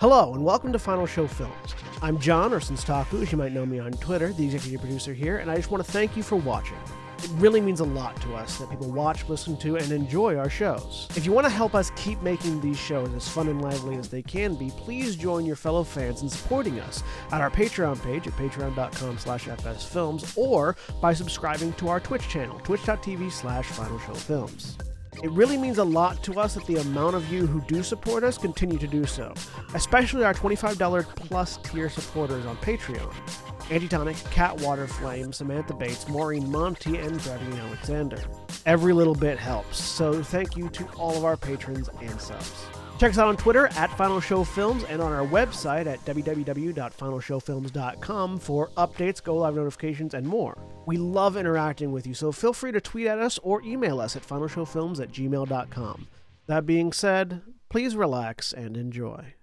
Hello, and welcome to Final Show Films. I'm John, or Senstaku, as you might know me on Twitter, the executive producer here, and I just want to thank you for watching. It really means a lot to us that people watch, listen to, and enjoy our shows. If you want to help us keep making these shows as fun and lively as they can be, please join your fellow fans in supporting us at our Patreon page at patreon.com/fsfilms or by subscribing to our Twitch channel, twitch.tv/finalshowfilms. It really means a lot to us that the amount of you who do support us continue to do so, especially our $25 plus tier supporters on Patreon. Antitonic, Cat Waterflame, Samantha Bates, Maureen Monty, and Bradley Alexander. Every little bit helps, so thank you to all of our patrons and subs. Check us out on Twitter at Final Show Films and on our website at www.finalshowfilms.com for updates, go-live notifications, and more. We love interacting with you, so feel free to tweet at us or email us at finalshowfilms@gmail.com. That being said, please relax and enjoy.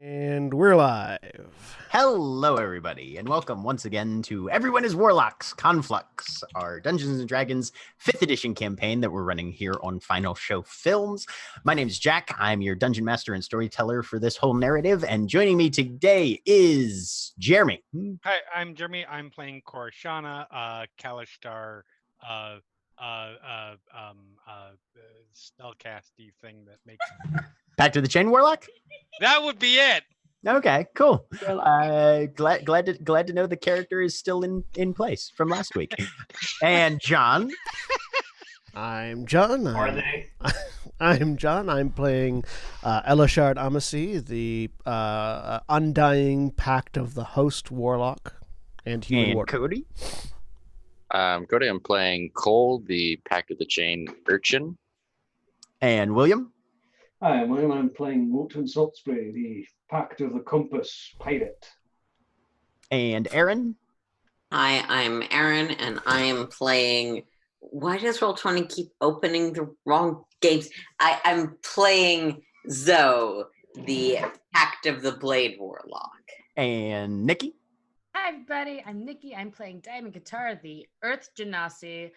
And we're live. Hello, everybody, and welcome once again to Everyone is Warlocks, Conflux, our Dungeons & Dragons 5th edition campaign that we're running here on Final Show Films. My name is Jack. I'm your Dungeon Master and Storyteller for this whole narrative, and joining me today is Jeremy. Hi, I'm Jeremy. I'm playing Korshana, Kalishtar, spellcasty thing that makes... Back to the Chain Warlock? That would be it! Okay, cool. Glad to know the character is still in place from last week. And John. I'm John. Are they? I'm John. I'm playing Elishard Amasi, the undying pact of the host warlock and human And warlock. Cody. Cody, I'm playing Cole, the Pact of the Chain urchin. And William. Hi, I'm playing Walton Saltsbury, the Pact of the Compass pirate. And Aaron. Hi, I'm Aaron, and I am playing... Why does Roll20 keep opening the wrong games? I'm playing Zoe, the Pact of the Blade Warlock. And Nikki. Hi, everybody. I'm Nikki. I'm playing Diamond Guitar, the Earth Genasi,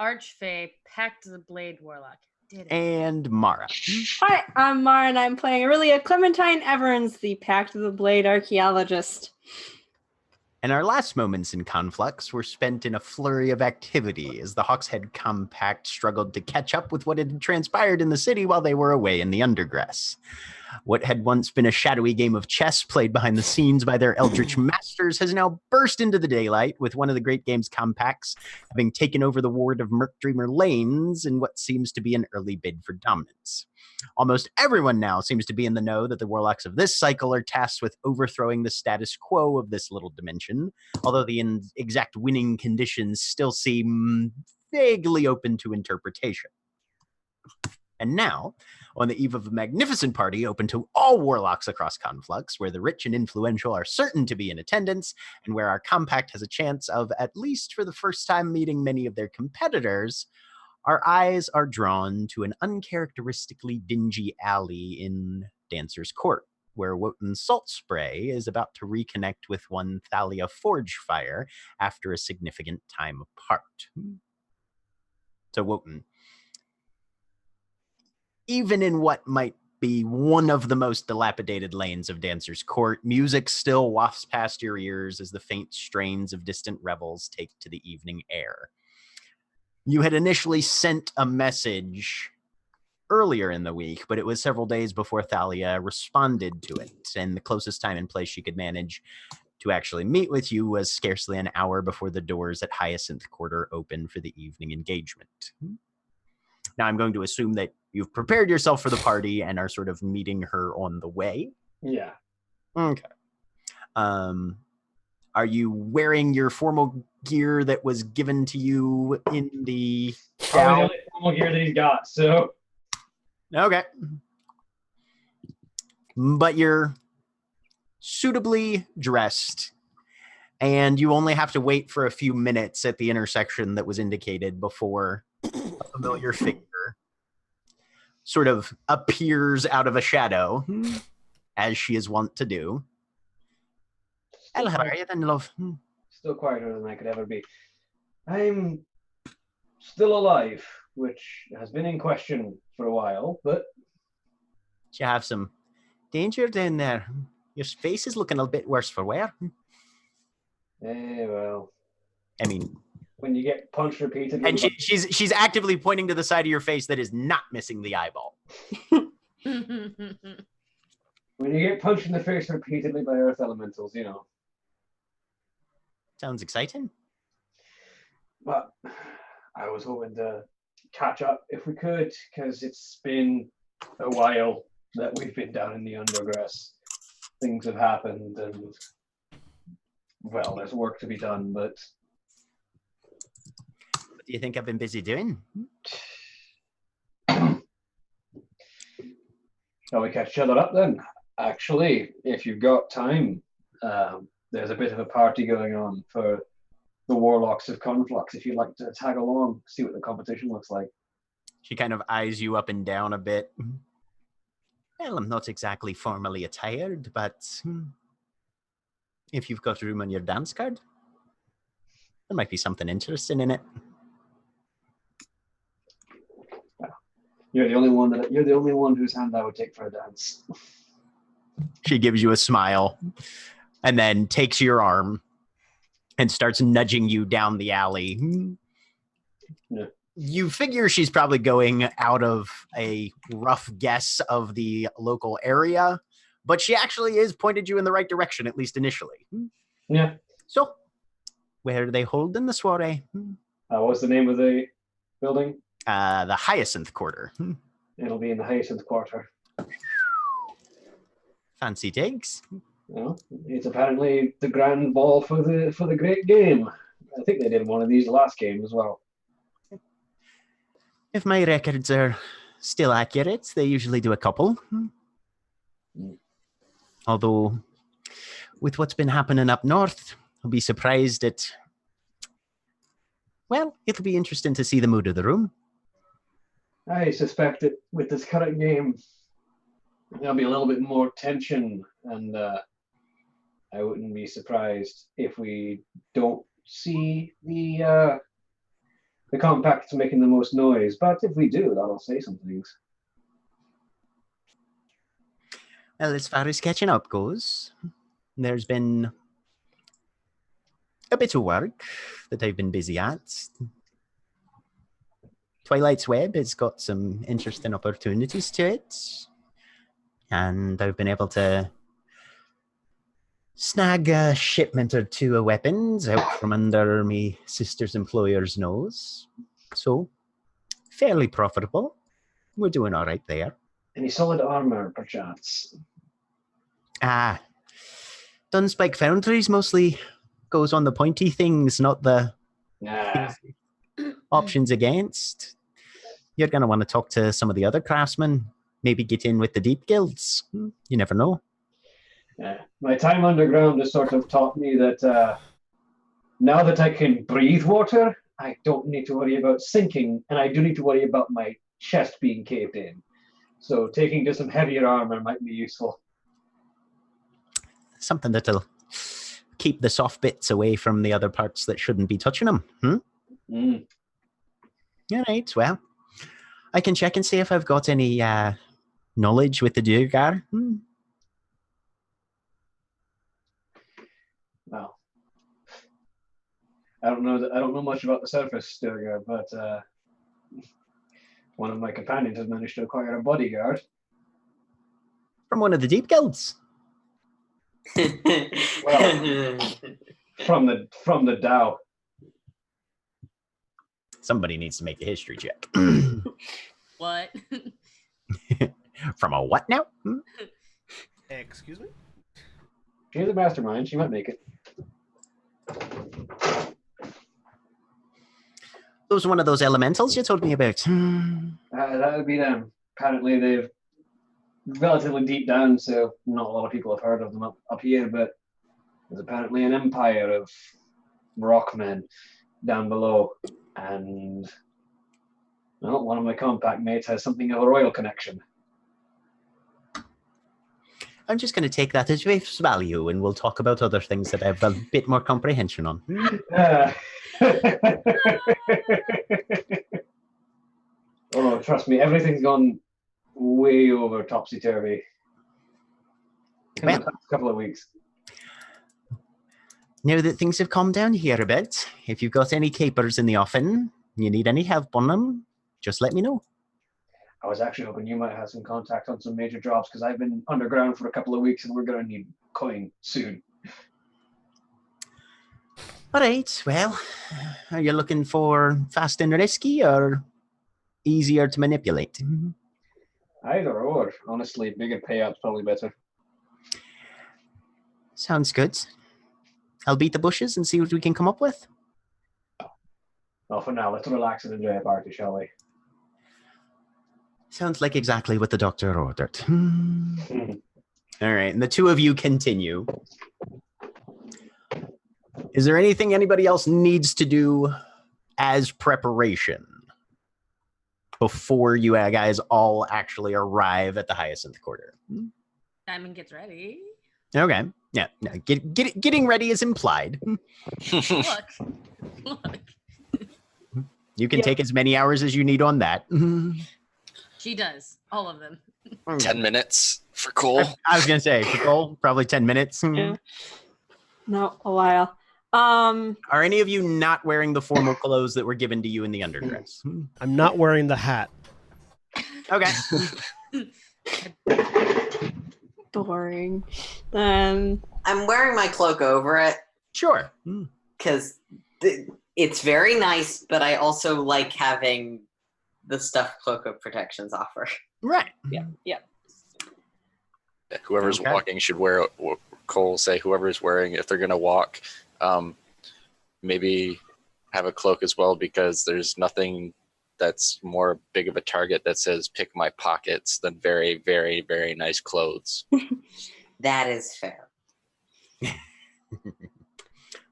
Archfey, Pact of the Blade Warlock. And Mara. Hi, I'm Mara, and I'm playing Aurelia Clementine Everns, the Pact of the Blade Archaeologist. And our last moments in Conflux were spent in a flurry of activity as the Hawkshead Compact struggled to catch up with what had transpired in the city while they were away in the Undergrass. What had once been a shadowy game of chess played behind the scenes by their eldritch masters has now burst into the daylight, with one of the great game's compacts having taken over the ward of Murkdreamer Lanes in what seems to be an early bid for dominance. Almost everyone now seems to be in the know that the Warlocks of this cycle are tasked with overthrowing the status quo of this little dimension, although the exact winning conditions still seem vaguely open to interpretation. And now, on the eve of a magnificent party open to all warlocks across Conflux, where the rich and influential are certain to be in attendance, and where our compact has a chance of, at least for the first time, meeting many of their competitors, our eyes are drawn to an uncharacteristically dingy alley in Dancer's Court, where Wotan Saltspray is about to reconnect with one Thalia Forgefire after a significant time apart. So Wotan, even in what might be one of the most dilapidated lanes of Dancer's Court, music still wafts past your ears as the faint strains of distant revels take to the evening air. You had initially sent a message earlier in the week, but it was several days before Thalia responded to it, and the closest time and place she could manage to actually meet with you was scarcely an hour before the doors at Hyacinth Quarter open for the evening engagement. Now, I'm going to assume that you've prepared yourself for the party and are sort of meeting her on the way. Yeah. Okay. Are you wearing your formal gear that was given to you in the Probably the only formal gear that he's got, so. Okay. But you're suitably dressed, and you only have to wait for a few minutes at the intersection that was indicated before a familiar figure sort of appears out of a shadow, as she is wont to do. Well, how are you then, love? Still quieter than I could ever be. I'm still alive, which has been in question for a while, but... You have some danger down there. Your face is looking a bit worse for wear. well... I mean... When you get punched repeatedly... And she's actively pointing to the side of your face that is not missing the eyeball. When you get punched in the face repeatedly by earth elementals, you know. Sounds exciting. But I was hoping to catch up if we could, because it's been a while that we've been down in the undergrass. Things have happened, and well, there's work to be done, but... What do you think I've been busy doing? Shall we catch each other up then? Actually, if you've got time, there's a bit of a party going on for the Warlocks of Conflux. If you'd like to tag along, see what the competition looks like. She kind of eyes you up and down a bit. Well, I'm not exactly formally attired, but if you've got room on your dance card, there might be something interesting in it. You're the only one whose hand I would take for a dance. She gives you a smile and then takes your arm and starts nudging you down the alley. Yeah. You figure she's probably going out of a rough guess of the local area, but she actually is pointed you in the right direction, at least initially. Yeah. So, where are they holding the soiree? What's the name of the building? The Hyacinth Quarter. It'll be in the Hyacinth Quarter. Fancy digs. Well, it's apparently the grand ball for the great game. I think they did one of these last game as well. If my records are still accurate, they usually do a couple. Although, with what's been happening up north, I'll be surprised at... Well, it'll be interesting to see the mood of the room. I suspect that with this current game, there'll be a little bit more tension, and I wouldn't be surprised if we don't see the compacts making the most noise. But if we do, that'll say some things. Well, as far as catching up goes, there's been a bit of work that I've been busy at. Twilight's Web has got some interesting opportunities to it, and I've been able to snag a shipment or two of weapons out from under me sister's employer's nose. So, fairly profitable. We're doing all right there. Any solid armor, perchance? Dunspike Foundries mostly goes on the pointy things, not the options against. You're going to want to talk to some of the other craftsmen, maybe get in with the deep guilds. You never know. My time underground has sort of taught me that now that I can breathe water, I don't need to worry about sinking, and I do need to worry about my chest being caved in. So taking to some heavier armor might be useful. Something that'll keep the soft bits away from the other parts that shouldn't be touching them. All right, well, I can check and see if I've got any knowledge with the Duergar. Well, I don't know much about the surface Duergar, but one of my companions has managed to acquire a bodyguard. From one of the deep guilds. Well, from the Dow. Somebody needs to make a history check. What? From a what now? Excuse me? She's a mastermind. She might make it. Those one of those elementals you told me about. That would be them. Apparently, they've relatively deep down, so not a lot of people have heard of them up here, but there's apparently an empire of rockmen down below, and well, one of my compact mates has something of a royal connection. I'm just going to take that as face value, and we'll talk about other things that I have a bit more comprehension on. Oh, trust me, everything's gone way over topsy-turvy in the past couple of weeks. Now that things have calmed down here a bit, if you've got any capers in the offing, you need any help on them, just let me know. I was actually hoping you might have some contact on some major jobs, because I've been underground for a couple of weeks and we're going to need coin soon. All right, well, are you looking for fast and risky or easier to manipulate? Either or. Honestly, bigger payout's probably better. Sounds good. I'll beat the bushes and see what we can come up with. Well, for now, let's relax and enjoy a party, shall we? Sounds like exactly what the doctor ordered. All right, and the two of you continue. Is there anything anybody else needs to do as preparation before you guys all actually arrive at the Hyacinth Quarter? Diamond gets ready. Okay. Yeah. No, getting ready is implied. Look. You can take as many hours as you need on that. She does. All of them. 10 minutes for Cole. I was going to say, for Cole, probably 10 minutes. Yeah. No, a while. Are any of you not wearing the formal clothes that were given to you in the underdress? I'm not wearing the hat. Okay. Boring. I'm wearing my cloak over it Sure. because it's very nice, but I also like having the stuff Cloak of Protections offer. Right. Yeah. Whoever's Okay. walking should wear, Cole say, whoever's wearing, if they're going to walk, maybe have a cloak as well, because there's nothing that's more big of a target that says pick my pockets than very, very, very nice clothes. That is fair.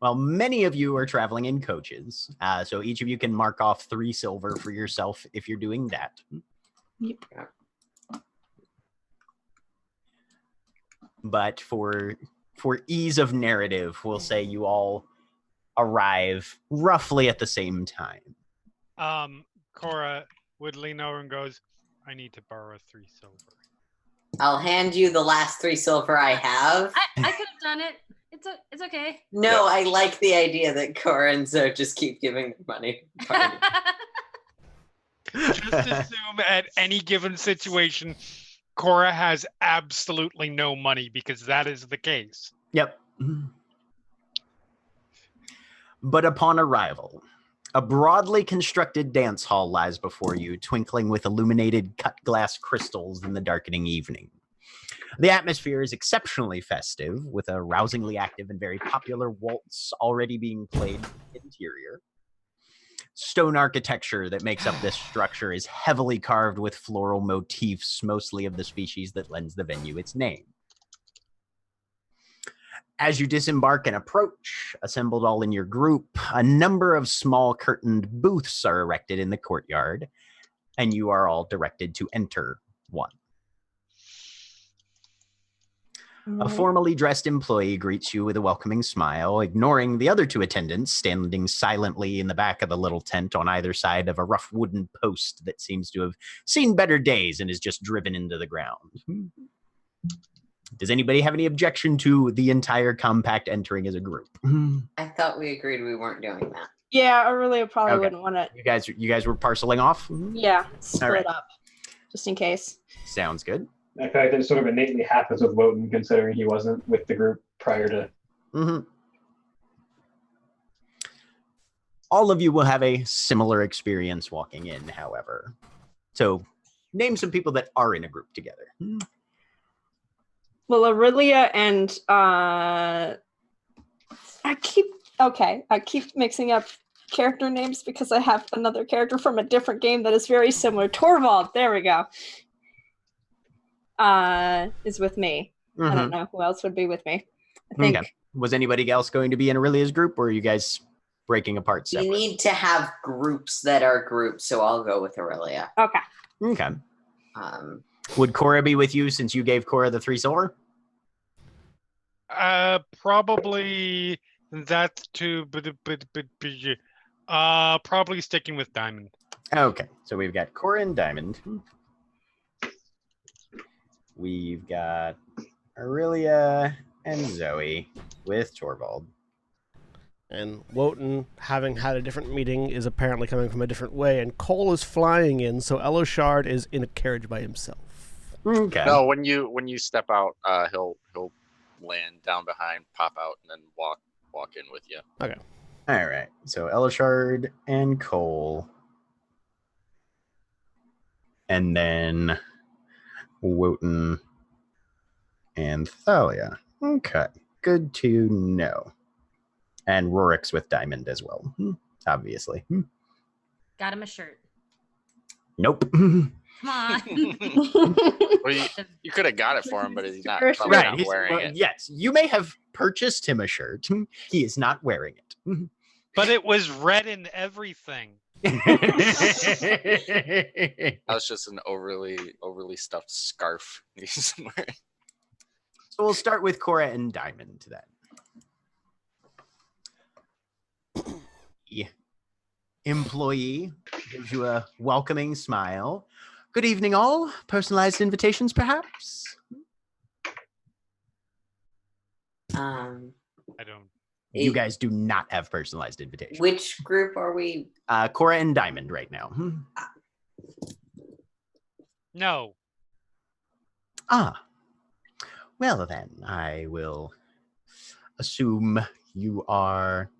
Well, many of you are traveling in coaches, so each of you can mark off 3 silver for yourself if you're doing that. Yep. But for ease of narrative, we'll say you all arrive roughly at the same time. Cora would lean over and goes, I need to borrow 3 silver. I'll hand you the last 3 silver I have. I could have done it. It's okay. No, I like the idea that Cora and Zoe just keep giving money. Just assume at any given situation, Cora has absolutely no money, because that is the case. Yep. But upon arrival, a broadly constructed dance hall lies before you, twinkling with illuminated cut glass crystals in the darkening evening. The atmosphere is exceptionally festive, with a rousingly active and very popular waltz already being played in the interior. Stone architecture that makes up this structure is heavily carved with floral motifs, mostly of the species that lends the venue its name. As you disembark and approach, assembled all in your group, a number of small curtained booths are erected in the courtyard, and you are all directed to enter one. A formally dressed employee greets you with a welcoming smile, ignoring the other 2 attendants standing silently in the back of the little tent on either side of a rough wooden post that seems to have seen better days and is just driven into the ground. Does anybody have any objection to the entire compact entering as a group? I thought we agreed we weren't doing that. Yeah, I really probably Okay. wouldn't want to. You guys were parceling off? Yeah, split right. up, just in case. Sounds good. I feel like it's sort of innately happens with Wotan, considering he wasn't with the group prior to. Mm-hmm. All of you will have a similar experience walking in, however. So, name some people that are in a group together. Well, Aurelia and I keep mixing up character names because I have another character from a different game that is very similar. Torvald, there we go. Is with me. I don't know who else would be with me. I think. Okay. Was anybody else going to be in Aurelia's group, or are you guys breaking apart separate? You need to have groups that are groups, so I'll go with Aurelia. Okay. Would Cora be with you since you gave Cora the 3 silver? Probably that's too. Probably sticking with Diamond. Okay, so we've got Cora and Diamond. We've got Aurelia and Zoe with Torvald. And Wotan, having had a different meeting, is apparently coming from a different way, and Cole is flying in, so Eloshard is in a carriage by himself. Okay. No, when you step out, he'll land down behind, pop out, and then walk in with you. Okay. All right. So Eloshard and Cole, and then Wotan and Thalia. Okay. Good to know. And Rorik's with Diamond as well, obviously. Got him a shirt. Nope. Come on. Well, you could have got it for him, but he's not, Right. not wearing it. Yes, you may have purchased him a shirt. He is not wearing it. But it was red and everything. That was just an overly stuffed scarf he's wearing. So we'll start with Cora and Diamond then. The employee gives you a welcoming smile. Good evening, all. Personalized invitations, perhaps? I don't. You guys do not have personalized invitations. Which group are we? Cora and Diamond right now. No. Well then, I will assume you are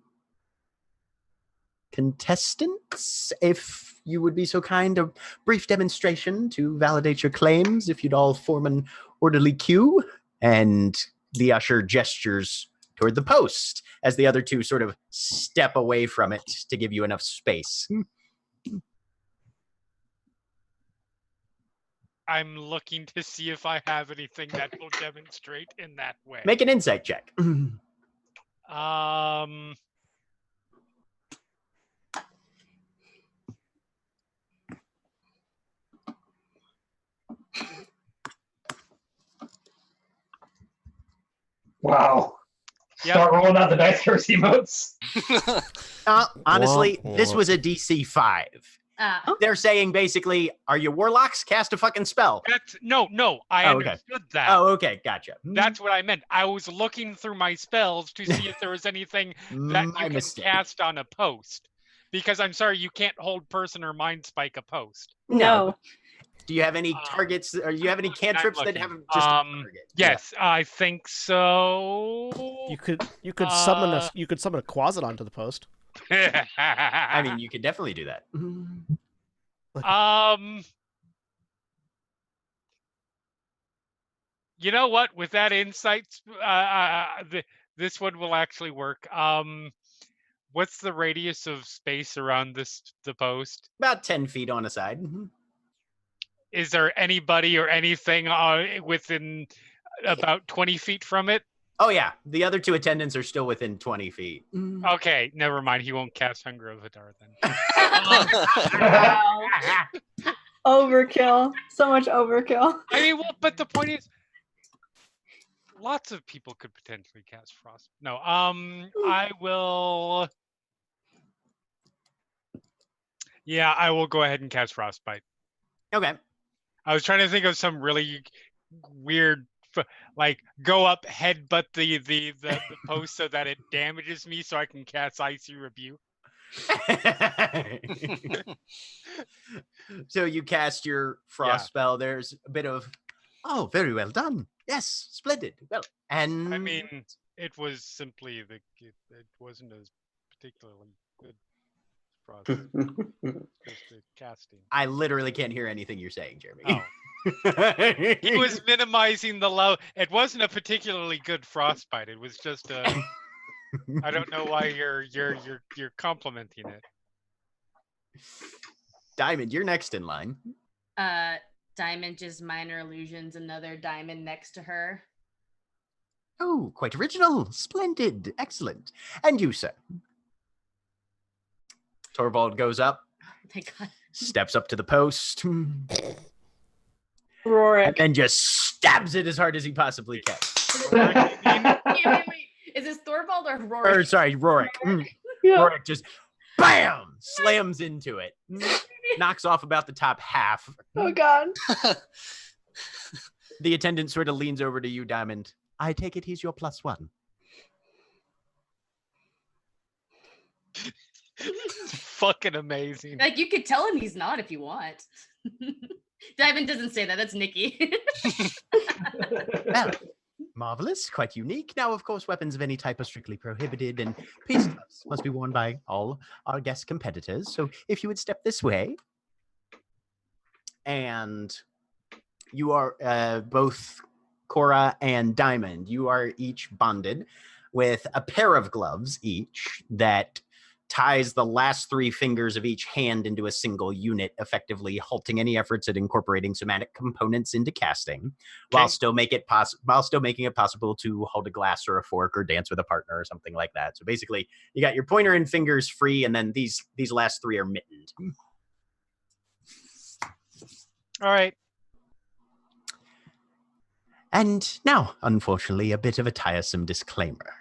contestants, if you would be so kind. A brief demonstration to validate your claims, if you'd all form an orderly queue. And the usher gestures toward the post as the other two sort of step away from it to give you enough space. I'm looking to see if I have anything that will demonstrate in that way. Make an insight check. Wow. Yep. Start rolling out the dice curse emotes. Honestly, this was a DC 5. They're saying basically, are you warlocks? Cast a fucking spell. No. I understood that. Oh, okay, gotcha. That's what I meant. I was looking through my spells to see if there was anything that you can cast on a post. Because I'm sorry, you can't hold person or mind spike a post. No. Do you have any targets, or do you have any cantrips that have just a target? Yes, yeah. I think so. You could summon a Quasit onto the post. I mean, you could definitely do that. You know what? With that insight, this one will actually work. What's the radius of space around the post? About 10 feet on a side. Is there anybody or anything within about 20 feet from it? Oh, yeah. The other two attendants are still within 20 feet. Okay, never mind. He won't cast Hunger of Hadar then. Overkill. So much overkill. I mean, well, but the point is, lots of people could potentially cast Frost. No, I will... Yeah, I will go ahead and cast Frostbite. Okay. I was trying to think of some really weird, like go up, headbutt the post so that it damages me, so I can cast Icy Rebuke. So you cast your frost spell. There's a bit of, oh, very well done. Yes, splendid. Well, and I mean, It was simply it wasn't as particularly good frostbite. Just the casting. I literally can't hear anything you're saying, Jeremy. Oh. He was minimizing the low. It wasn't a particularly good frostbite. It was just a. I don't know why you're complimenting it. Diamond, you're next in line. Diamond just minor illusions, another diamond next to her. Oh, quite original. Splendid. Excellent. And you, sir? Torvald goes up, Thank God. steps up to the post, and Rorik. then just stabs it as hard as he possibly can. Wait. Is this Thorvald or Rorik? Or, sorry, Rorik. Yeah. Rorik just, bam, slams into it. Knocks off about the top half. Oh God. The attendant sort of leans over to you, Diamond. I take it he's your +1. Fucking amazing. Like, you could tell him he's not if you want. Diamond doesn't say that. That's Nikki. Well, marvelous, quite unique. Now, of course, weapons of any type are strictly prohibited, and peace gloves must be worn by all our guest competitors. So if you would step this way, and you are both Cora and Diamond, you are each bonded with a pair of gloves each that ties the last 3 fingers of each hand into a single unit, effectively halting any efforts at incorporating somatic components into casting, while still making it possible to hold a glass or a fork or dance with a partner or something like that. So basically, you got your pointer and fingers free, and then these last 3 are mittened. All right. And now, unfortunately, a bit of a tiresome disclaimer.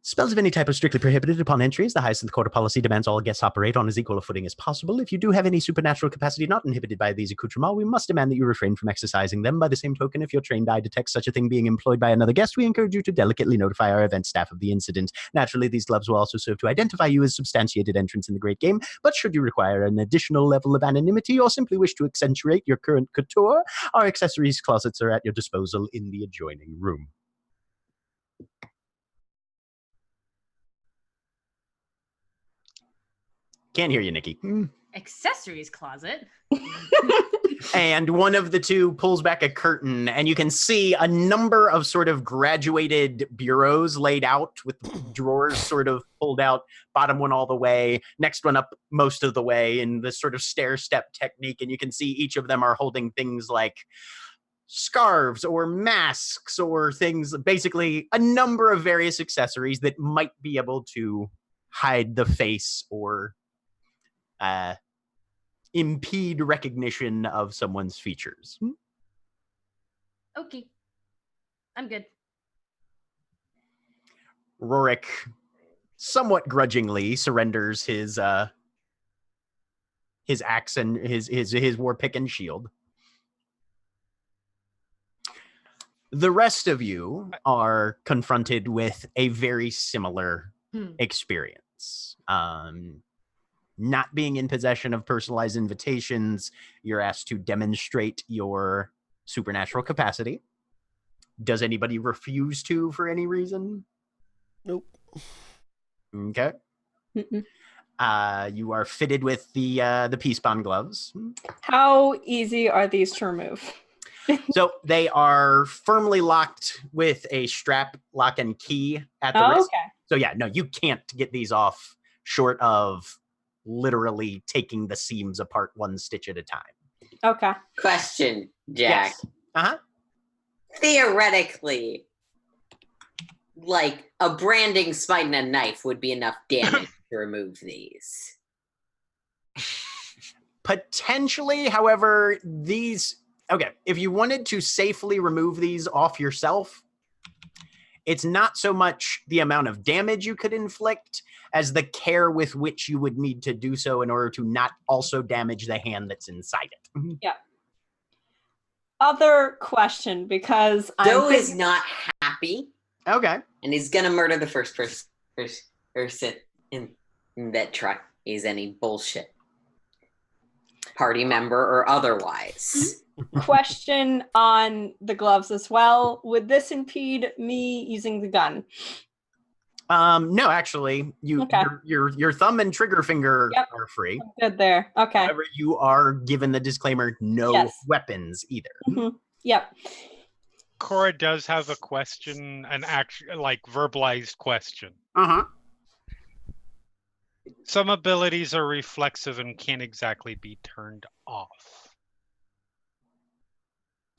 Spells of any type are strictly prohibited upon entries. The highest in the court of policy demands all guests operate on as equal a footing as possible. If you do have any supernatural capacity not inhibited by these accoutrements, we must demand that you refrain from exercising them. By the same token, if your trained eye detects such a thing being employed by another guest, we encourage you to delicately notify our event staff of the incident. Naturally, these gloves will also serve to identify you as substantiated entrants in the great game, but should you require an additional level of anonymity or simply wish to accentuate your current couture, our accessories closets are at your disposal in the adjoining room. Can't hear you, Nikki. Accessories closet. And one of the two pulls back a curtain, and you can see a number of sort of graduated bureaus laid out with drawers sort of pulled out, bottom one all the way, next one up most of the way in this sort of stair-step technique. And you can see each of them are holding things like scarves or masks or things, basically a number of various accessories that might be able to hide the face or impede recognition of someone's features. Okay. I'm good. Rorik somewhat grudgingly surrenders his axe and his war pick and shield. The rest of you are confronted with a very similar experience. Not being in possession of personalized invitations, you're asked to demonstrate your supernatural capacity. Does anybody refuse to for any reason? Nope. Okay. You are fitted with the peace bond gloves. How easy are these to remove? So they are firmly locked with a strap, lock, and key at the wrist. Okay. So yeah, no, you can't get these off short of literally taking the seams apart one stitch at a time. Okay. Question, Jack. Yes. Uh-huh. Theoretically, like a branding spite and a knife would be enough damage to remove these. Potentially, however, these... Okay, if you wanted to safely remove these off yourself, it's not so much the amount of damage you could inflict as the care with which you would need to do so in order to not also damage the hand that's inside it. Yeah. Other question, because Joe is not happy. Okay. And he's gonna murder the first person in that tries any bullshit. Party member or otherwise. question on the gloves as well. Would this impede me using the gun? No, actually, Okay. your thumb and trigger finger Yep. are free. Good there. Okay. However, you are given the disclaimer: no Yes. weapons either. Mhm. Yep. Cora does have a question, an actual like verbalized question. Uh-huh. Some abilities are reflexive and can't exactly be turned off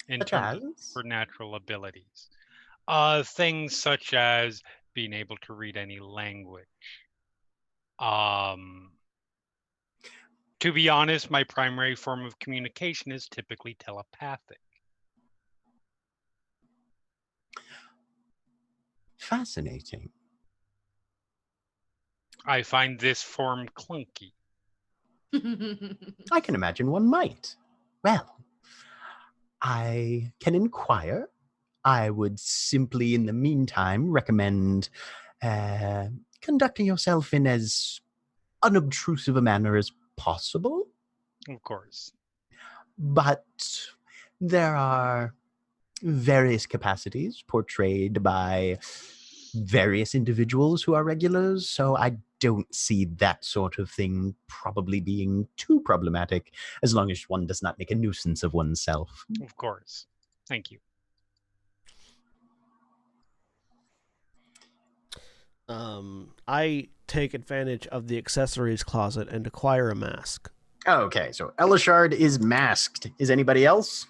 in Such terms of as? supernatural abilities. Things such as being able to read any language. To be honest, my primary form of communication is typically telepathic. Fascinating. I find this form clunky. I can imagine one might. Well, I can inquire. I would simply, in the meantime, recommend conducting yourself in as unobtrusive a manner as possible. Of course. But there are various capacities portrayed by various individuals who are regulars, so I don't see that sort of thing probably being too problematic, as long as one does not make a nuisance of oneself. Of course. Thank you. I take advantage of the accessories closet and acquire a mask. Okay, so Elishard is masked. Is anybody else?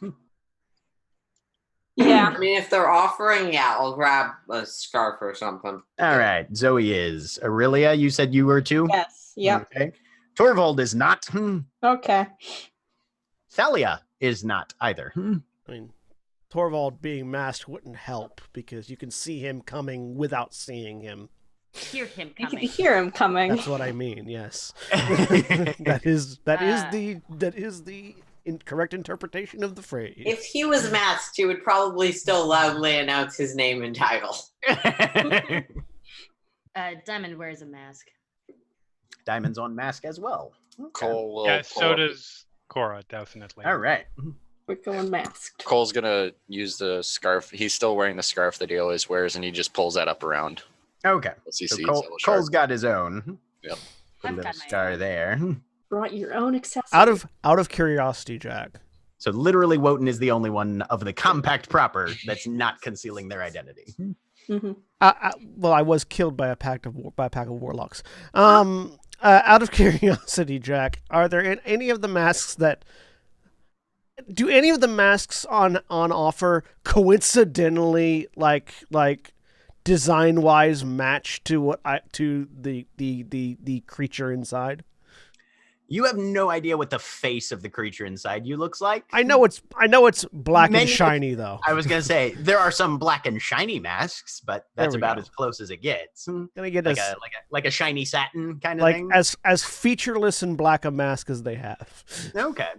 Yeah. I mean, if they're offering, yeah, I'll grab a scarf or something. All right, Zoe is. Aurelia, you said you were too? Yes. Yep. Okay. Torvald is not. Okay. Thalia is not either. I mean, Torvald being masked wouldn't help because you can see him coming without seeing him. Hear him You can coming. hear him coming. That's what I mean. Yes, that is the correct interpretation of the phrase. If he was masked, he would probably still loudly announce his name and title. Diamond wears a mask. Diamond's on mask as well. Cole will Yes, pull so up- does Cora, definitely. All right. We're going masked. Cole's gonna use the scarf. He's still wearing the scarf that he always wears, and he just pulls that up around. Okay. As he So sees Cole, Elishard. Cole's got his own. Yep. Put a I've little got my star own. there. Brought your own accessories. Out of curiosity, Jack. So literally, Wotan is the only one of the compact proper that's not concealing their identity. Mhm. Well, I was killed by a pack of warlocks. Out of curiosity, Jack, are there any of the masks that? Do any of the masks on offer coincidentally like design wise match to the creature inside? You have no idea what the face of the creature inside you looks like. I know it's black Many and of- shiny though. I was gonna say there are some black and shiny masks, but that's There we about go. as close as it gets. Gonna get Like as a shiny satin kind of like thing. as featureless and black a mask as they have. Okay.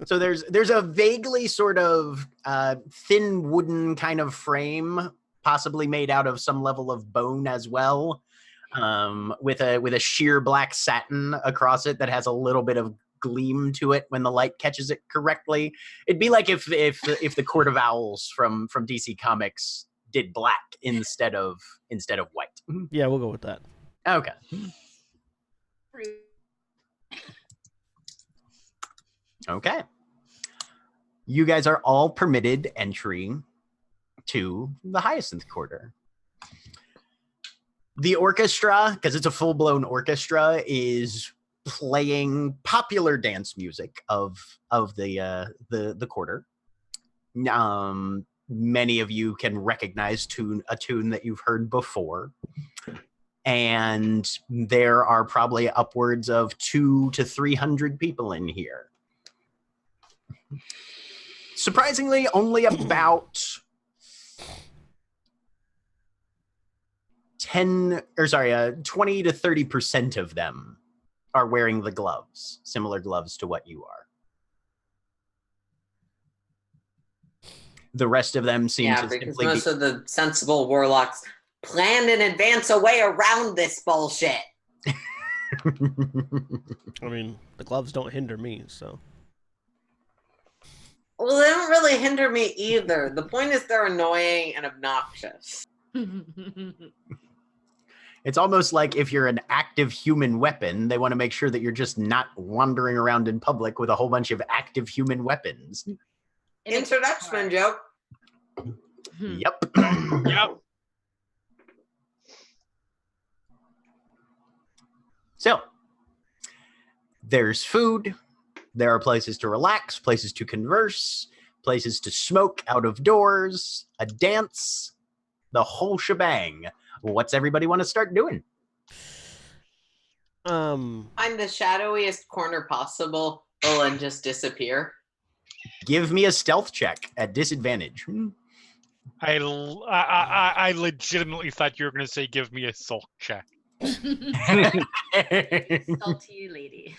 So there's a vaguely sort of thin wooden kind of frame, possibly made out of some level of bone as well, with a sheer black satin across it that has a little bit of gleam to it when the light catches it correctly. It'd be like if the Court of Owls from DC Comics did black instead of white. Yeah, we'll go with that. Okay. Okay. You guys are all permitted entry to the Hyacinth Quarter. The orchestra, because it's a full-blown orchestra, is playing popular dance music of the quarter. Many of you can recognize a tune that you've heard before. And there are probably upwards of 200 to 300 people in here. Surprisingly, only about 20 to 30% of them are wearing the gloves, similar gloves to what you are. The rest of them seem Yeah, to because simply most of the sensible warlocks planned in advance a way around this bullshit. I mean, the gloves don't hinder me, so. Well, they don't really hinder me either. The point is they're annoying and obnoxious. It's almost like if you're an active human weapon, they want to make sure that you're just not wandering around in public with a whole bunch of active human weapons. Introduction joke. Yep. Yep. So, there's food. There are places to relax, places to converse, places to smoke out of doors, a dance, the whole shebang. What's everybody want to start doing? Find the shadowiest corner possible and just disappear. Give me a stealth check at disadvantage. I legitimately thought you were going to say give me a sulk check. Salty lady.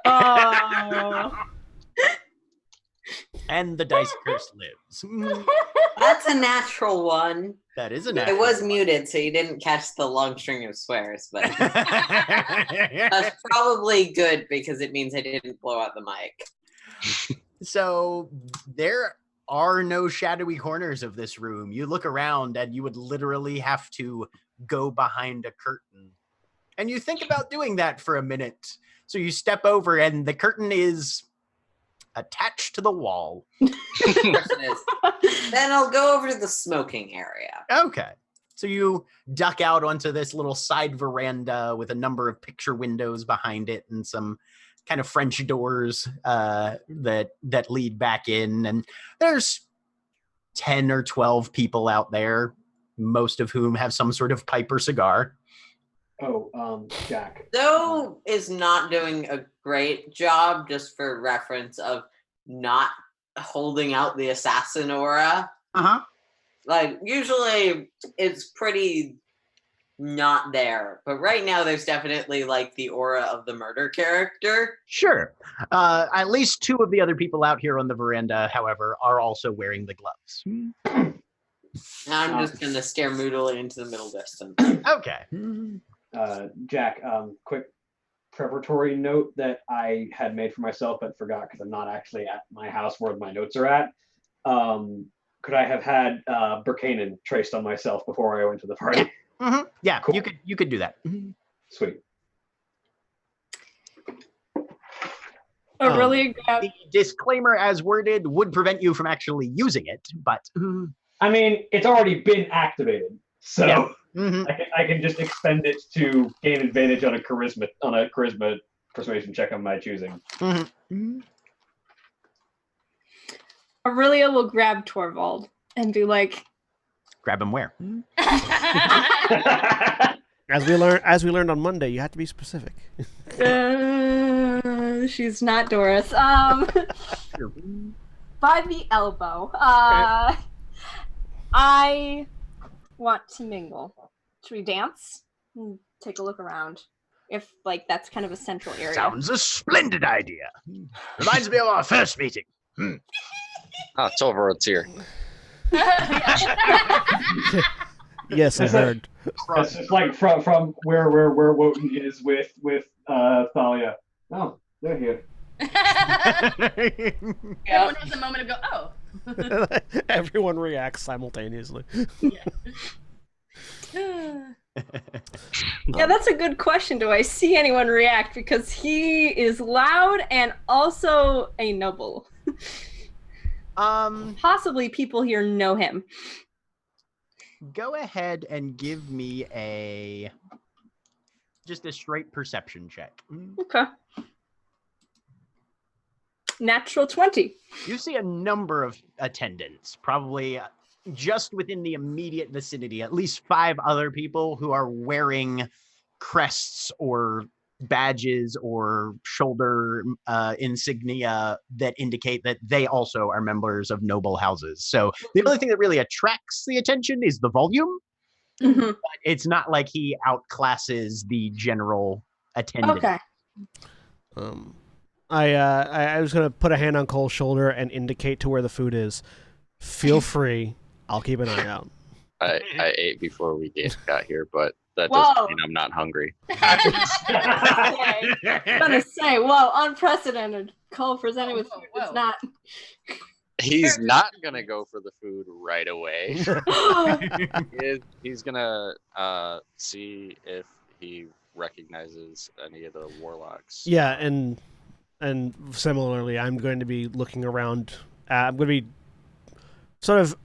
Oh. And the dice curse lives. That's a natural one. That is a It natural was one. muted, so you didn't catch the long string of swears, but that's probably good because it means I didn't blow out the mic. So there are no shadowy corners of this room. You look around and you would literally have to go behind a curtain. And you think about doing that for a minute. So you step over and the curtain is attached to the wall. Of course it is. Then I'll go over to the smoking area. Okay. So you duck out onto this little side veranda with a number of picture windows behind it and some kind of French doors that lead back in. And there's 10 or 12 people out there, most of whom have some sort of pipe or cigar. Oh, Jack. Zoe is not doing a great job, just for reference, of not holding out the assassin aura. Uh-huh. Like, usually it's pretty not there. But right now there's definitely, like, the aura of the murder character. Sure. At least two of the other people out here on the veranda, however, are also wearing the gloves. I'm just going to stare moodily into the middle distance. Okay. Jack, quick preparatory note that I had made for myself but forgot because I'm not actually at my house where my notes are at. Could I have had Burkanan traced on myself before I went to the party? Mm-hmm. Yeah, Cool. you could do that. Sweet. Really The disclaimer as worded would prevent you from actually using it, but I mean, it's already been activated, so Yeah. Mhm. I can just expend it to gain advantage on a charisma persuasion check of my choosing. Aurelia will grab Torvald and be like, grab him where? As we learned on Monday, you have to be specific. she's not Doris. By the elbow. I want to mingle. Should we dance? Take a look around. If, like, that's kind of a central area. Sounds a splendid idea. Reminds me of our first meeting. Oh, Torvald's here. Yes, I heard. That's just like from where Wotan is with Thalia. Oh, they're here. Everyone has a moment to go, oh. Everyone reacts simultaneously. Yeah, that's a good question. Do I see anyone react? Because he is loud and also a noble. Possibly people here know him. Go ahead and give me just a straight perception check. Okay. Natural 20. You see a number of attendants, probably just within the immediate vicinity, at least 5 other people who are wearing crests or badges or shoulder insignia that indicate that they also are members of noble houses. So the only thing that really attracts the attention is the volume. Mm-hmm. But it's not like he outclasses the general attendant. Okay. I was gonna put a hand on Cole's shoulder and indicate to where the food is. Feel free. I'll keep an eye out. I ate before we got here, but that Whoa. doesn't mean I'm not hungry. I'm gonna say, whoa, unprecedented. Cole presented with Whoa, food whoa. is not. He's not gonna go for the food right away. He's gonna see if he recognizes any of the warlocks. Yeah, and similarly, I'm going to be looking around. I'm going to be sort of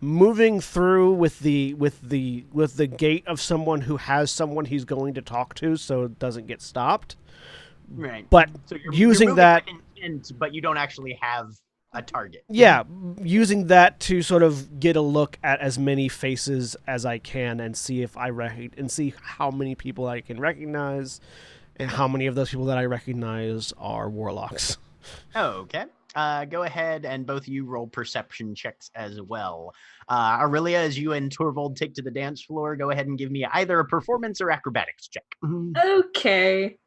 moving through with the gait of someone who has someone he's going to talk to, so it doesn't get stopped. Right. But So using moving that, with intent, but you don't actually have a target. yeah, using that to sort of get a look at as many faces as I can and see if and see how many people I can recognize, and how many of those people that I recognize are warlocks. Okay. Go ahead and both of you roll perception checks as well. Aurelia, as you and Torvald take to the dance floor, go ahead and give me either a performance or acrobatics check. Okay.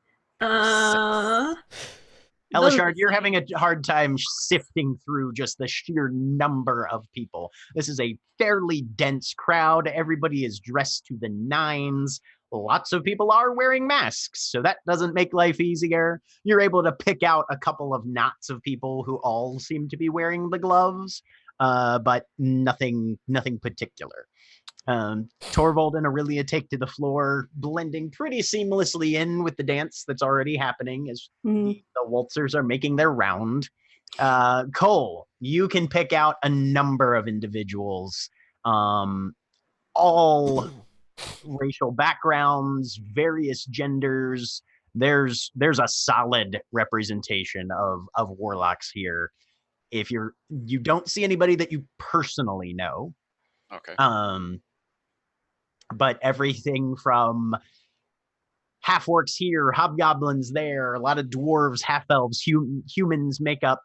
Elishard, you're having a hard time sifting through just the sheer number of people. This is a fairly dense crowd. Everybody is dressed to the nines. Lots of people are wearing masks, so that doesn't make life easier. You're able to pick out a couple of knots of people who all seem to be wearing the gloves, but nothing particular. Torvald and Aurelia take to the floor, blending pretty seamlessly in with the dance that's already happening as the waltzers are making their round. Cole, you can pick out a number of individuals, all racial backgrounds, various genders. There's a solid representation of warlocks here. If you don't see anybody that you personally know. Okay. But everything from half-orcs here, hobgoblins there, a lot of dwarves, half-elves, humans make up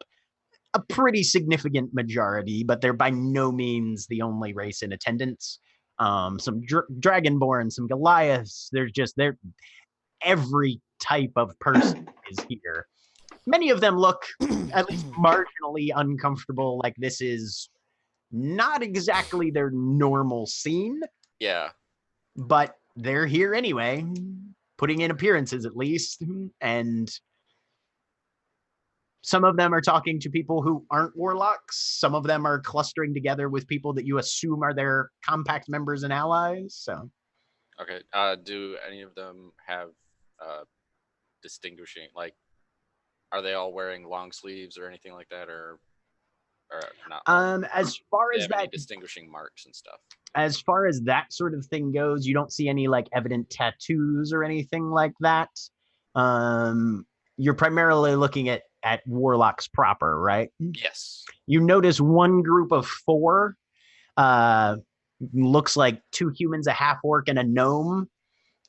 a pretty significant majority, but they're by no means the only race in attendance. Some dragonborn, some Goliaths. They're every type of person is here. Many of them look at least marginally uncomfortable, like this is not exactly their normal scene. Yeah. But they're here anyway, putting in appearances at least, and some of them are talking to people who aren't warlocks. Some of them are clustering together with people that you assume are their compact members and allies. So, okay. Do any of them have distinguishing, like, are they all wearing long sleeves or anything like that, or not? As far Do they as have that any distinguishing marks and stuff. As far as that sort of thing goes, you don't see any like evident tattoos or anything like that. You're primarily looking at warlocks proper, right? Yes. You notice one group of 4. Looks like 2 humans, a half orc, and a gnome.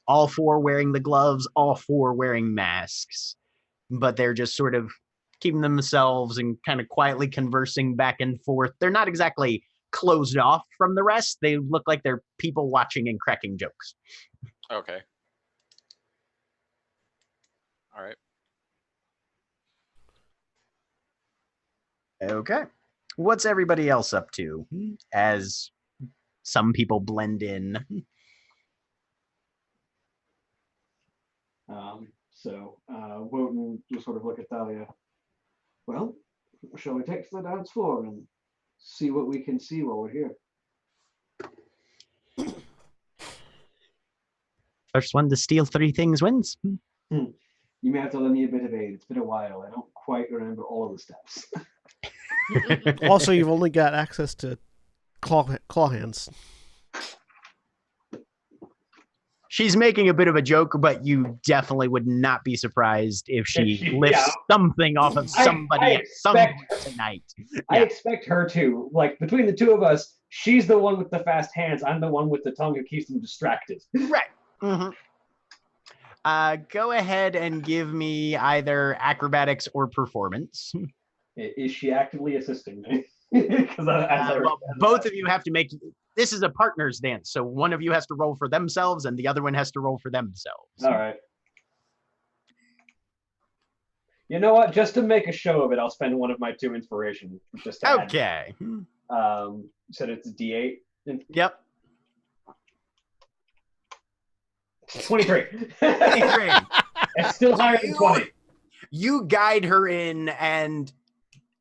All 4 wearing the gloves, all 4 wearing masks. But they're just sort of keeping themselves and kind of quietly conversing back and forth. They're not exactly closed off from the rest. They look like they're people watching and cracking jokes. Okay. All right. Okay. What's everybody else up to as some people blend in? So Wotan just sort of look at Thalia. Well, shall we take to the dance floor and see what we can see while we're here? First one to steal 3 things wins. You may have to lend me a bit of aid. It's been a while. I don't quite remember all of the steps. Also, you've only got access to claw hands. She's making a bit of a joke, but you definitely would not be surprised if she lifts something off of somebody at some point tonight. I expect her to. Like, between the two of us, she's the one with the fast hands. I'm the one with the tongue who keeps them distracted. Right. Mm-hmm. Go ahead and give me either acrobatics or performance. Is she actively assisting me? Both of you have to make... This is a partner's dance, so one of you has to roll for themselves and the other one has to roll for themselves. All right. You know what? Just to make a show of it, I'll spend one of my 2 inspiration. Just to okay. said it's a D8. Yep. 23. 23. It's still higher than 20. You guide her in, and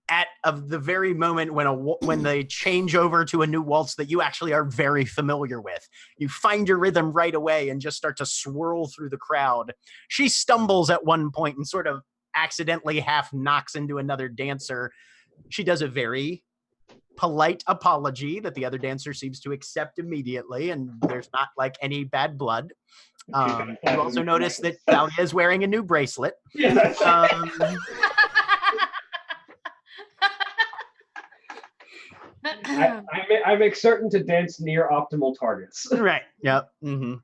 at of the very moment when they change over to a new waltz that you actually are very familiar with, you find your rhythm right away and just start to swirl through the crowd. She stumbles at one point and sort of accidentally half knocks into another dancer. She does a very polite apology that the other dancer seems to accept immediately, and there's not like any bad blood. You also notice that Thalia is wearing a new bracelet. Yes. I make certain to dance near optimal targets. Right. Yep. Mm-hmm.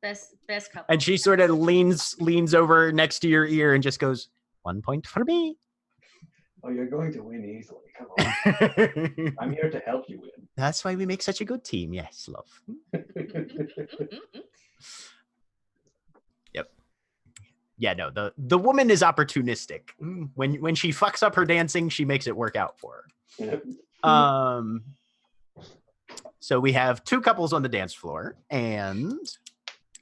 Best couple. And she sort of leans over next to your ear and just goes, 1 point for me. Oh, you're going to win easily. Come on. I'm here to help you win. That's why we make such a good team. Yes, love. Yep. Yeah, no, the woman is opportunistic. When she fucks up her dancing, she makes it work out for her. Yep. So we have two couples on the dance floor, and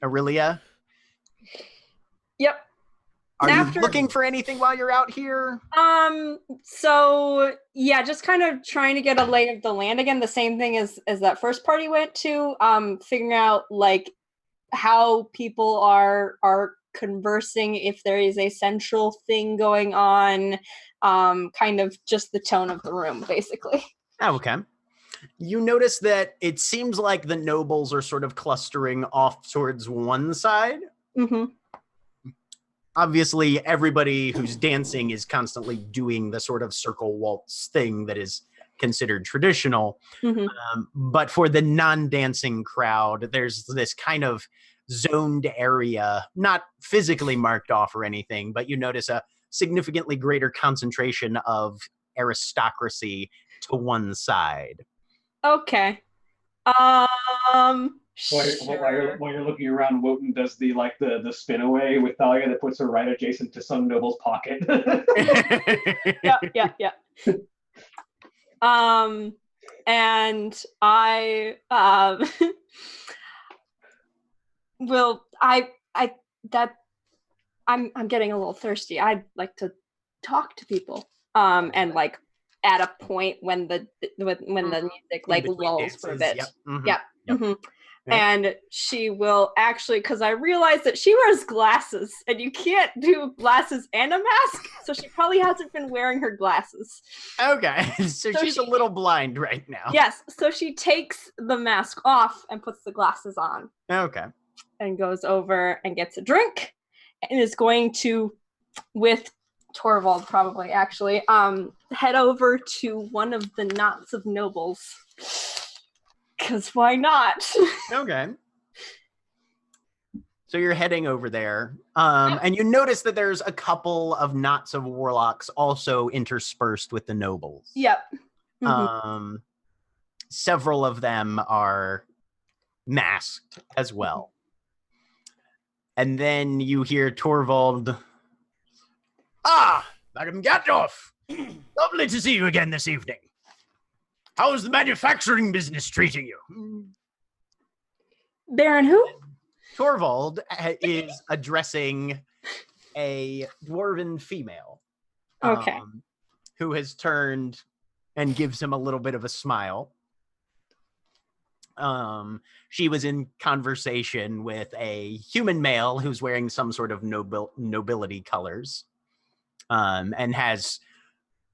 Aurelia. Yep. Are you looking for anything while you're out here? So yeah, just kind of trying to get a lay of the land again. The same thing as that first party went to. Figuring out like how people are conversing, if there is a central thing going on, kind of just the tone of the room, basically. Oh, okay. You notice that it seems like the nobles are sort of clustering off towards one side. Mm-hmm. Obviously, everybody who's dancing is constantly doing the sort of circle waltz thing that is considered traditional. Mm-hmm. But for the non-dancing crowd, there's this kind of zoned area, not physically marked off or anything, but you notice a significantly greater concentration of aristocracy to one side. Okay. While you're looking around, Wotan does the spin away with Thalia that puts her right adjacent to some noble's pocket. Yeah. And I will I'm getting a little thirsty. I'd like to talk to people. And like at a point when the music like lulls for a bit. Yep. Mm-hmm. Yep. Yep. Mm-hmm. Yep. And she will actually, because I realized that she wears glasses, and you can't do glasses and a mask, so she probably hasn't been wearing her glasses. Okay, so she's a little blind right now. Yes, so she takes the mask off and puts the glasses on. Okay. And goes over and gets a drink, and is going to, with Torvald probably actually, head over to one of the knots of nobles. Because why not? Okay. So you're heading over there, and you notice that there's a couple of knots of warlocks also interspersed with the nobles. Yep. Mm-hmm. Several of them are masked as well. And then you hear Torvald. Madam Gatdorf! Lovely to see you again this evening. How's the manufacturing business treating you? Baron who? Torvald is addressing a dwarven female. Okay. Who has turned and gives him a little bit of a smile. She was in conversation with a human male who's wearing some sort of nobility colors. And has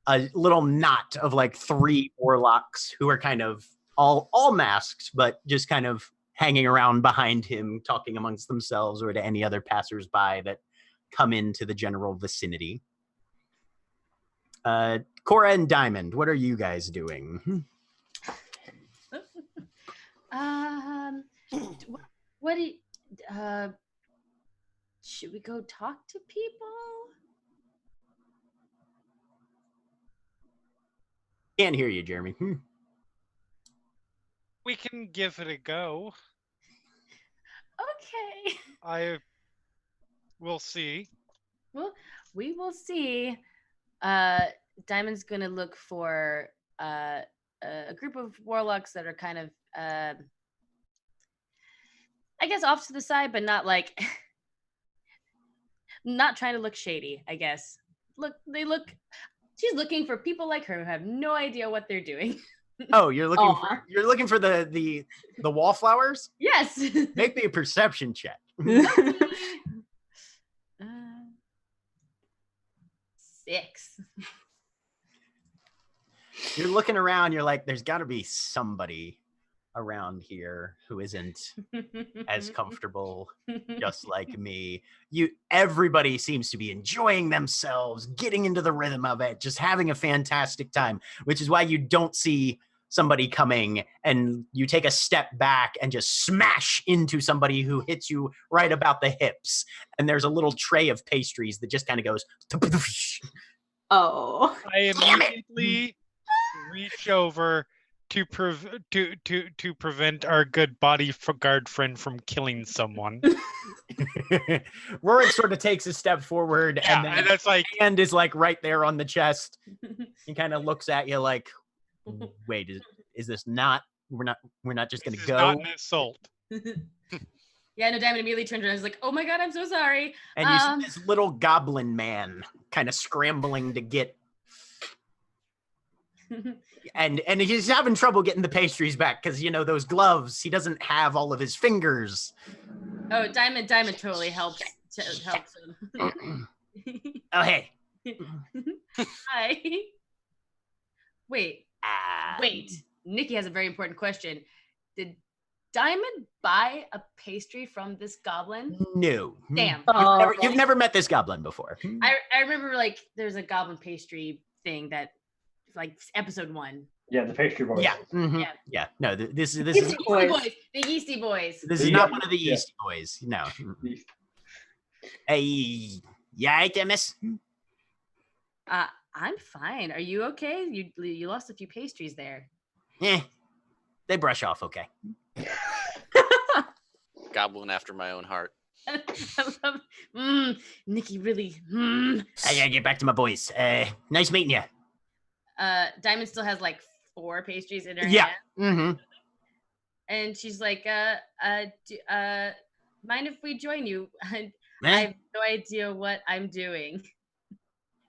a little knot of like 3 warlocks who are kind of all masked, but just kind of hanging around behind him, talking amongst themselves or to any other passersby that come into the general vicinity. Cora and Diamond, what are you guys doing? What do you, should we go talk to people? Can't hear you, Jeremy. We can give it a go. Okay. We'll see. Well, we will see. Diamond's gonna look for a group of warlocks that are kind of, I I guess off to the side, but not like not trying to look shady, I guess. She's looking for people like her who have no idea what they're doing. Oh, you're looking for the wallflowers? Yes. Make me a perception check. 6. You're looking around, you're like, there's got to be somebody around here who isn't as comfortable just like me. Everybody seems to be enjoying themselves, getting into the rhythm of it, just having a fantastic time, which is why you don't see somebody coming and you take a step back and just smash into somebody who hits you right about the hips. And there's a little tray of pastries that just kind of goes. Oh. I immediately reach over to prevent our good bodyguard friend from killing someone. Rorik sort of takes a step forward, and then that's like hand is like right there on the chest. He kind of looks at you like, "Wait, is this not? We're not just gonna go." Not an assault. Yeah, no, Diamond immediately turned around and was like, "Oh my god, I'm so sorry." And you see this little goblin man kind of scrambling to get. And he's having trouble getting the pastries back because those gloves. He doesn't have all of his fingers. Oh, Diamond totally helps him. Oh, hey. Hi. Wait. Nikki has a very important question. Did Diamond buy a pastry from this goblin? No. Damn. You've never met this goblin before. I remember there's a goblin pastry thing that episode 1. Yeah, the pastry boys. Yeah. Mm-hmm. Yeah. No, this is the Yeasty Boys. This is not one of the Yeasty Boys. No. Hey, yeah, miss. I'm fine. Are you okay? You lost a few pastries there. Yeah, they brush off okay. Goblin after my own heart. Nikki really. I gotta get back to my boys. Nice meeting you. Diamond still has 4 pastries in her Yeah. hand. Mm-hmm. And she's like, mind if we join you? I have no idea what I'm doing.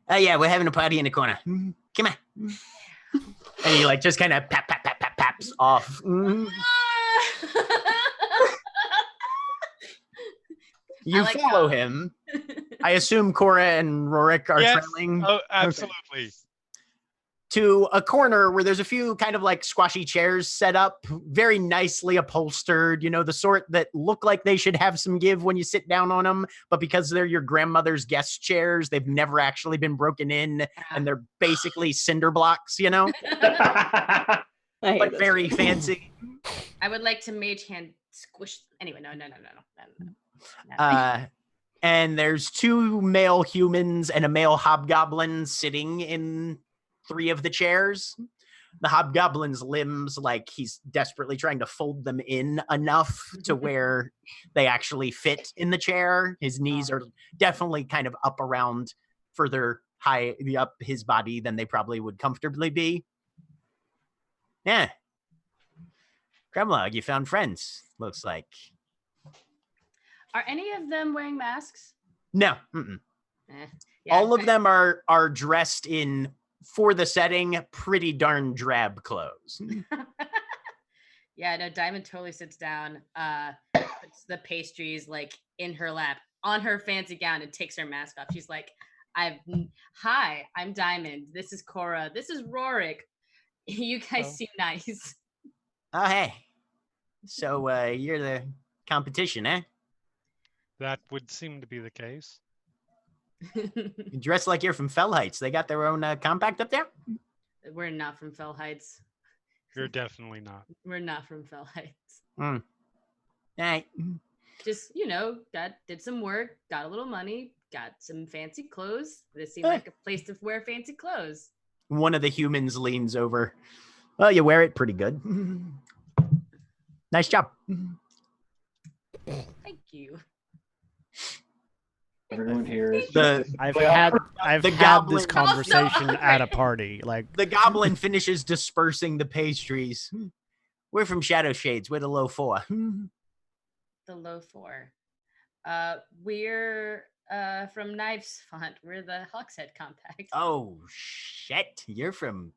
Yeah, we're having a party in the corner. Come on. And he just kind of paps off. You follow him. I assume Cora and Rorik are trailing. Oh, absolutely. Okay. To a corner where there's a few kind of squashy chairs set up, very nicely upholstered, the sort that look like they should have some give when you sit down on them, but because they're your grandmother's guest chairs, they've never actually been broken in, and they're basically cinder blocks, but very fancy. I would like to mage hand squish. Anyway, no. And there's 2 male humans and a male hobgoblin sitting in 3 of the chairs. The hobgoblin's limbs, he's desperately trying to fold them in enough to where they actually fit in the chair. His knees are definitely kind of up around further high up his body than they probably would comfortably be. Yeah. Kremlog, you found friends, looks like. Are any of them wearing masks? No. All of them are dressed in, for the setting, pretty darn drab clothes. Yeah, no, Diamond totally sits down, puts the pastries in her lap on her fancy gown and takes her mask off. She's like, hi, I'm Diamond. This is Cora. This is Rorik. You guys seem nice. Oh, hey. So, you're the competition, eh? That would seem to be the case. You dress like you're from Fell Heights. They got their own compact up there? We're not from Fell Heights. You're definitely not. We're not from Fell Heights. All right. Just, did some work, got a little money, got some fancy clothes. This seemed like a place to wear fancy clothes. One of the humans leans over. Well, you wear it pretty good. Nice job. Thank you. Everyone here is I've had goblin- this conversation at a party. The goblin finishes dispersing the pastries. We're from Shadow Shades. We're the low 4. the low for? We're from Knives Font. We're the Hawkshead Compact. Oh shit! You're from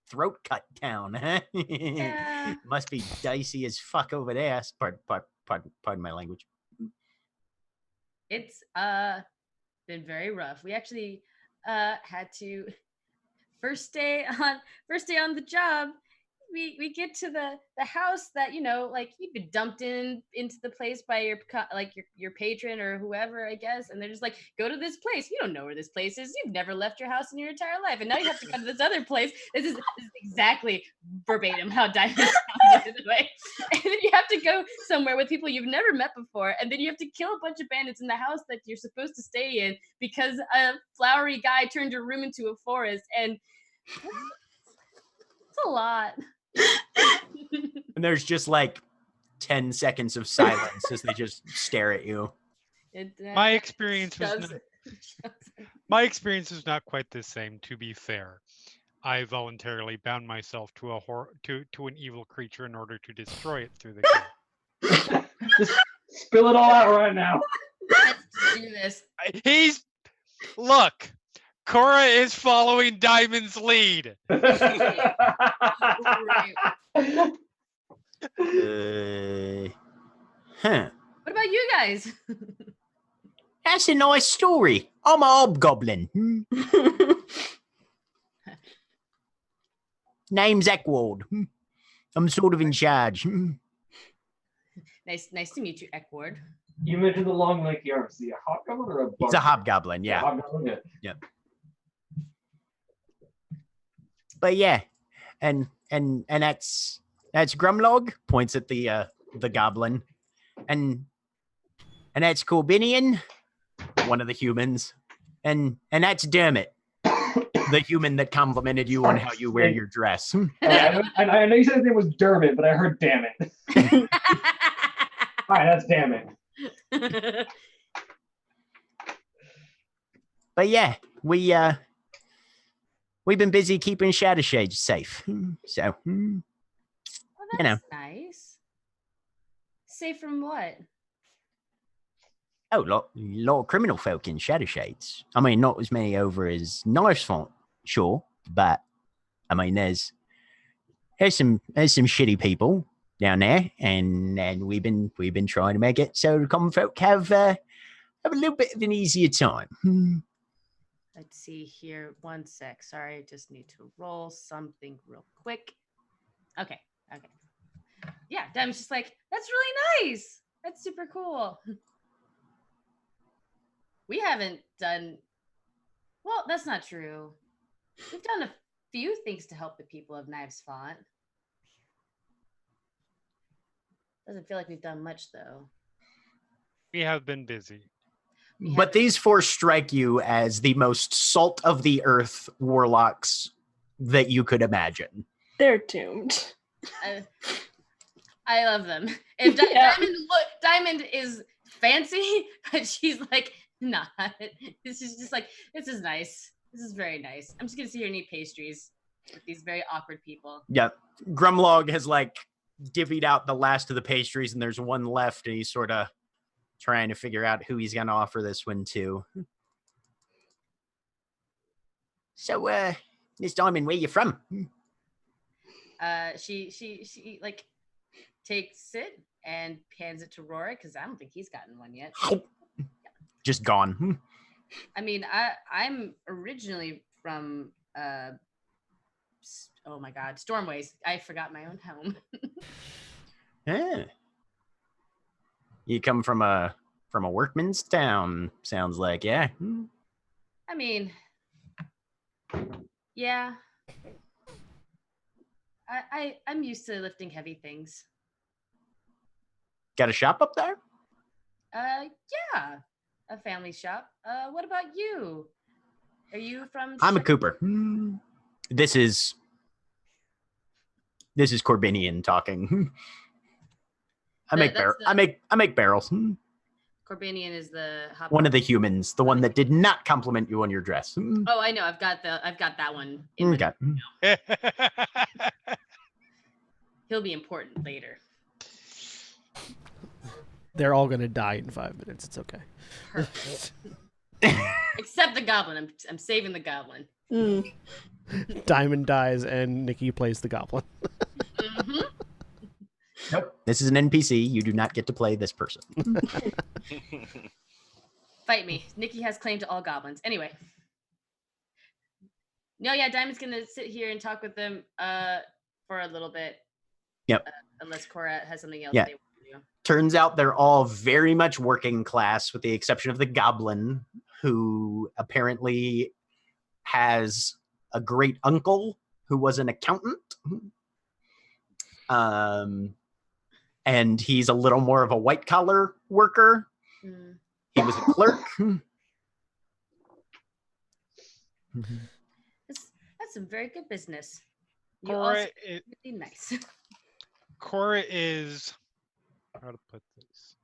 Throat Cut Town, huh? Yeah. Must be dicey as fuck over there. Pardon my language. It's been very rough. We actually had to first day on the job. We get to the house that like you've been dumped into the place by your patron or whoever, I guess, and they're just like, go to this place. You don't know where this place is. You've never left your house in your entire life, and now you have to go to this other place. This is exactly verbatim how Diamond sounds, by the way. And then you have to go somewhere with people you've never met before, and then you have to kill a bunch of bandits in the house that you're supposed to stay in because a flowery guy turned your room into a forest, and it's a lot. And there's just like 10 seconds of silence as they just stare at you. My experience was not quite the same, to be fair. I voluntarily bound myself to to an evil creature in order to destroy it through the game. Just spill it all out right now. Let's do this. Look, Cora is following Diamond's lead. Right. Huh. What about you guys? That's a nice story. I'm a hobgoblin. Name's Eckwald. I'm sort of in charge. Nice to meet you, Eckward. You mentioned the long lanky arms. Is he a hobgoblin or a bard? It's a hobgoblin, yeah. Hobgoblin, yeah. Yep. But yeah, and that's Grumlog, points at the goblin, and that's Corbinian, one of the humans, and that's Dermot, the human that complimented you on how you wear your dress. I know you said his name was Dermot, but I heard damn it. All right, that's damn it. But yeah, we've been busy keeping Shadowshade safe. So, Well, that's nice. Safe from what? Oh, lot of criminal folk in Shadowshades. I mean, not as many over as Knives Font, sure, but I mean, there's some shitty people down there, and we've been trying to make it so the common folk have a little bit of an easier time. Let's see here. One sec. Sorry, I just need to roll something real quick. Okay. Yeah, Diamond's just like, that's really nice. That's super cool. We haven't done... Well, that's not true. We've done a few things to help the people of Knives Font. Doesn't feel like we've done much, though. We have been busy. But these four strike you as the most salt of the earth warlocks that you could imagine. They're doomed. I love them. If Diamond is fancy, but she's like not. This is just like, this is nice. This is very nice. I'm just gonna sit here and eat pastries with these very awkward people. Yeah, Grumlog has like divvied out the last of the pastries, and there's one left, and he's sort of trying to figure out who he's gonna offer this one to. So, Miss Diamond, where you from? She like takes it and hands it to Rory because I don't think he's gotten one yet. Just gone. I mean, I'm originally from oh my god, Stormways. I forgot my own home. Yeah. You come from a workman's town, sounds like, yeah. I mean, yeah. I'm used to lifting heavy things. Got a shop up there? Yeah. A family shop. What about you? Are you from I'm a cooper. This is Corbinian talking. I make barrels. Corbinian is the one of the humans, the one that did not compliment you on your dress. Oh, I know. I've got that one. Okay. He'll be important later. They're all gonna die in 5 minutes. It's okay. Perfect. Except the goblin. I'm saving the goblin. Mm. Diamond dies, and Nikki plays the goblin. Mm-hmm. Nope. This is an NPC. You do not get to play this person. Fight me. Nikki has claim to all goblins. Anyway. No, yeah, Diamond's gonna sit here and talk with them for a little bit. Yep. Unless Cora has something else Yeah. they want to do. Turns out they're all very much working class, with the exception of the goblin, who apparently has a great uncle who was an accountant. And he's a little more of a white collar worker. Mm. He was a clerk. That's some very good business. You also Cora, really nice. Cora is, how to put this?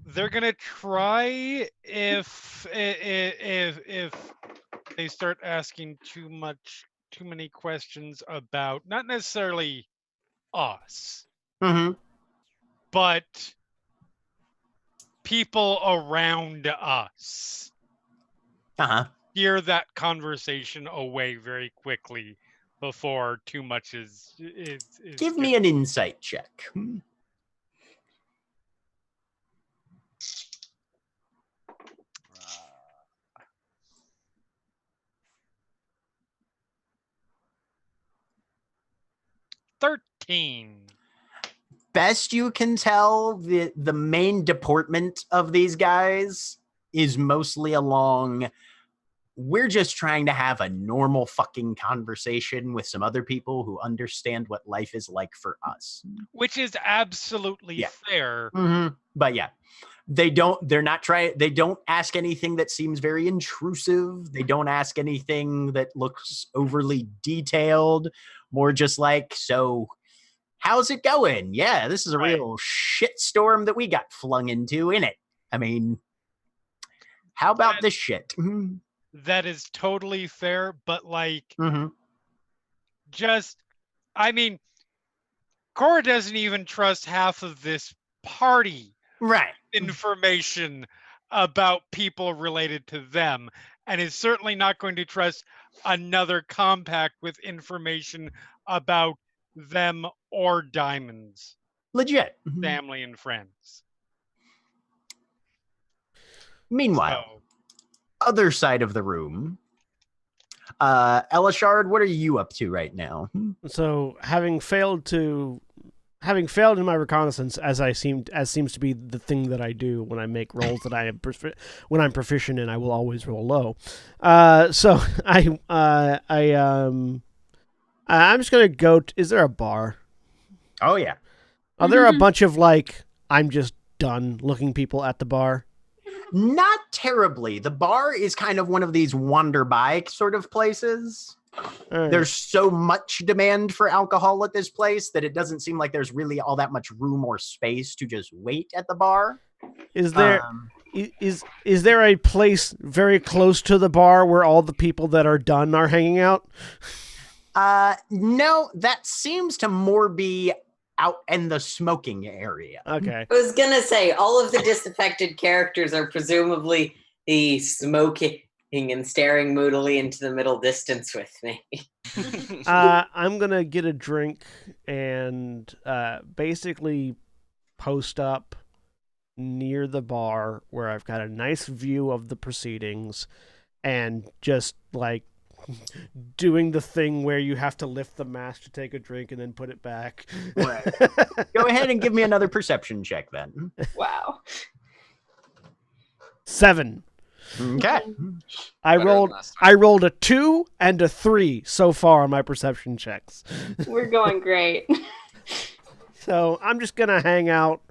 They're gonna try if they start asking too many questions about not necessarily us, Mm-hmm. but people around us. Uh-huh. Steer that conversation away very quickly before too much is Give me an insight check. 13. Best you can tell, the main deportment of these guys is mostly along, we're just trying to have a normal fucking conversation with some other people who understand what life is like for us. Which is absolutely Yeah. fair. Mm-hmm. But yeah, they don't ask anything that seems very intrusive. They don't ask anything that looks overly detailed. More just like, so how's it going? Yeah, this is a Right. real shitstorm that we got flung into, innit? I mean, how about this shit? Mm-hmm. That is totally fair, but like, Mm-hmm. I mean, Cora doesn't even trust half of this party Right. information about people related to them, and is certainly not going to trust another compact with information about them or Diamond's Legit. Mhm. family and friends. Meanwhile, So, other side of the room, Elishard, what are you up to right now? So, having failed in my reconnaissance, as seems to be the thing that I do when I make rolls that I am when I'm proficient in, I will always roll low. So I'm just gonna go. Is there a bar? Oh yeah. Are there a bunch of I'm just done looking people at the bar? Not terribly. The bar is kind of one of these wander by sort of places. Right. There's so much demand for alcohol at this place that it doesn't seem like there's really all that much room or space to just wait at the bar. Is there is there a place very close to the bar where all the people that are done are hanging out? No, that seems to more be out in the smoking area. Okay. I was gonna say all of the disaffected characters are presumably the smoking and staring moodily into the middle distance with me. I'm gonna get a drink and basically post up near the bar where I've got a nice view of the proceedings, and just doing the thing where you have to lift the mask to take a drink and then put it back. Right. Go ahead and give me another perception check then. Wow. 7. Okay. I Better rolled than last time. I rolled a 2 and a 3 so far on my perception checks. We're going great. So I'm just gonna hang out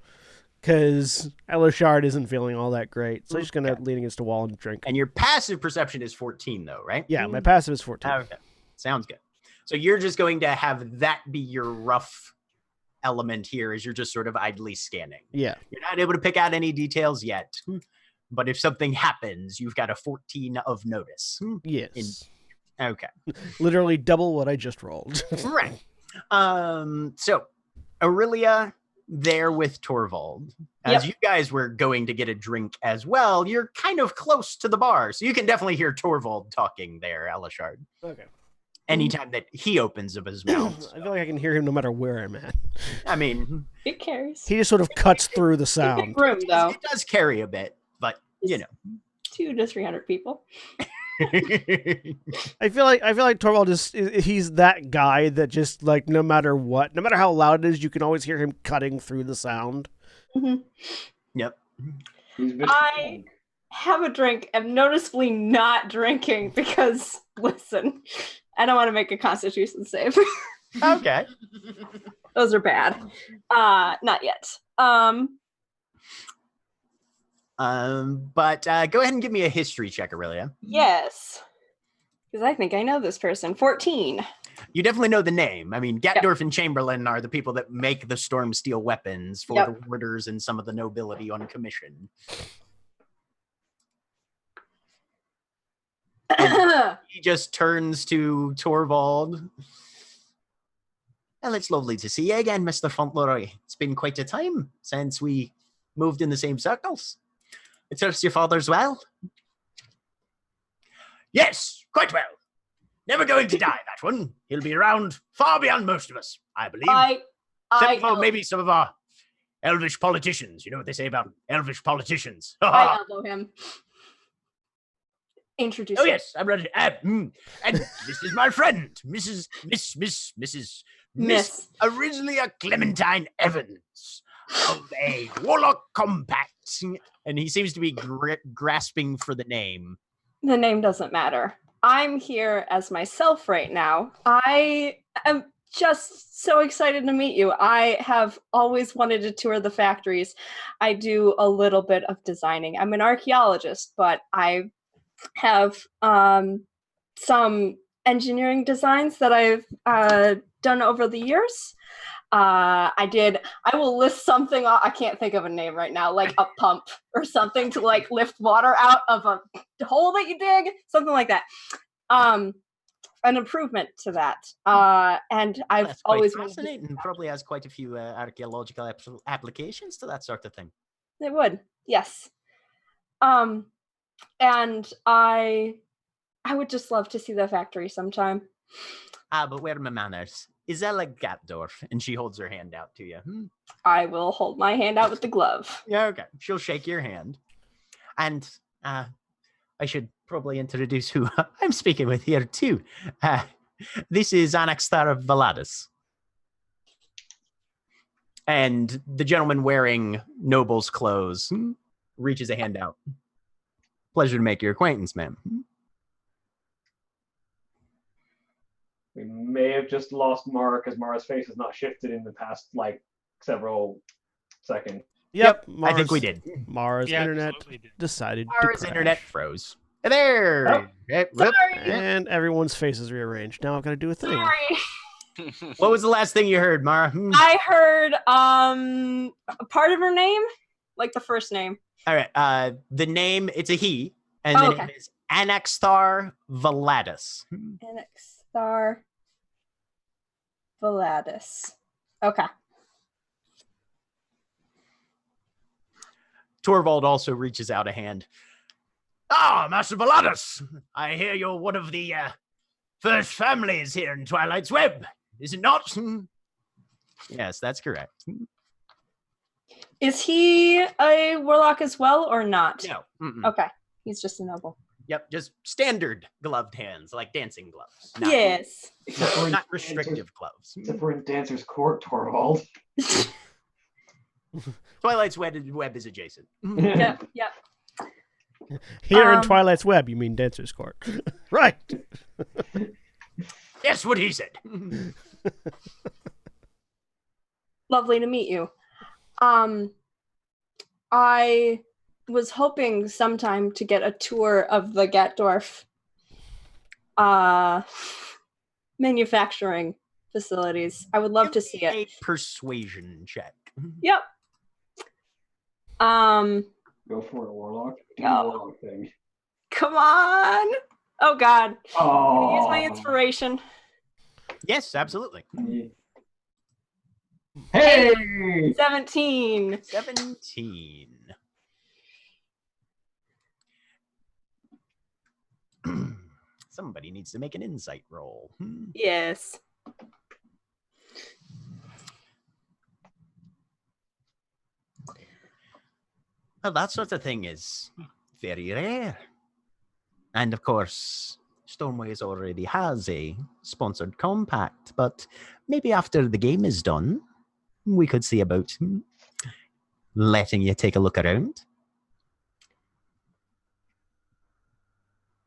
because Elishard isn't feeling all that great. So he's just gonna lean against a wall and drink. And your passive perception is 14 though, right? Yeah, my passive is 14. Okay. Sounds good. So you're just going to have that be your rough element here, as you're just sort of idly scanning. Yeah. You're not able to pick out any details yet. But if something happens, you've got a 14 of notice. Yes. Okay. Literally double what I just rolled. Right. So, Aurelia there with Torvald. As you guys were going to get a drink as well, you're kind of close to the bar, so you can definitely hear Torvald talking there, Elishard. Okay. Anytime that he opens up his mouth. I feel like I can hear him no matter where I'm at. I mean, It carries. He just sort of cuts through the Big sound. room though. it does carry a bit, but you know. 200 to 300 people. I feel like Torvald he's that guy that just like no matter what, no matter how loud it is, you can always hear him cutting through the sound. Mm-hmm. Yep. I have a drink. I'm noticeably not drinking because listen, I don't want to make a Constitution save. Okay. Those are bad. Not yet. But go ahead and give me a history check, Aurelia. Yes. Because I think I know this person. 14. You definitely know the name. I mean, Gatdorf and Chamberlain are the people that make the storm steel weapons for the warders and some of the nobility on commission. He just turns to Torvald. Well, it's lovely to see you again, Mr. Fauntleroy. It's been quite a time since we moved in the same circles. It serves your father's well? Yes, quite well. Never going to die, that one. He'll be around far beyond most of us, I believe. Except for maybe some of our elvish politicians. You know what they say about elvish politicians. I elbow him. Introduce Oh, him. yes, I'm ready. And this is my friend, Miss Aurelia Clementine Evans of a Warlock Compact. And he seems to be grasping for the name. The name doesn't matter. I'm here as myself right now. I am just so excited to meet you. I have always wanted to tour the factories. I do a little bit of designing. I'm an archaeologist, but I have some engineering designs that I've done over the years. I will list something, I can't think of a name right now, like a pump or something to like lift water out of a hole that you dig, something like that. An improvement to that. And I've always fascinating. Probably has quite a few archaeological applications to that sort of thing. It would, yes. And I would just love to see the factory sometime. But where are my manners? Isella Gatdorf, and she holds her hand out to you. I will hold my hand out with the glove. Yeah, okay. She'll shake your hand. And I should probably introduce who I'm speaking with here, too. This is Anaxthar Valadas. And the gentleman wearing noble's clothes reaches a hand out. Pleasure to make your acquaintance, ma'am. We may have just lost Mara because Mara's face has not shifted in the past, like, several seconds. Yep, I think we did. Mara's internet decided to crash. Internet froze. There! Sorry! And everyone's faces rearranged. Now I've got to do a thing. Sorry. What was the last thing you heard, Mara? I heard a part of her name, like the first name. All right. The name, it's a he, and the name is Anaxthar Valadas. Anaxthar Valadas. Okay. Torvald also reaches out a hand. Ah, Master Valadas! I hear you're one of the first families here in Twilight's Web, is it not? Yes, that's correct. Is he a warlock as well or not? No. Okay. He's just a noble. Yep, just standard gloved hands, like dancing gloves. Yes. Not restrictive gloves. Except for in Dancer's Court, Torvald. Twilight's Web is adjacent. Yep. Here in Twilight's Web, you mean Dancer's Court. Right. Yes, what he said. Lovely to meet you. I was hoping sometime to get a tour of the Gatdorf manufacturing facilities. I would love to see it. A persuasion check. Yep. Go for it, Warlock. Do No. the Warlock thing. Come on. Oh God. Oh. Use my inspiration. Yes, absolutely. Hey! 17. 17. Somebody needs to make an insight roll. Yes. Well, that sort of thing is very rare. And of course, Stormways already has a sponsored compact, but maybe after the game is done, we could see about letting you take a look around.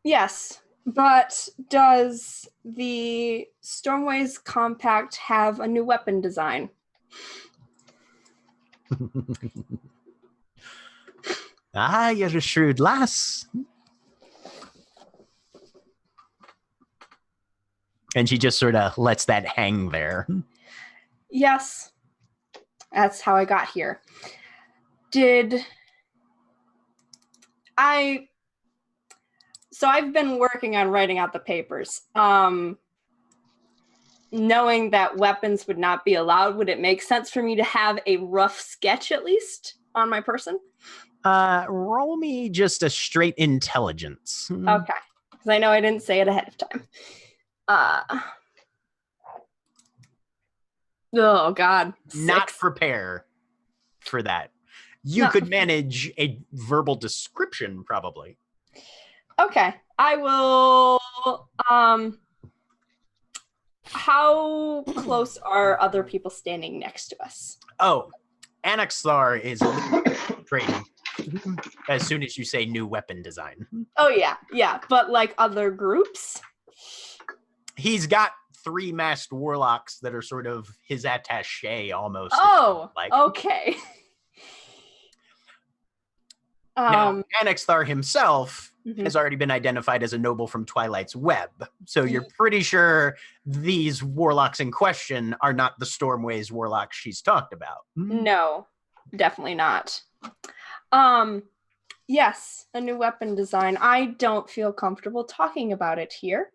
Yes, but does the Stormways Compact have a new weapon design? Ah, you're a shrewd lass. And she just sort of lets that hang there. Yes. That's how I got here. So I've been working on writing out the papers. Knowing that weapons would not be allowed, would it make sense for me to have a rough sketch at least on my person? Roll me just a straight intelligence. Okay. Because I know I didn't say it ahead of time. Oh, God. Not 6. prepare for that. You No. could manage a verbal description, probably. Okay. I will. How close are other people standing next to us? Oh, Anaxar is trading as soon as you say new weapon design. Oh, yeah. But like other groups? He's got 3 masked warlocks that are sort of his attaché almost. Oh, like. Okay. Now, Anaxar himself Mhm. has already been identified as a noble from Twilight's Web. So you're pretty sure these warlocks in question are not the Stormways warlocks she's talked about. No, definitely not. Yes, a new weapon design. I don't feel comfortable talking about it here.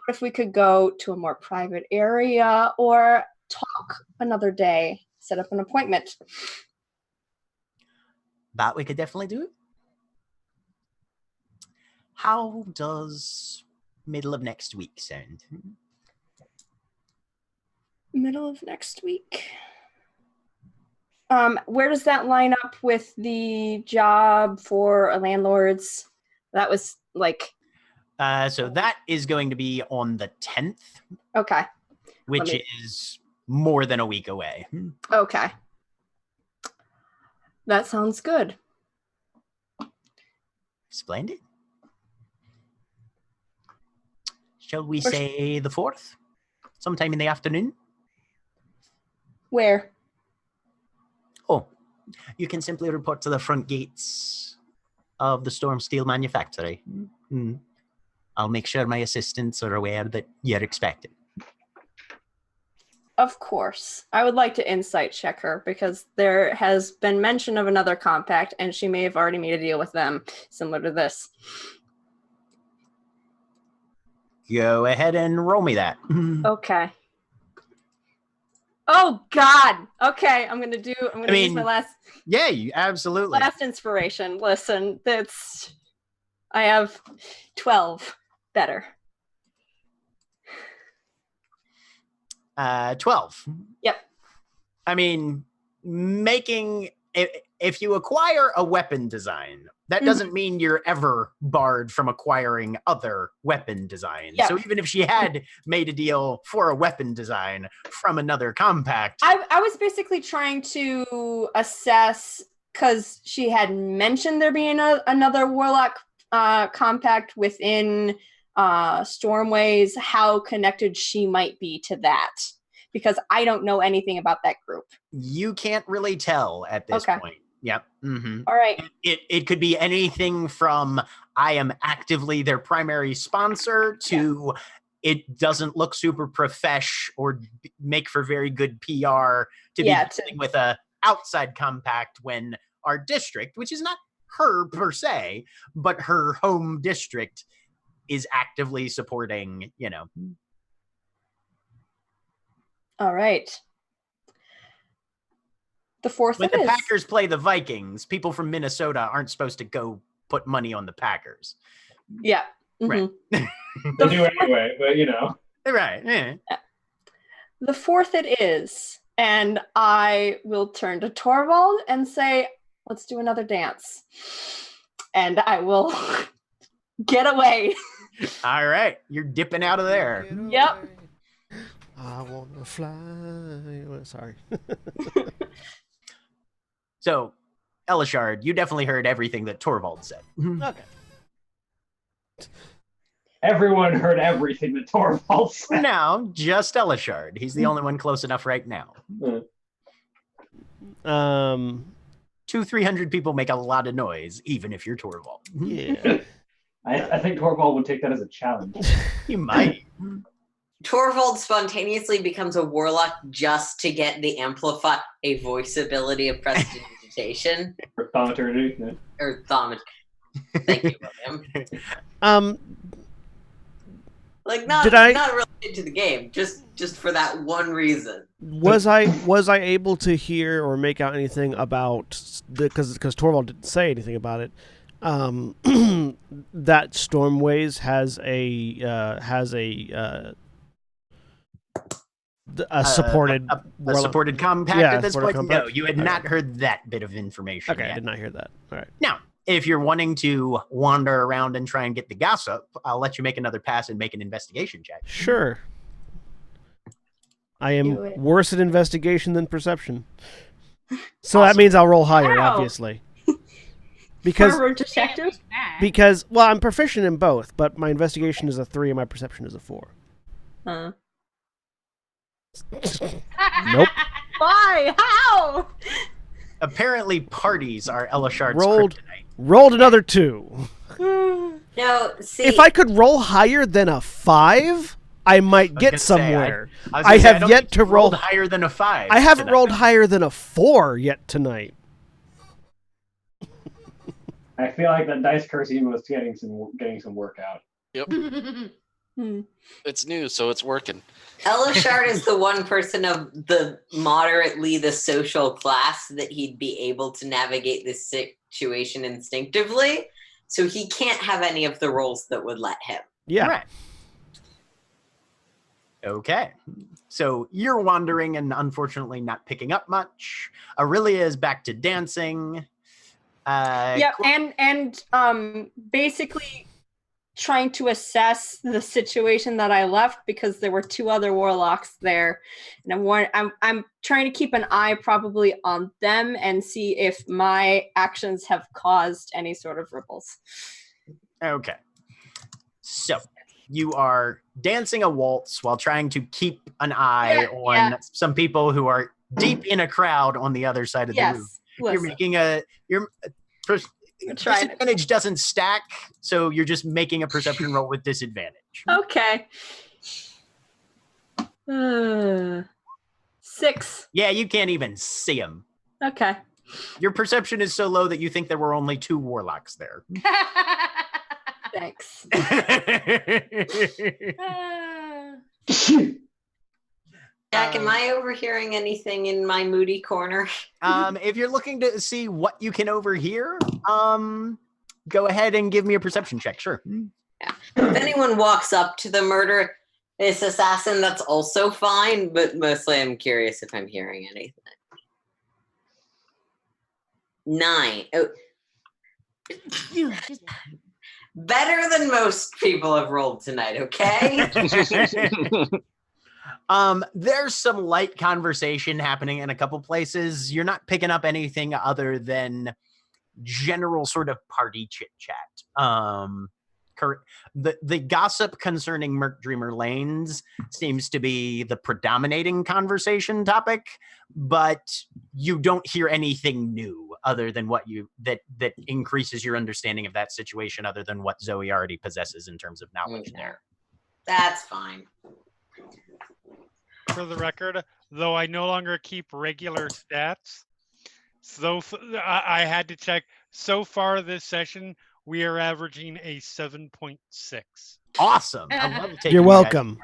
But if we could go to a more private area or talk another day, set up an appointment. That we could definitely do. How does middle of next week sound? Middle of next week. Where does that line up with the job for a landlord's? That was like... So that is going to be on the 10th. Okay. Which is more than a week away. Okay. That sounds good. Splendid. Shall we say the 4th? Sometime in the afternoon? Where? Oh, you can simply report to the front gates of the Storm Steel Manufactory. I'll make sure my assistants are aware that you're expected. Of course. I would like to insight check her because there has been mention of another compact and she may have already made a deal with them similar to this. Go ahead and roll me that. Okay. Oh God. Okay, I'm gonna use my last. Yeah, absolutely. Last inspiration. Listen, I have 12. Better. 12. Yep. I mean, if you acquire a weapon design, that doesn't mean you're ever barred from acquiring other weapon designs. Yep. So even if she had made a deal for a weapon design from another compact. I was basically trying to assess, because she had mentioned there being another Warlock compact within Stormways, how connected she might be to that. Because I don't know anything about that group. You can't really tell at this point. Yep. Mm-hmm. All right. It could be anything from I am actively their primary sponsor to it doesn't look super profesh or make for very good PR to be dealing with a outside compact when our district, which is not her per se, but her home district is actively supporting, All right. The fourth When it the is. Packers play the Vikings, people from Minnesota aren't supposed to go put money on the Packers. Yeah. Right. Mhm. They do anyway, but you know. Right. Yeah. The fourth it is. And I will turn to Torvald and say, let's do another dance. And I will get away. All right. You're dipping out of there. Yep. I want to fly. Sorry. So, Elishard, you definitely heard everything that Torvald said. Okay. Everyone heard everything that Torvald said. No, just Elishard. He's the only one close enough right now. 200-300 people make a lot of noise, even if you're Torvald. Yeah. I think Torvald would take that as a challenge. You might. Torvald spontaneously becomes a warlock just to get the amplify a voice ability of prestidigitation. For thaumaturgy. Yeah. Or thaumaturgy. Thank you, William. Like not related to the game, just for that one reason. Was I able to hear or make out anything about because Torvald didn't say anything about it? That Stormways has a supported a supported compact Yeah, at this supported point. compact. No, you had not heard that bit of information. Okay, yet. I did not hear that. All right. Now, if you're wanting to wander around and try and get the gossip, I'll let you make another pass and make an investigation check. Sure. I Do am it. worse at investigation than perception. So Awesome. that means I'll roll higher, Wow. obviously. Because Forward detective. I'm proficient in both, but my investigation is a 3 and my perception is a 4. Nope. Why? How? Apparently, parties are Elishard's Rolled. kryptonite. Rolled another 2. No, see, If I could roll higher than a 5, I might gonna get say, somewhere. I was I gonna say, have don't yet think to you rolled roll- higher than a 5. I haven't tonight. rolled higher than a 4 yet tonight. I feel like that dice cursing was getting some work out. Yep. It's new, so it's working. Elishard is the one person of the moderately the social class that he'd be able to navigate this situation instinctively. So he can't have any of the roles that would let him. Yeah. Right. Okay. So you're wandering and unfortunately not picking up much. Aurelia is back to dancing. Yeah, and basically trying to assess the situation that I left because there were 2 other warlocks there, and I'm trying to keep an eye probably on them and see if my actions have caused any sort of ripples. Okay. So you are dancing a waltz while trying to keep an eye on some people who are deep in a crowd on the other side of the room. You're making disadvantage doesn't stack, so you're just making a perception roll with disadvantage. Okay. 6. Yeah, you can't even see them. Okay. Your perception is so low that you think there were only 2 warlocks there. Thanks. Jack, am I overhearing anything in my moody corner? If you're looking to see what you can overhear, go ahead and give me a perception check. Sure. Yeah. If anyone walks up to the murder this assassin, that's also fine, but mostly I'm curious if I'm hearing anything. 9. Oh. Better than most people have rolled tonight, okay? There's some light conversation happening in a couple places. You're not picking up anything other than general sort of party chit chat. The gossip concerning Merc Dreamer Lanes seems to be the predominating conversation topic, but you don't hear anything new other than what that increases your understanding of that situation, other than what Zoe already possesses in terms of knowledge there. That's fine. For the record, though I no longer keep regular stats, so I had to check. So far this session, we are averaging a 7.6. Awesome. I love taking You're you guys welcome.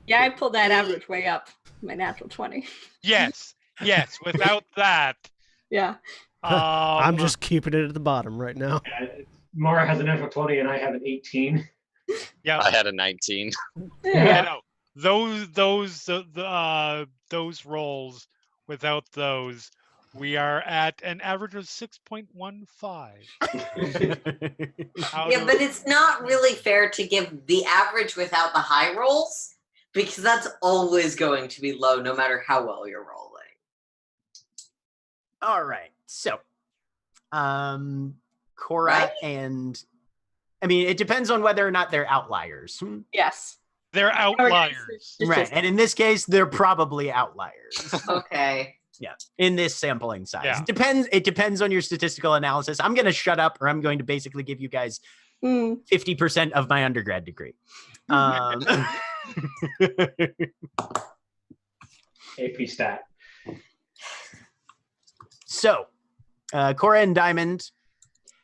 Yeah, I pulled that average way up. My natural 20. Yes. Yes, without that. Yeah. I'm just keeping it at the bottom right now. Mara has a natural 20 and I have an 18. Yeah. I had a 19. Yeah. No, those rolls without those, we are at an average of 6.15. Yeah, but it's not really fair to give the average without the high rolls because that's always going to be low no matter how well you're rolling. All right. So, Cora Right? and I mean, it depends on whether or not they're outliers. Yes. They're outliers. It's Right. just- And in this case, they're probably outliers. Okay. Yeah. In this sampling size. Yeah. It depends on your statistical analysis. I'm going to shut up or I'm going to basically give you guys 50% of my undergrad degree. AP stat. So, Cora and Diamond,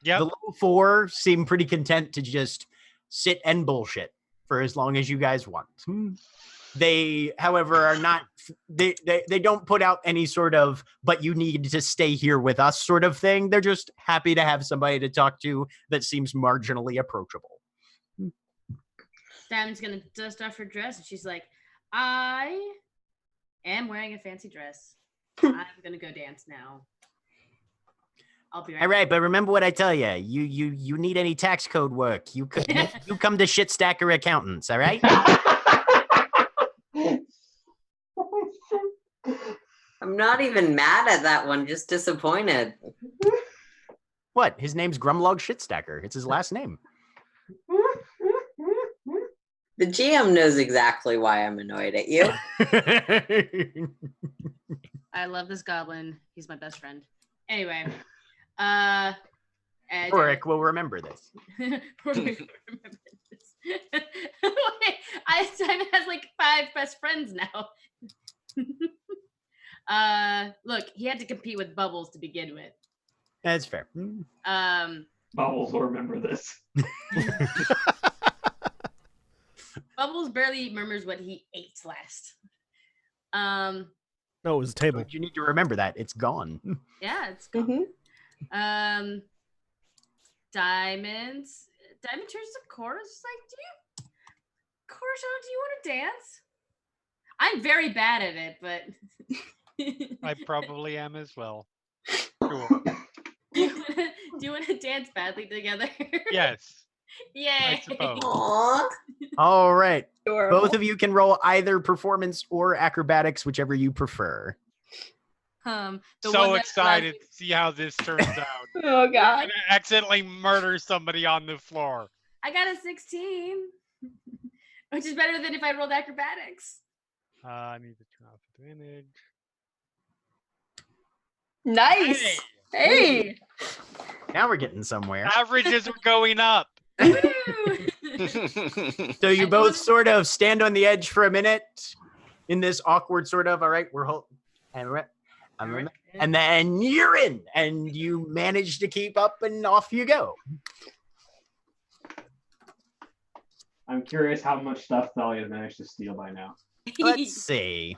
Yep. the level 4 seem pretty content to just sit and bullshit for as long as you guys want. They, however, are not, they don't put out any sort of, but you need to stay here with us sort of thing. They're just happy to have somebody to talk to that seems marginally approachable. Diamond's gonna dust off her dress and she's like, I am wearing a fancy dress. I'm gonna go dance now. I'll be right All right, but remember what I tell you. You need any tax code work, you come to Shitstacker Accountants, all right? I'm not even mad at that one, just disappointed. What? His name's Grumlog Shitstacker. It's his last name. The GM knows exactly why I'm annoyed at you. I love this goblin. He's my best friend. Anyway, and Ulrich will remember this. Wait, Simon has like 5 best friends now. Look, he had to compete with Bubbles to begin with. That's fair. Bubbles will remember this. Bubbles barely remembers what he ate last. No, it was a table. But you need to remember that. It's gone. Yeah, it's gone. Diamond turns to Cora. She's like, Cora, do you want to dance? I'm very bad at it, but I probably am as well. do you want to dance badly together? Yes. Yay! I suppose. Aww. All right. Adorable. Both of you can roll either performance or acrobatics, whichever you prefer. The So one that excited allows to see how this turns out. Oh I'm god. gonna accidentally murder somebody on the floor. I got a 16, which is better than if I rolled acrobatics. I need to turn off advantage. Nice. Hey. Now we're getting somewhere. Averages are going up. Woo! So you I both don't- sort of stand on the edge for a minute in this awkward sort of, all right, we're holding. And then you're in, and you manage to keep up, and off you go. I'm curious how much stuff Thalia managed to steal by now. Let's see.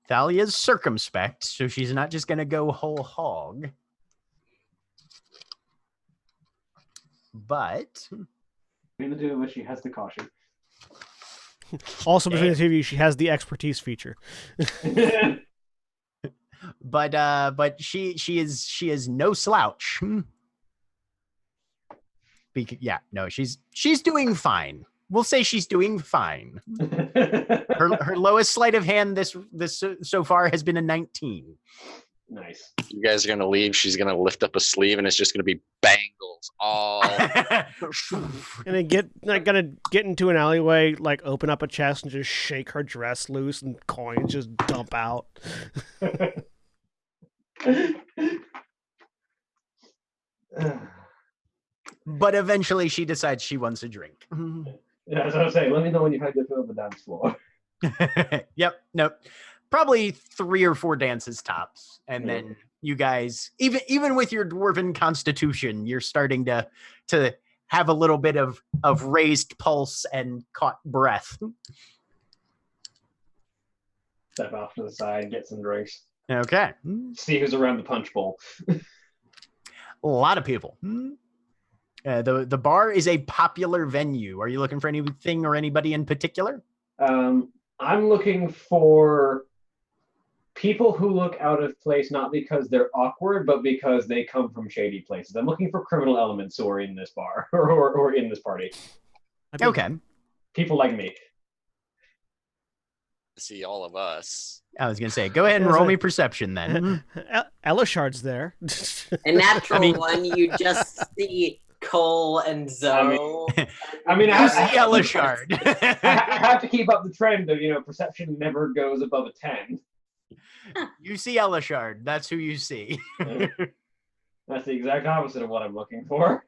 Thalia's circumspect, so she's not just going to go whole hog. But Between the two of us, she has the caution. Also, between the two of you, she has the expertise feature. but she is no slouch. She's doing fine. We'll say she's doing fine. Her lowest sleight of hand this so far has been a 19. Nice. You guys are gonna leave. She's gonna lift up a sleeve, and it's just gonna be bangles all. And then gonna get into an alleyway, like open up a chest and just shake her dress loose, and coins just dump out. But eventually, she decides she wants a drink. Yeah, as I was saying, let me know when you've had your fill of the dance floor. Yep. Nope. Probably 3 or 4 dances tops, and then you guys, even with your dwarven constitution, you're starting to have a little bit of raised pulse and caught breath. step off to the side, get some drinks. Okay. See who's around the punch bowl. A lot of people. The bar is a popular venue. Are you looking for anything or anybody in particular? I'm looking for people who look out of place, not because they're awkward, but because they come from shady places. I'm looking for criminal elements who are in this bar or in this party. Okay. People like me. See all of us. I was going to say, go ahead and roll me perception then. Elishard's there. A natural one, you just see Cole and Zoe. I mean, You see Elishard. I have to keep up the trend of, perception never goes above a 10. You see Elishard. That's who you see. That's the exact opposite of what I'm looking for.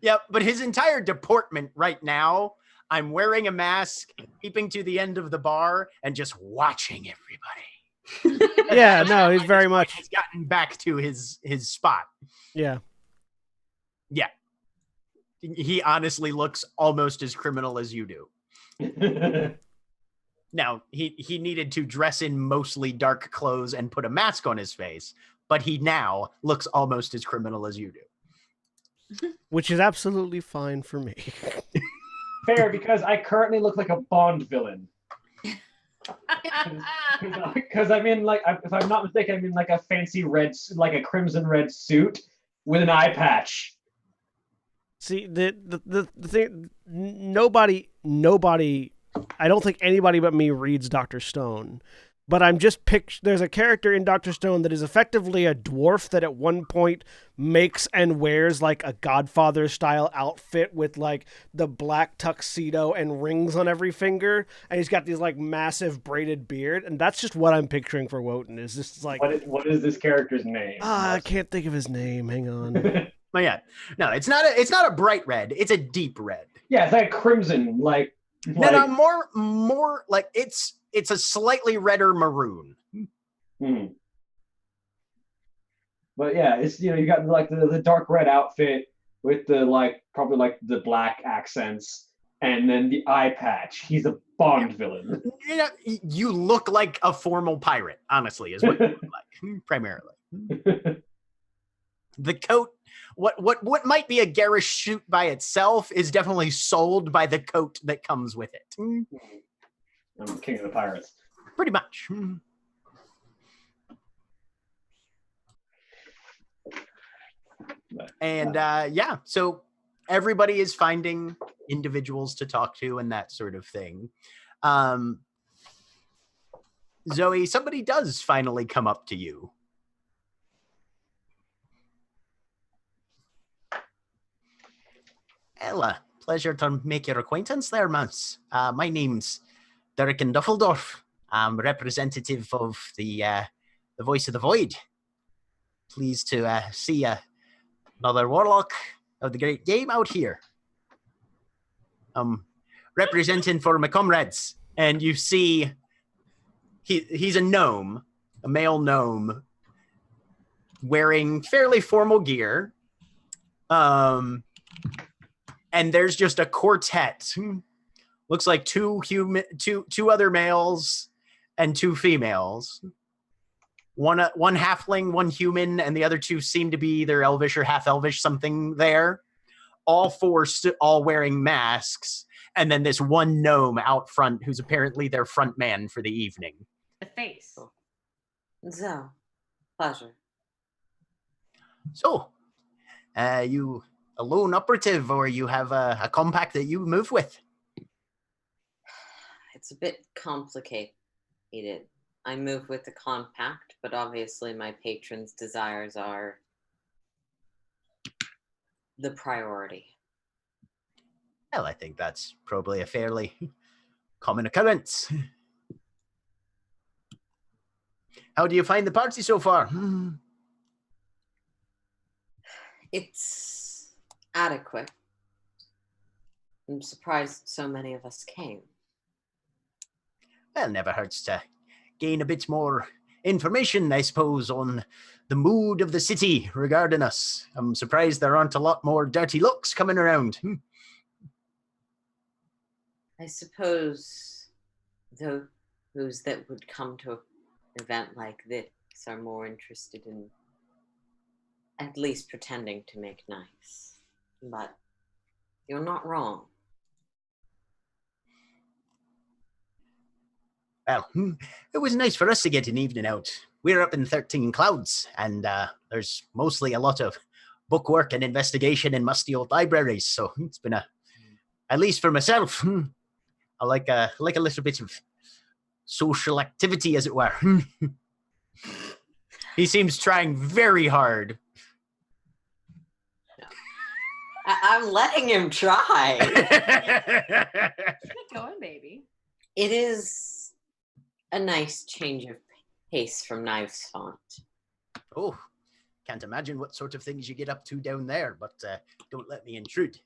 Yep, but his entire deportment right now, I'm wearing a mask, keeping to the end of the bar, and just watching everybody. Yeah, no, he's very much. He's gotten back to his spot. Yeah. Yeah. He honestly looks almost as criminal as you do. Now, he needed to dress in mostly dark clothes and put a mask on his face, but he now looks almost as criminal as you do. Which is absolutely fine for me. Fair, because I currently look like a Bond villain. Because I'm in, like, if I'm not mistaken, I'm in like a fancy red, like a crimson red suit with an eye patch. See, the thing, nobody, I don't think anybody but me reads Dr. Stone. But I'm just there's a character in Dr. Stone that is effectively a dwarf that at one point makes and wears like a Godfather style outfit with like the black tuxedo and rings on every finger, and he's got these like massive braided beard, and that's just what I'm picturing for Wotan. Is just like what is this character's name? I can't think of his name. Hang on. Oh yeah, no, it's not a bright red. It's a deep red. Yeah, it's like crimson, like no, more like it's a slightly redder maroon. But yeah, it's you got like the dark red outfit with the probably like the black accents, and then the eye patch. He's a Bond villain. You look like a formal pirate, honestly, is what you look like primarily. The coat, what might be a garish suit by itself is definitely sold by the coat that comes with it. I'm king of the pirates. Pretty much. And yeah, so everybody is finding individuals to talk to and that sort of thing. Zoe, somebody does finally come up to you. Ella, pleasure to make your acquaintance there, Mouse. My name's Durkin Duffeldorf. I'm representative of the Voice of the Void. Pleased to see another Warlock of the Great Game out here. Representing for my comrades. And you see he's a gnome, a male gnome, wearing fairly formal gear. And there's just a quartet. Looks like two other males and two females. One halfling, one human, and the other two seem to be either elvish or half elvish, something there. All four all wearing masks, and then this one gnome out front who's apparently their front man for the evening. The face. So, pleasure. So, you a lone operative, or you have a compact that you move with? It's a bit complicated. I move with the compact, but obviously my patron's desires are the priority. Well, I think that's probably a fairly common occurrence. How do you find the party so far? It's adequate. I'm surprised so many of us came. Well, never hurts to gain a bit more information, I suppose, on the mood of the city regarding us. I'm surprised there aren't a lot more dirty looks coming around. I suppose, though who's that would come to an event like this are more interested in at least pretending to make nice. But you're not wrong. Well, it was nice for us to get an evening out. We're up in 13 Clouds, and there's mostly a lot of bookwork and investigation in musty old libraries, so it's been at least for myself, I like a little bit of social activity, as it were. He seems trying very hard. I'm letting him try. Keep going, baby. It is a nice change of pace from Knives Font. Oh, can't imagine what sort of things you get up to down there, but don't let me intrude.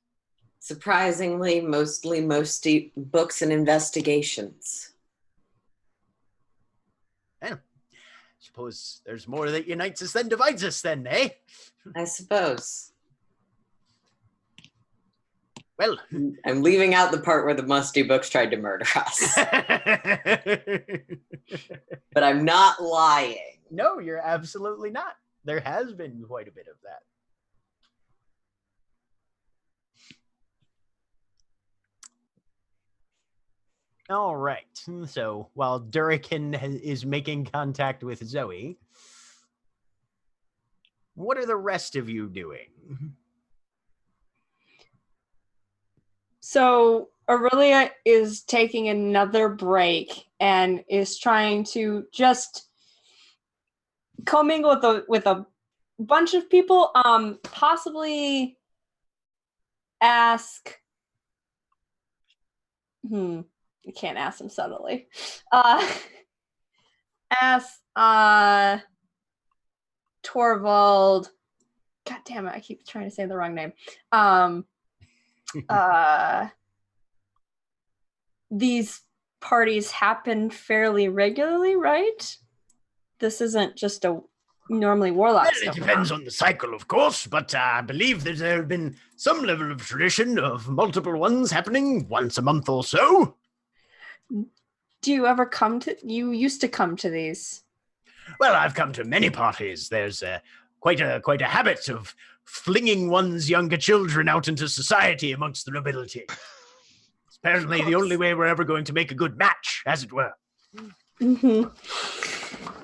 Surprisingly, mostly books and investigations. Well, suppose there's more that unites us than divides us then, eh? I suppose. Well, I'm leaving out the part where the musty books tried to murder us. But I'm not lying. No, you're absolutely not. There has been quite a bit of that. All right. So while Durican is making contact with Zoe, what are the rest of you doing? So Aurelia is taking another break and is trying to just commingle with a bunch of people. Possibly ask. You can't ask them subtly. Ask Torvald. God damn it! I keep trying to say the wrong name. These parties happen fairly regularly, right? This isn't just a normally warlock. Well, it depends on the cycle, of course, but I believe that there have been some level of tradition of multiple ones happening once a month or so. Do you ever you used to come to these? Well, I've come to many parties. There's quite a habit of flinging one's younger children out into society amongst the nobility. It's apparently the only way we're ever going to make a good match, as it were. Mm-hmm.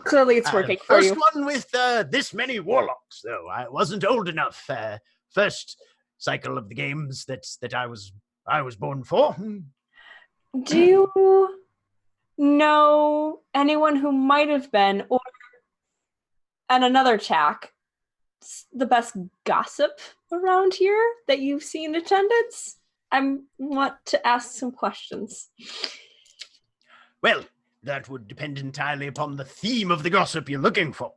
Clearly it's working for you. First one with this many warlocks, though. I wasn't old enough. First cycle of the games that I was born for. Do you know anyone who might have been, or and another tack, the best gossip around here that you've seen attendance? I want to ask some questions. Well, that would depend entirely upon the theme of the gossip you're looking for.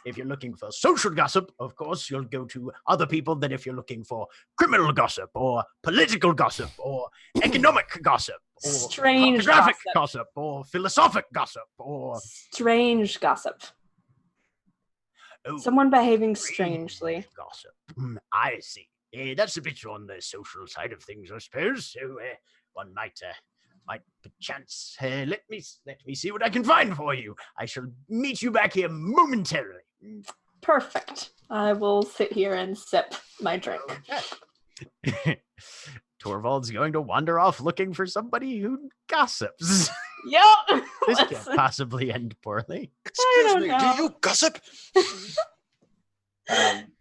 If you're looking for social gossip, of course, you'll go to other people than if you're looking for criminal gossip or political gossip or economic gossip or strange graphic gossip or philosophic gossip or strange gossip. Oh, someone behaving strangely. Gossip. I see. That's a bit on the social side of things, I suppose. So one might perchance let me see what I can find for you. I shall meet you back here momentarily. Perfect. I will sit here and sip my drink. Okay. Torvald's going to wander off looking for somebody who gossips. Yep. This can't possibly end poorly. Excuse me, do you gossip?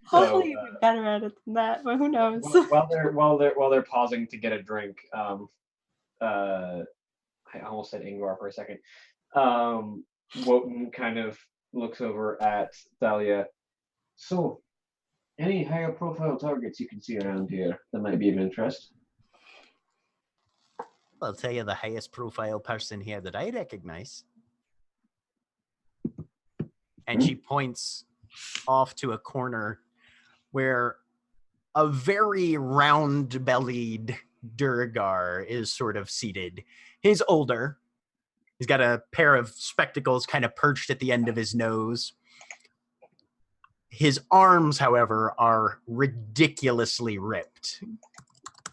Hopefully you'll be better at it than that, but who knows? While they're pausing to get a drink, I almost said Ingvar for a second. Wotan kind of looks over at Thalia. So, any higher profile targets you can see around here that might be of interest? I'll tell you the highest profile person here that I recognize. And she points off to a corner where a very round-bellied Durgar is sort of seated. He's older. He's got a pair of spectacles kind of perched at the end of his nose. His arms, however, are ridiculously ripped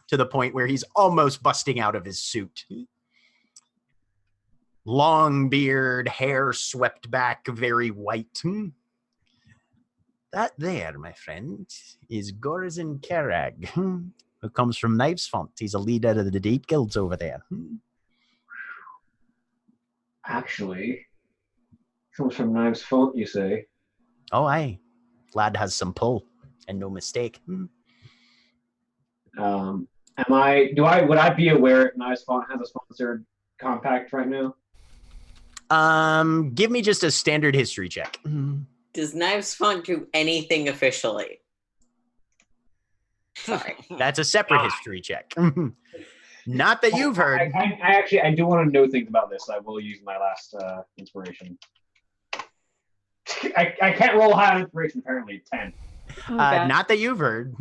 to the point where he's almost busting out of his suit. long beard, hair swept back, very white. That there, my friend, is Gorzin Karag, who comes from Knives Font. He's a leader of the Deep Guilds over there. Actually, comes from Knives Font, you say? Oh, aye. Lad has some pull, and no mistake. Would I be aware if Knives Font has a sponsored compact right now? Give me just a standard history check. Does Knives Font do anything officially? Sorry. That's a separate history check. Not that you've heard. I do want to know things about this. So I will use my last inspiration. I can't roll high on inspiration, apparently. 10. Not that you've heard.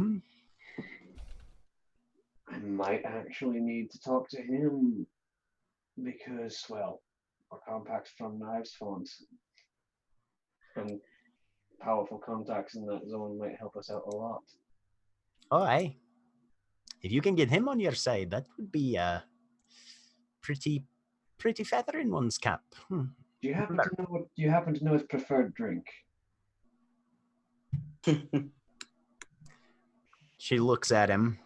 I might actually need to talk to him because, well, our compact's from Knives Font. And powerful contacts in that zone might help us out a lot. Oh, aye. If you can get him on your side, that would be pretty feather in one's cap. Do you happen to know his preferred drink? She looks at him,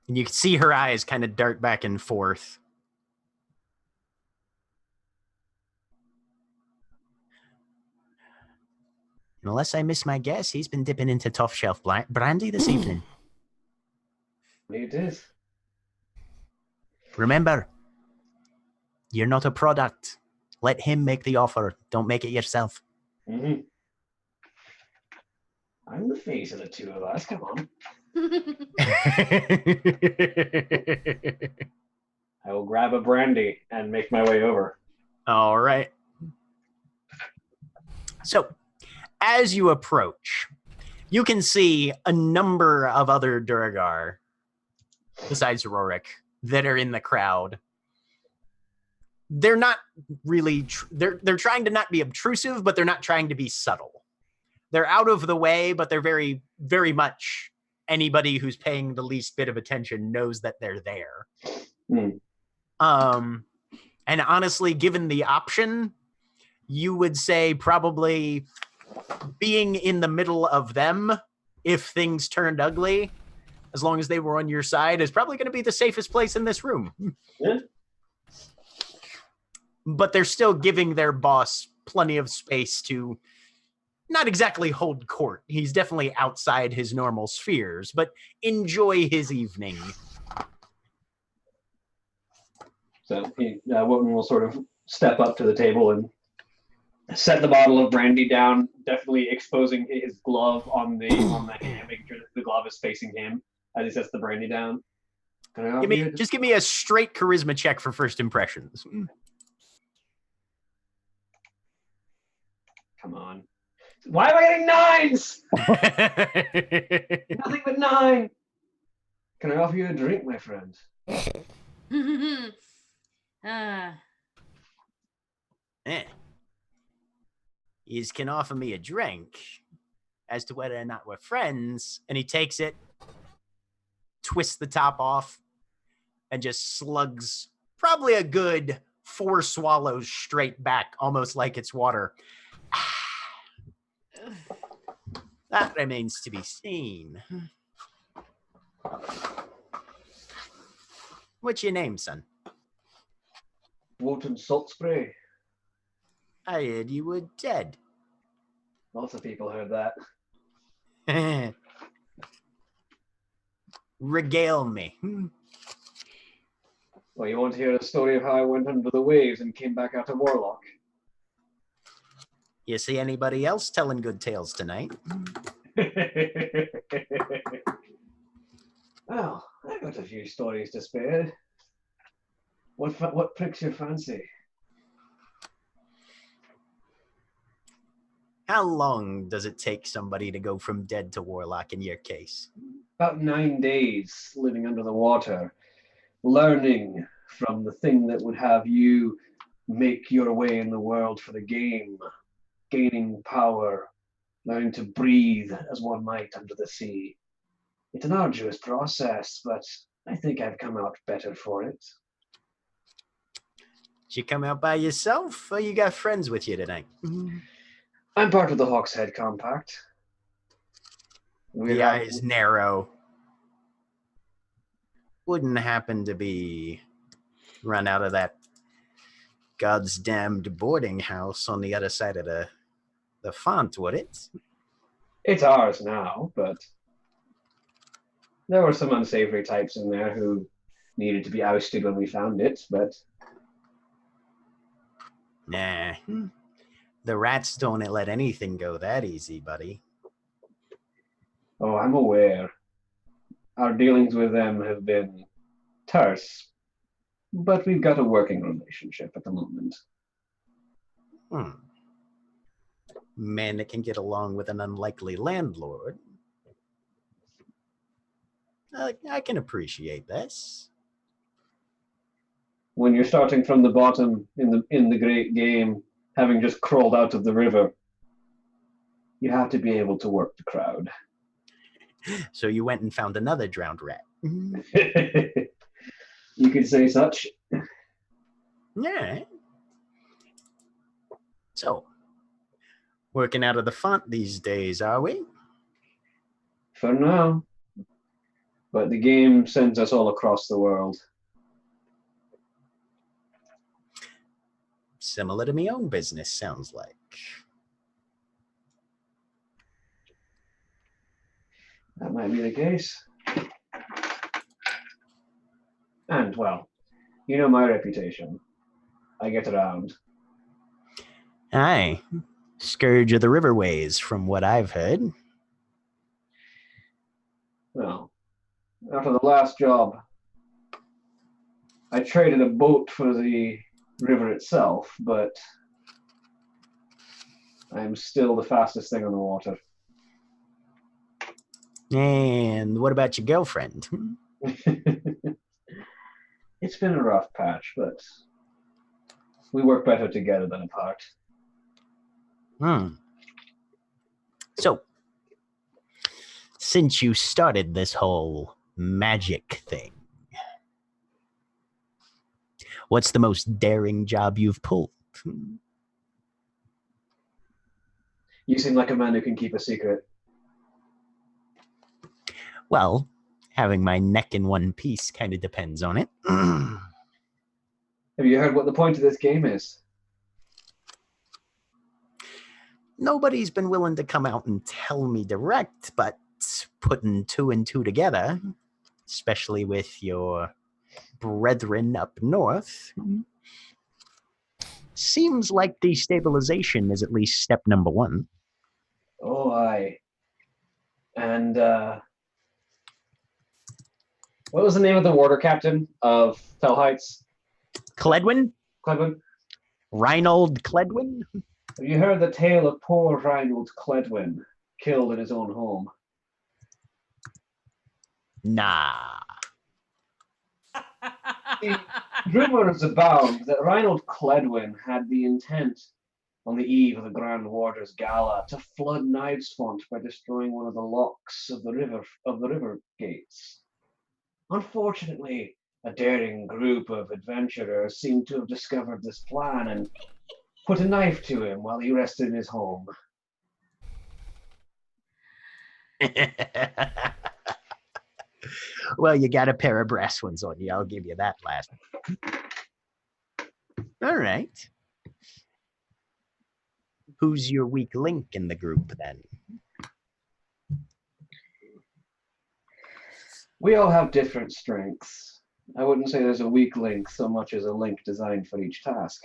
and you can see her eyes kind of dart back and forth. Unless I miss my guess, he's been dipping into tough shelf brandy this evening. It is. Remember, you're not a product. Let him make the offer. Don't make it yourself. Mm-hmm. I'm the face of the two of us. Come on. I will grab a brandy and make my way over. All right. So, as you approach, you can see a number of other Duragar, besides Rorik, that are in the crowd. They're not really, they're trying to not be obtrusive, but they're not trying to be subtle. They're out of the way, but they're very, very much anybody who's paying the least bit of attention knows that they're there. And honestly, given the option, you would say probably being in the middle of them, if things turned ugly, as long as they were on your side, is probably going to be the safest place in this room. Yeah. But they're still giving their boss plenty of space to not exactly hold court. He's definitely outside his normal spheres, but enjoy his evening. So Wotan will sort of step up to the table and set the bottle of brandy down, definitely exposing his glove on the hand, making sure that the glove is facing him as he sets the brandy down. Just give me a straight charisma check for first impressions. Come on. Why am I getting 9s? Nothing but 9. Can I offer you a drink, my friend? Yous can offer me a drink. As to whether or not we're friends, and he takes it, twists the top off, and just slugs probably a good 4 swallows straight back, almost like it's water. That remains to be seen. What's your name, son? Wotan Salt Spray. I heard you were dead. Lots of people heard that. Regale me. Well, you want to hear the story of how I went under the waves and came back out of Warlock? You see anybody else telling good tales tonight? Well, I've got a few stories to spare. What pricks your fancy? How long does it take somebody to go from dead to warlock in your case? About 9 days living under the water, learning from the thing that would have you make your way in the world for the game, gaining power, learning to breathe as one might under the sea. It's an arduous process, but I think I've come out better for it. Did you come out by yourself, or you got friends with you tonight? I'm part of the Hawkshead Compact. The eyes narrow. Wouldn't happen to be run out of that God's damned boarding house on the other side of the font, would it? It's ours now, but there were some unsavory types in there who needed to be ousted when we found it, but... Nah. The rats don't let anything go that easy, buddy. Oh, I'm aware. Our dealings with them have been terse, but we've got a working relationship at the moment. Man that can get along with an unlikely landlord. I can appreciate this. When you're starting from the bottom in the great game, having just crawled out of the river, you have to be able to work the crowd. So you went and found another drowned rat. You could say such. Yeah. So, working out of the font these days, are we? For now. But the game sends us all across the world. Similar to me own business, sounds like. That might be the case. And, well, you know my reputation. I get around. Aye. Scourge of the riverways, from what I've heard. Well, after the last job, I traded a boat for the river itself, but I'm still the fastest thing on the water. And what about your girlfriend? It's been a rough patch, but we work better together than apart. So, since you started this whole magic thing, what's the most daring job you've pulled? You seem like a man who can keep a secret. Well, having my neck in one piece kind of depends on it. Have you heard what the point of this game is? Nobody's been willing to come out and tell me direct, but putting two and two together, especially with your brethren up north, seems like destabilization is at least step number one. Oh, aye. And, what was the name of the water captain of Fell Heights? Cledwin? Cledwin? Reinald Cledwin? Have you heard the tale of poor Reinald Cledwin, killed in his own home? Nah. Rumors abound that Reinald Cledwin had the intent on the eve of the Grand Warder's Gala to flood Knives Font by destroying one of the locks of the river gates. Unfortunately, a daring group of adventurers seemed to have discovered this plan and put a knife to him while he rested in his home. Well, you got a pair of brass ones on you. I'll give you that last. All right. Who's your weak link in the group then? We all have different strengths. I wouldn't say there's a weak link so much as a link designed for each task.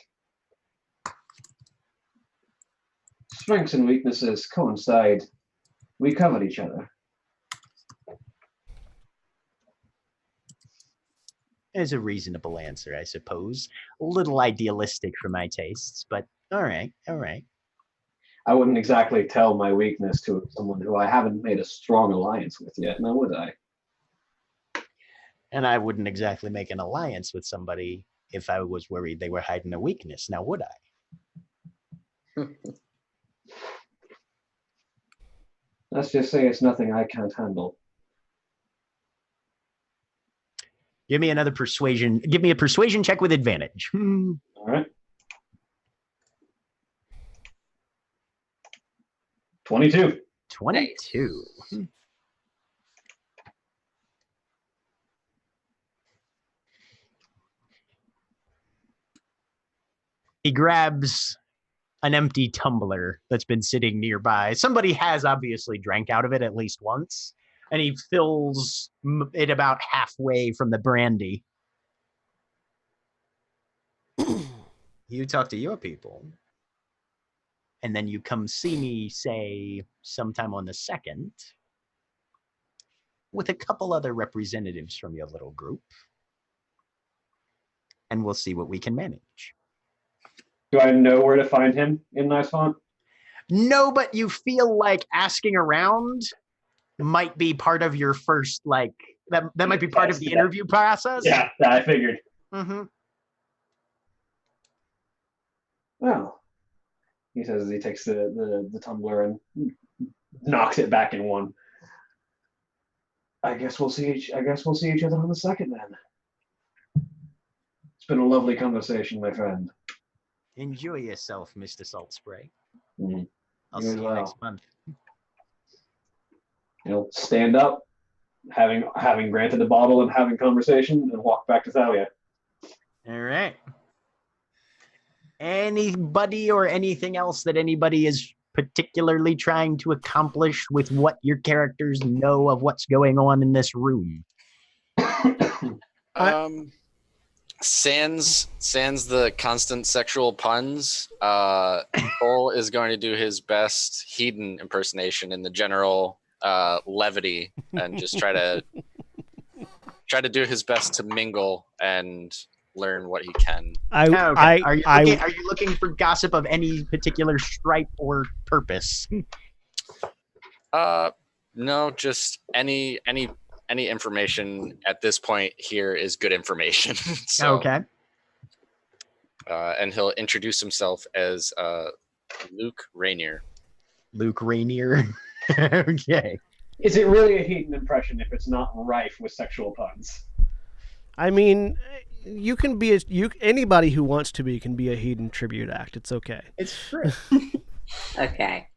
Strengths and weaknesses coincide. We cover each other. Is a reasonable answer, I suppose. A little idealistic for my tastes, but all right, all right. I wouldn't exactly tell my weakness to someone who I haven't made a strong alliance with yet, now would I? And I wouldn't exactly make an alliance with somebody if I was worried they were hiding a weakness, now would I? Let's just say it's nothing I can't handle. Give me another persuasion. Give me a persuasion check with advantage. All right. 22. 22. He grabs an empty tumbler that's been sitting nearby. Somebody has obviously drank out of it at least once, and he fills it about halfway from the brandy. You talk to your people, and then you come see me, say, sometime on the 2nd, with a couple other representatives from your little group, and we'll see what we can manage. Do I know where to find him in Nice Font? No, but you feel like asking around might be part of your first, like, that might be part of the interview process. Yeah, I figured. Mm-hmm. Well, he says as he takes the tumbler and knocks it back in one. I guess we'll see each other on the 2nd then. It's been a lovely conversation, my friend. Enjoy yourself, Mr. Salt Spray. Mm-hmm. I'll see you next month. He'll stand up, having granted the bottle and having conversation, and walk back to Thalia. All right. Anybody or anything else that anybody is particularly trying to accomplish with what your characters know of what's going on in this room? Sans the constant sexual puns, Cole is going to do his best Hedon impersonation in the general levity and just try to do his best to mingle and learn what he can. Are you looking for gossip of any particular stripe or purpose? No, just any information at this point here is good information. So, okay. And he'll introduce himself as Luke Rainier. Luke Rainier. Okay. Is it really a Heaton impression if it's not rife with sexual puns? I mean, you can be anybody who wants to be can be a Hedon tribute act. It's okay. It's true. Okay.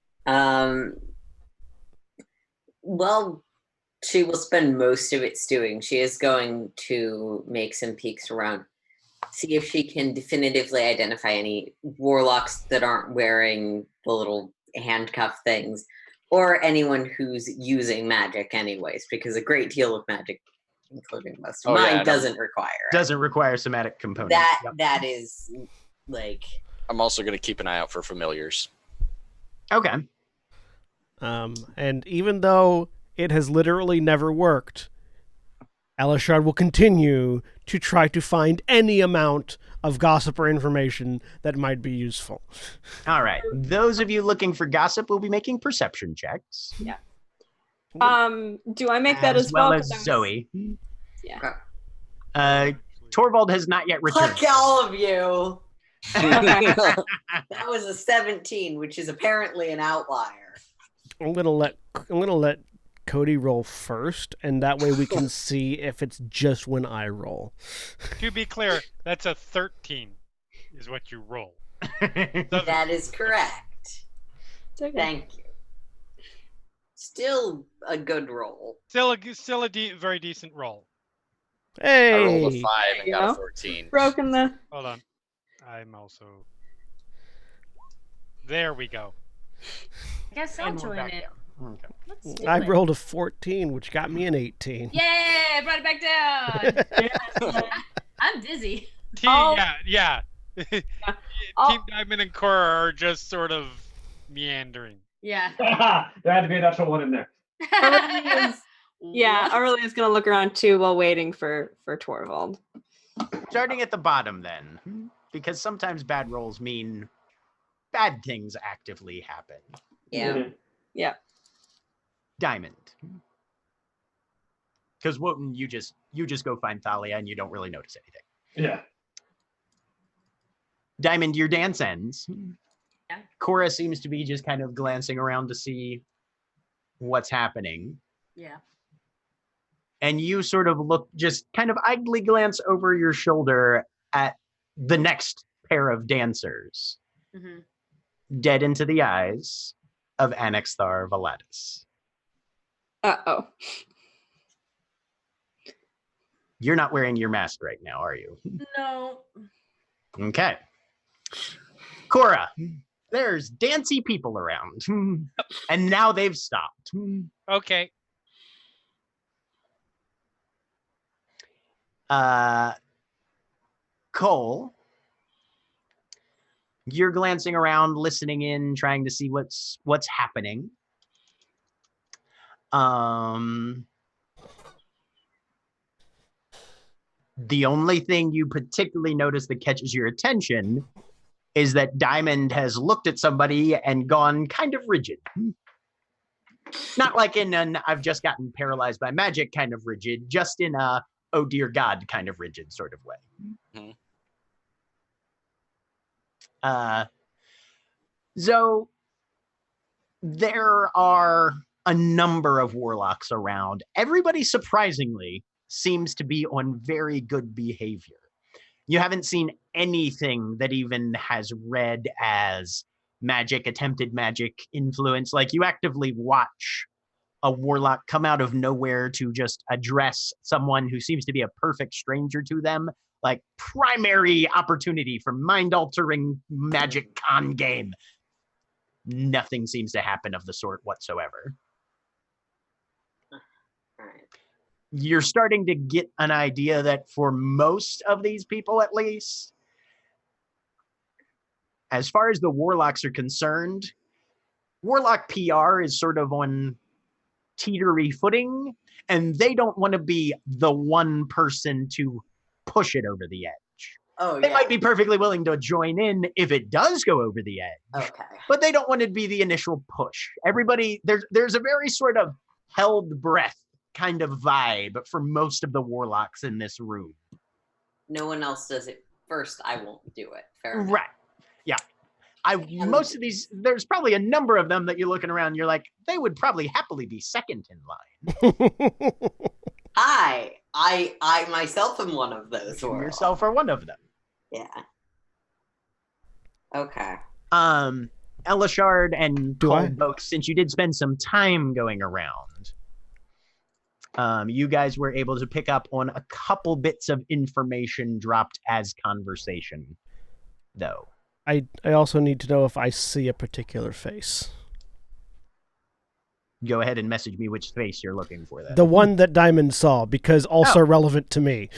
Well, she will spend most of it stewing. She is going to make some peeks around, see if she can definitively identify any warlocks that aren't wearing the little handcuff things, or anyone who's using magic anyways, because a great deal of magic, including most of mine, doesn't require a somatic component. That is like. I'm also going to keep an eye out for familiars. Okay. And even though it has literally never worked, Elishard will continue to try to find any amount of gossip or information that might be useful. All right. Those of you looking for gossip will be making perception checks. Yeah. Do I make that as well? As Zoe. Yeah. Torvald has not yet returned. Fuck all of you. That was a 17, which is apparently an outlier. I'm gonna let Cody roll first, and that way we can see if it's just when I roll. To be clear, that's a 13 is what you roll. That is correct. Okay. Thank you. Still a good roll. Still a very decent roll. Hey! I rolled a 5 and got a 14. Broken the... Hold on. I'm also... There we go. I guess I'll join it. Okay. Let's do I it. rolled a 14, which got me an 18. Yay! I brought it back down. I'm dizzy. Yeah. Team Diamond and Cora are just sort of meandering. Yeah. There had to be a natural one in there. Yeah, Aurelia's gonna look around too while waiting for Torvald. Starting at the bottom then, because sometimes bad rolls mean bad things actively happen. Yeah. Mhm. Yeah. Diamond. Because Wotan, you just go find Thalia and you don't really notice anything. Yeah. Diamond, your dance ends. Yeah. Cora seems to be just kind of glancing around to see what's happening. Yeah. and you sort of look, just kind of idly glance over your shoulder at the next pair of dancers, Mm-hmm. dead into the eyes of Annexthar Valatus. Uh-oh. You're not wearing your mask right now, are you? No. Okay. Cora, there's dancy people around, and now they've stopped. Okay. Cole, you're glancing around, listening in, trying to see what's happening. The only thing you particularly notice that catches your attention is that Diamond has looked at somebody and gone kind of rigid. Not like in an I've just gotten paralyzed by magic kind of rigid, just in a oh dear God kind of rigid sort of way. So there are a number of warlocks around. Everybody surprisingly seems to be on very good behavior. You haven't seen anything that even has read as magic, attempted magic influence. Like, you actively watch a warlock come out of nowhere to just address someone who seems to be a perfect stranger to them. Like, primary opportunity for mind-altering magic con game. Nothing seems to happen of the sort whatsoever. You're starting to get an idea that for most of these people, at least, as far as the warlocks are concerned, warlock PR is sort of on teetery footing, and they don't want to be the one person to push it over the edge. Oh, They yeah. might be perfectly willing to join in if it does go over the edge. Okay. But they don't want to be the initial push. Everybody, there's a very sort of held breath kind of vibe for most of the warlocks in this room. No one else does it first. I won't do it. Fair enough. Right. Yeah. Most of these, there's probably a number of them that you're looking around, you're like, they would probably happily be second in line. I myself am one of those. You yourself are one of them. Yeah. Okay. Elishard and Colboak, since you did spend some time going around, you guys were able to pick up on a couple bits of information dropped as conversation, though. I also need to know if I see a particular face. Go ahead and message me which face you're looking for. Then. The one that Diamond saw, because also relevant to me.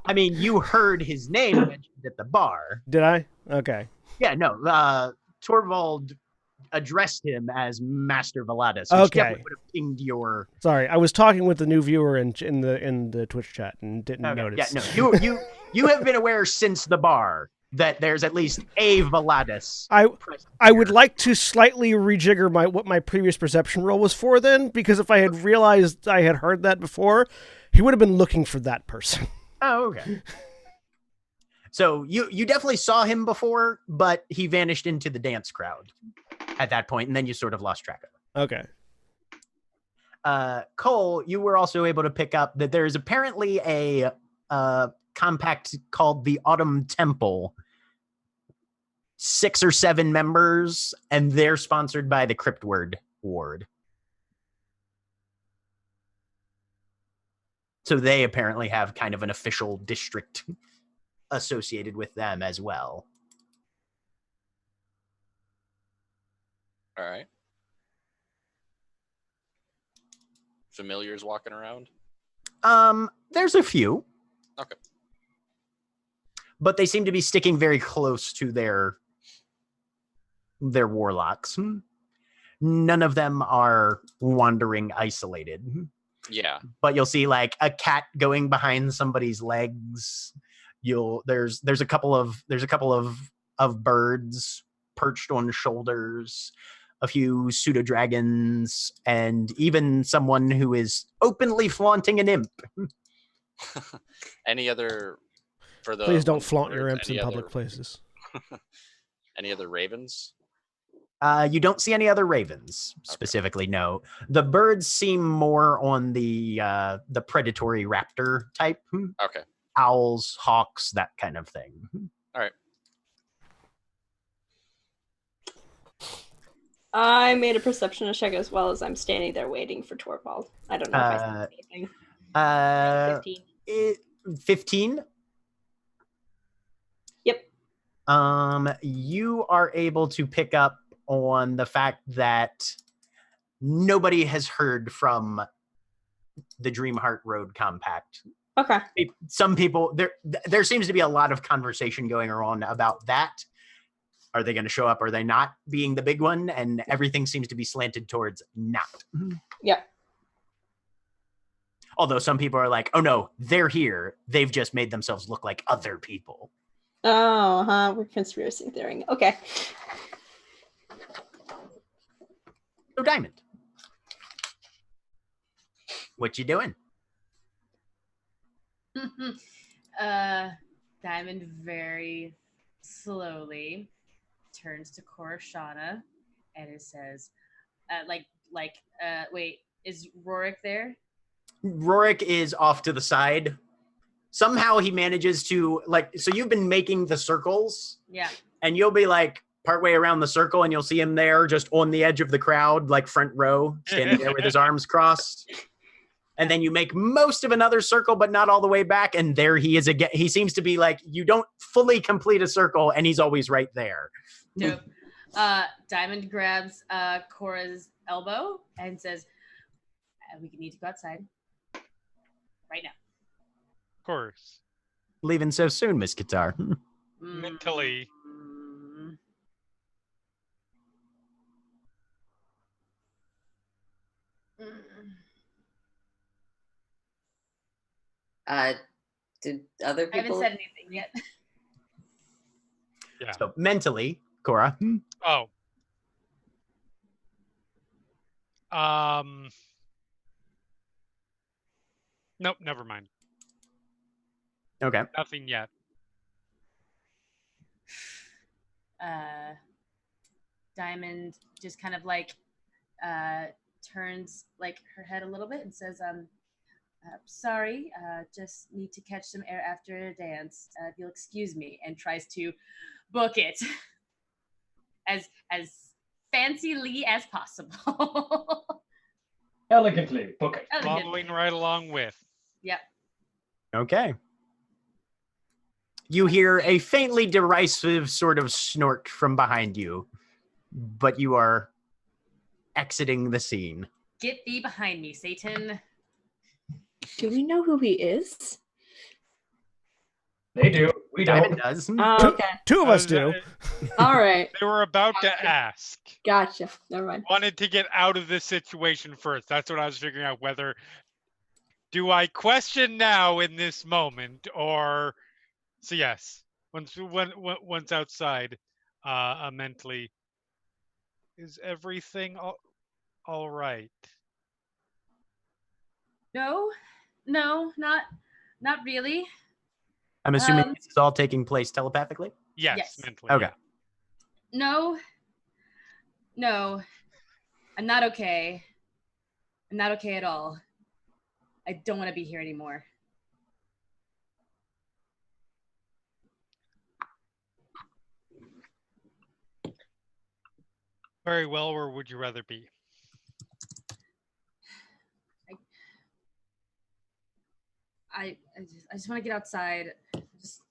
I mean, you heard his name mentioned at the bar. Did I? Okay. Yeah, no. Torvald addressed him as Master Valatus. Which definitely would have pinged your. Sorry, I was talking with the new viewer in the Twitch chat and didn't notice. Yeah, no, you have been aware since the bar that there's at least a Valatus. I would like to slightly rejigger what my previous perception roll was for then, because if I had realized I had heard that before, he would have been looking for that person. Oh, okay. So you definitely saw him before, but he vanished into the dance crowd at that point, and then you sort of lost track of him. Okay. Cole, you were also able to pick up that there's apparently a compact called the Autumn Temple. 6 or 7 members, and they're sponsored by the Cryptword Ward. So they apparently have kind of an official district associated with them as well. All right. Familiars walking around? There's a few. Okay. But they seem to be sticking very close to their warlocks. None of them are wandering isolated. Yeah. But you'll see like a cat going behind somebody's legs. There's a couple of birds perched on shoulders, a few pseudo dragons, and even someone who is openly flaunting an imp. Any other for the Please don't flaunt your birds, imps in public places. Any other ravens? You don't see any other ravens specifically. Okay. No, the birds seem more on the predatory raptor type. Okay. Owls, hawks, that kind of thing. All right. I made a perception check as well as I'm standing there waiting for Torvald. I don't know if I see anything. 15. 15. Yep. You are able to pick up on the fact that nobody has heard from the Dreamheart Road Compact. Okay. Some people there seems to be a lot of conversation going on about that. Are they going to show up? Are they not? Being the big one, and everything seems to be slanted towards not. Yeah. Although some people are like, "Oh no, they're here. They've just made themselves look like other people." Oh, we're conspiracy theorying. Okay. So Diamond, what you doing? Diamond very slowly turns to Korashana and it says, wait, is Rorik there? Rorik is off to the side. Somehow he manages to, so you've been making the circles. Yeah. And you'll be partway around the circle and you'll see him there just on the edge of the crowd, front row, standing there with his arms crossed. And then you make most of another circle, but not all the way back. And there he is again. He seems to be you don't fully complete a circle and he's always right there. Nope. Diamond grabs Cora's elbow and says, we need to go outside right now. Of course. Leaving so soon, Miss Guitar. Mentally. Did other people? I haven't said anything yet. Yeah. So mentally, Cora. Oh. Nope, never mind. Okay. Nothing yet. Diamond just kind of turns her head a little bit and says, sorry, just need to catch some air after a dance. If you'll excuse me, and tries to book it as fancily as possible. Elegantly, book it. Following right along with. Yep. Okay. You hear a faintly derisive sort of snort from behind you, but you are exiting the scene. Get thee behind me, Satan. Do we know who he is? They do. We don't. Diamond does. Okay. Two of us do. All right. They were about to ask. Gotcha. Never mind. Wanted to get out of this situation first. That's what I was figuring out. Whether do I question now in this moment, or so yes. Once outside, mentally, is everything all right? No, not really. I'm assuming this is all taking place telepathically? Yes. Mentally. Okay. Yeah. No, I'm not okay. I'm not okay at all. I don't want to be here anymore. Very well. Where would you rather be? I just want to get outside. Just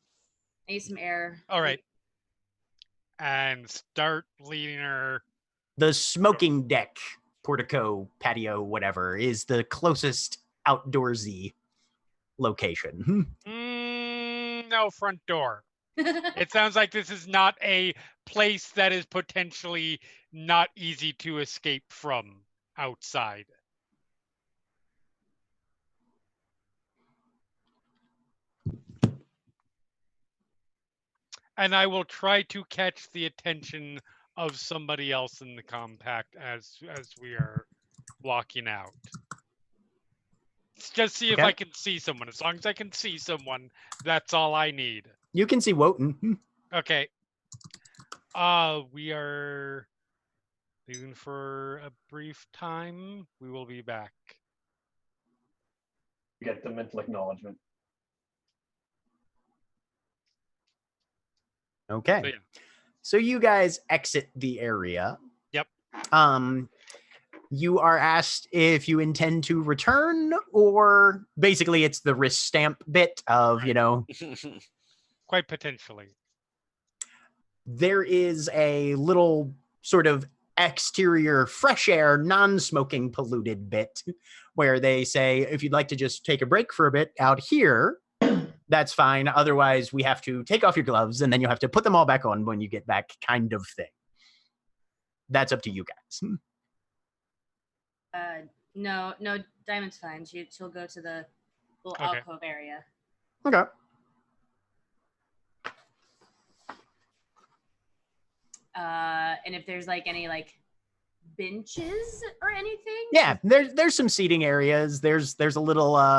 need some air. All right. And start leading her. The smoking deck, portico, patio, whatever, is the closest outdoorsy location. No, front door. It sounds like this is not a place that is potentially not easy to escape from outside. And I will try to catch the attention of somebody else in the compact as we are walking out. Just see if I can see someone. As long as I can see someone, that's all I need. You can see Wotan. Okay. We are Even for a brief time, we will be back. Get the mental acknowledgement. Okay. So, yeah. So you guys exit the area. Yep. You are asked if you intend to return, or basically it's the wrist stamp bit of, Quite potentially. there is a little sort of exterior fresh air, non-smoking polluted bit where they say, if you'd like to just take a break for a bit out here, that's fine. Otherwise, we have to take off your gloves and then you have to put them all back on when you get back, kind of thing. That's up to you guys. No, Diamond's fine. She'll go to the little Okay. alcove area. Okay. And if there's like any like benches or anything. Yeah, there's some seating areas. There's a little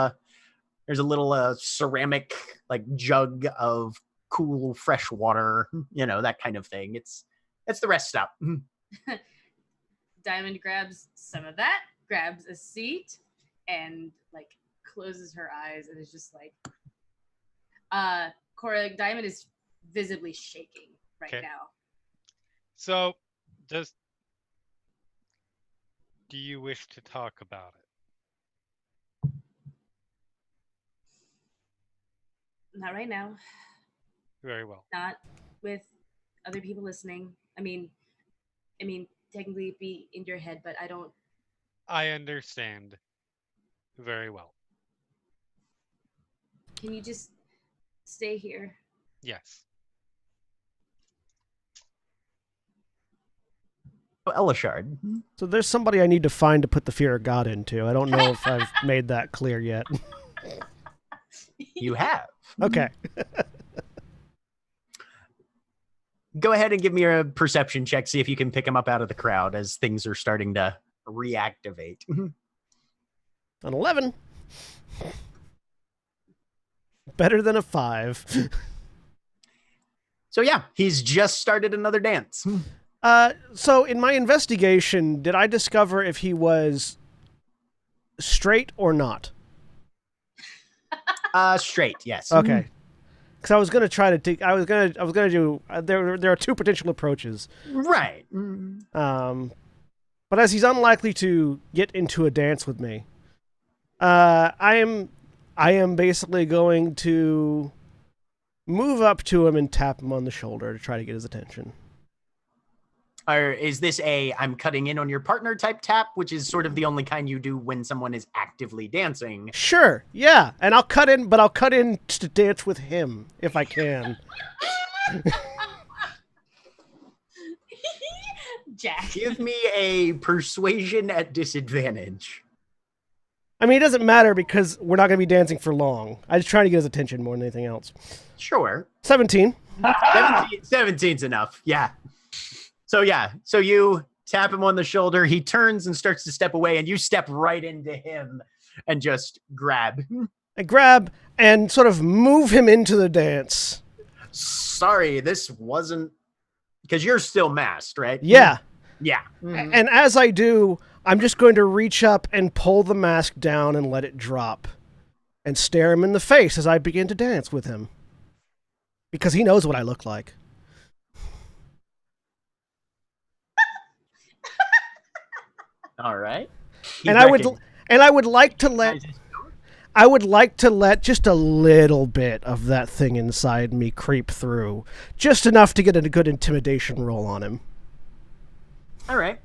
ceramic like jug of cool fresh water, that kind of thing. It's the rest stop. Diamond grabs some of that, grabs a seat, and like closes her eyes and is just like Cora, Diamond is visibly shaking right Okay. now. So, do you wish to talk about it? Not right now. Very well. Not with other people listening. I mean, technically it'd be in your head, but I don't. I understand. Very well. Can you just stay here? Yes. Elishard. So there's somebody I need to find to put the fear of God into. I don't know if I've made that clear yet. You have. Okay. Go ahead and give me a perception check. See if you can pick him up out of the crowd as things are starting to reactivate. An 11. Better than a 5. So yeah, he's just started another dance. So in my investigation, did I discover if he was straight or not? Straight, yes. Okay. Because I was gonna try to take. I was gonna do. There are two potential approaches. Right. But as he's unlikely to get into a dance with me, I am basically going to move up to him and tap him on the shoulder to try to get his attention. Or is this a I'm cutting in on your partner type tap, which is sort of the only kind you do when someone is actively dancing? Sure, yeah. And I'll cut in to dance with him if I can. Jack. Give me a persuasion at disadvantage. I mean, it doesn't matter because we're not going to be dancing for long. I'm just trying to get his attention more than anything else. Sure. 17. 17's enough, yeah. So you tap him on the shoulder, he turns and starts to step away, and you step right into him and just grab. I grab and sort of move him into the dance. Sorry, this wasn't... Because you're still masked, right? Yeah. Yeah. And as I do, I'm just going to reach up and pull the mask down and let it drop. And stare him in the face as I begin to dance with him. Because he knows what I look like. All right. I would like to let just a little bit of that thing inside me creep through, just enough to get a good intimidation roll on him. All right.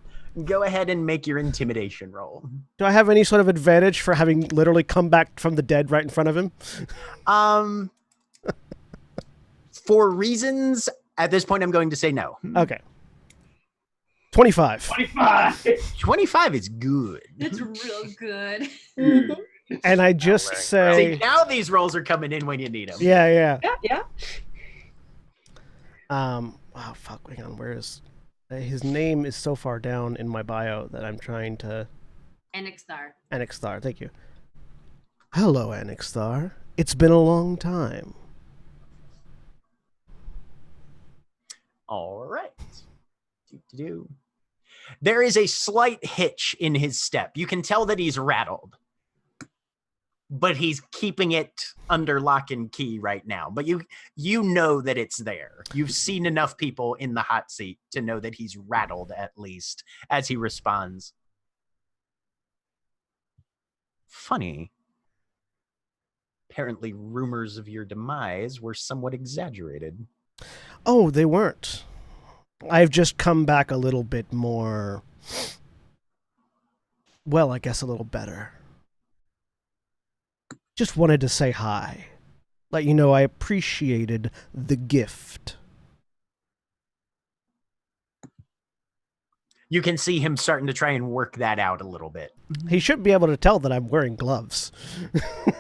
Go ahead and make your intimidation roll. Do I have any sort of advantage for having literally come back from the dead right in front of him? For reasons, at this point, I'm going to say no. Okay. 25. 25 is good. That's real good. And I just say... See, now these rolls are coming in when you need them. Yeah. Yeah. Oh, fuck. Hang on. Where is... his name is so far down in my bio that I'm trying to... Anixthar, thank you. Hello, Anixthar. It's been a long time. All right. Do. There is a slight hitch in his step. You can tell that he's rattled, but he's keeping it under lock and key right now. But you know that it's there. You've seen enough people in the hot seat to know that he's rattled, at least, as he responds. Funny. Apparently, rumors of your demise were somewhat exaggerated. Oh, they weren't. I've just come back a little bit more, well, I guess a little better. Just wanted to say hi. Let you know I appreciated the gift. You can see him starting to try and work that out a little bit. He should be able to tell that I'm wearing gloves.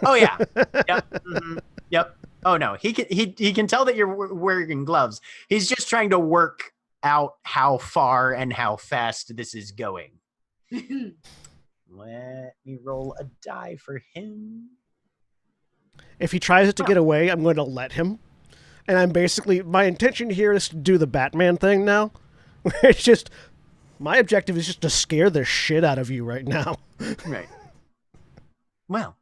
Oh, yeah. Yep. Mm-hmm. Yep. Oh, no. He can tell that you're wearing gloves. He's just trying to work out how far and how fast this is going. Let me roll a die for him. If he tries to get away, I'm going to let him. And I'm basically, my intention here is to do the Batman thing now. It's just, my objective is just to scare the shit out of you right now. Right. Well,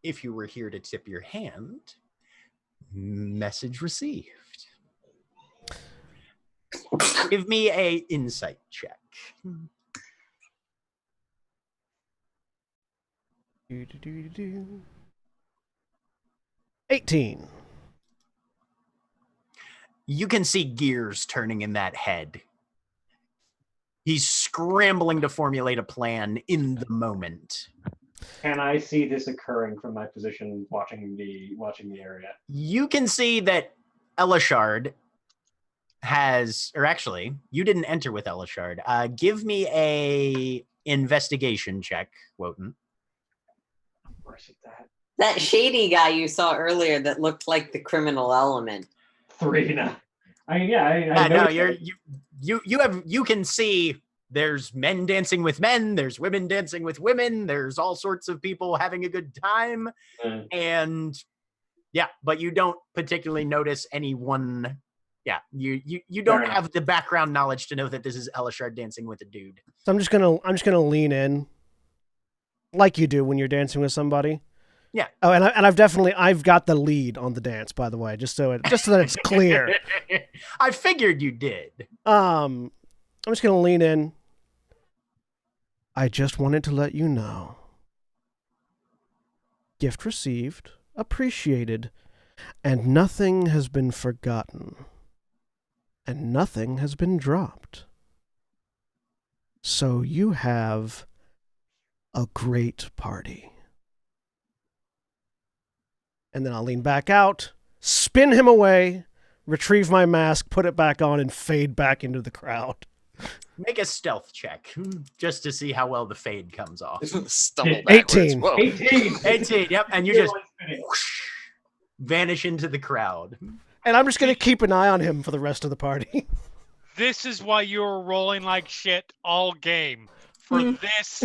if you were here to tip your hand, message received. Give me a insight check. 18. You can see gears turning in that head. He's scrambling to formulate a plan in the moment. Can I see this occurring from my position watching the area? You can see that Elishard has, or actually, you didn't enter with Elishard. Give me a investigation check, Wotan. Where's it at? That shady guy you saw earlier that looked like the criminal element. 3 now. I know. No, you can see there's men dancing with men, there's women dancing with women, there's all sorts of people having a good time. And yeah, but you don't particularly notice anyone. Yeah, you don't have the background knowledge to know that this is Elishard dancing with a dude. So I'm just gonna lean in, like you do when you're dancing with somebody. Yeah. Oh, and I've got the lead on the dance, by the way, just so that it's clear. I figured you did. I'm just gonna lean in. I just wanted to let you know. Gift received, appreciated, and nothing has been forgotten. And nothing has been dropped. So you have a great party. And then I'll lean back out, spin him away, retrieve my mask, put it back on, and fade back into the crowd. Make a stealth check, just to see how well the fade comes off. Stumble backwards. 18. Whoa. 18, yep, and you just whoosh, vanish into the crowd. And I'm just going to keep an eye on him for the rest of the party. This is why you were rolling like shit all game. For this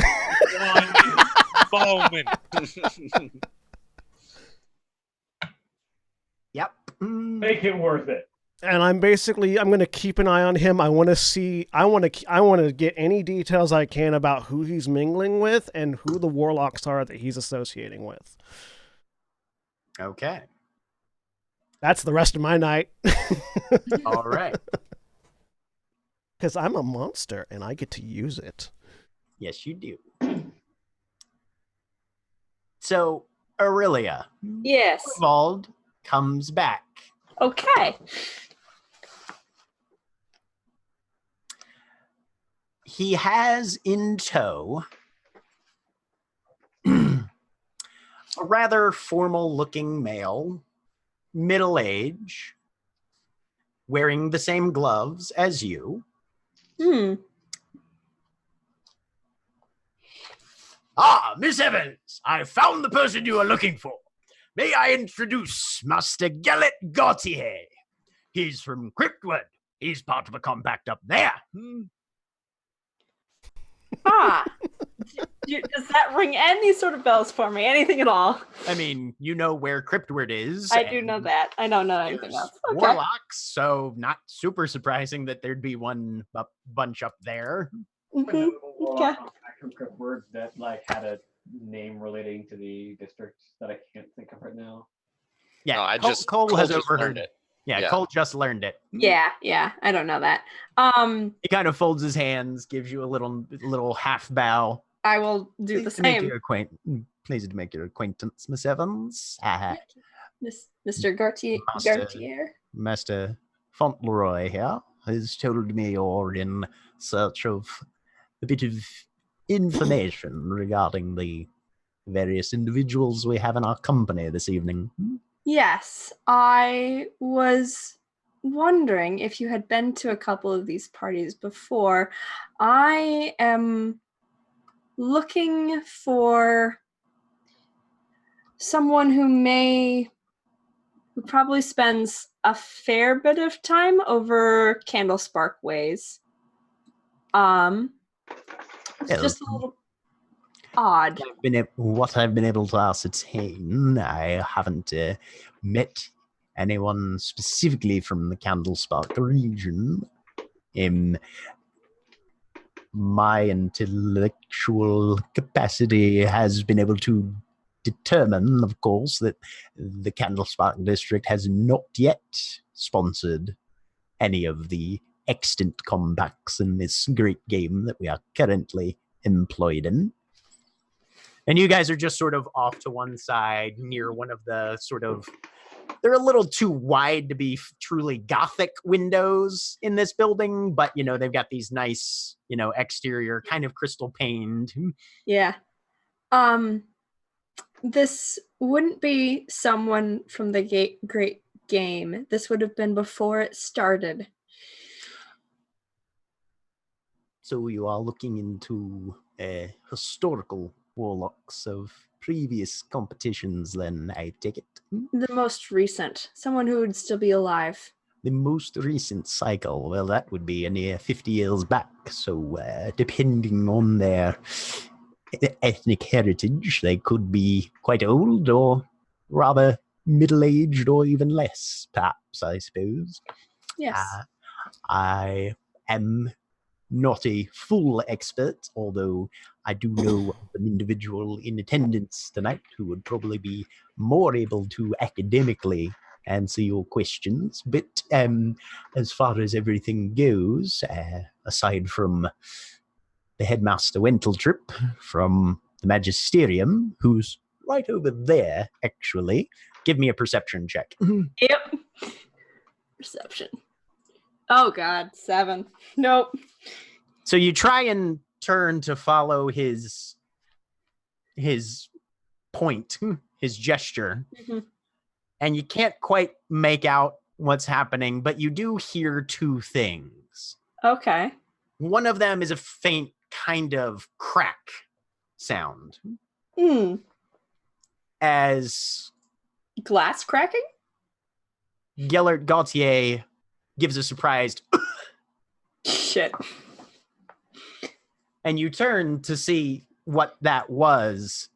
one moment. Yep. Make it worth it. And I'm going to keep an eye on him. I want to get any details I can about who he's mingling with and who the warlocks are that he's associating with. Okay. That's the rest of my night. All right. Because I'm a monster and I get to use it. Yes, you do. So, Aurelia. Yes. Torvald comes back. Okay. He has in tow a rather formal-looking male, middle age, wearing the same gloves as you. Ah, Miss Evans, I found the person you are looking for. May I introduce Master Gallet Gautier. He's from Cryptwood. He's part of a compact up there. Ah. Does that ring any sort of bells for me? Anything at all? I mean, you know where Cryptward is. I do know that. I don't know anything else. Okay. Warlocks, so not super surprising that there'd be one bunch up there. Mhm. Okay. Word that like had a name relating to the district that I can't think of right now. Yeah, No, Cole has just overheard learned it. Yeah, Cole just learned it. Yeah, I don't know that. He kind of folds his hands, gives you a little half bow. I will do the same. Pleased to make your acquaintance, Miss Evans. Mr. Gartier. Master Fauntleroy here has told me you're in search of a bit of information regarding the various individuals we have in our company this evening. Yes, I was wondering if you had been to a couple of these parties before. I am looking for someone who probably spends a fair bit of time over Candlespark ways. It's just a little odd. What I've been able to ascertain, I haven't met anyone specifically from the Candlespark region. My intellectual capacity has been able to determine, of course, that the Candlespark district has not yet sponsored any of the extant compacts in this great game that we are currently employed in. And you guys are just sort of off to one side near one of the they're a little too wide to be truly Gothic windows in this building, but, they've got these nice, exterior kind of crystal paned. Yeah. This wouldn't be someone from the great game. This would have been before it started. So you are looking into historical warlocks of previous competitions, then, I take it? The most recent. Someone who would still be alive. The most recent cycle, well, that would be near 50 years back. So depending on their ethnic heritage, they could be quite old or rather middle-aged or even less, perhaps, I suppose. Yes. I am not a full expert, although I do know of an individual in attendance tonight who would probably be more able to academically answer your questions. But as far as everything goes, aside from the headmaster Wenteltrip from the Magisterium, who's right over there, actually, give me a perception check. Yep. Perception. Oh, God. 7. Nope. So you try and turn to follow his point, his gesture, and you can't quite make out what's happening, but you do hear two things. Okay. One of them is a faint kind of crack sound. As glass cracking? Gellert Gautier gives a surprised shit. And you turn to see what that was.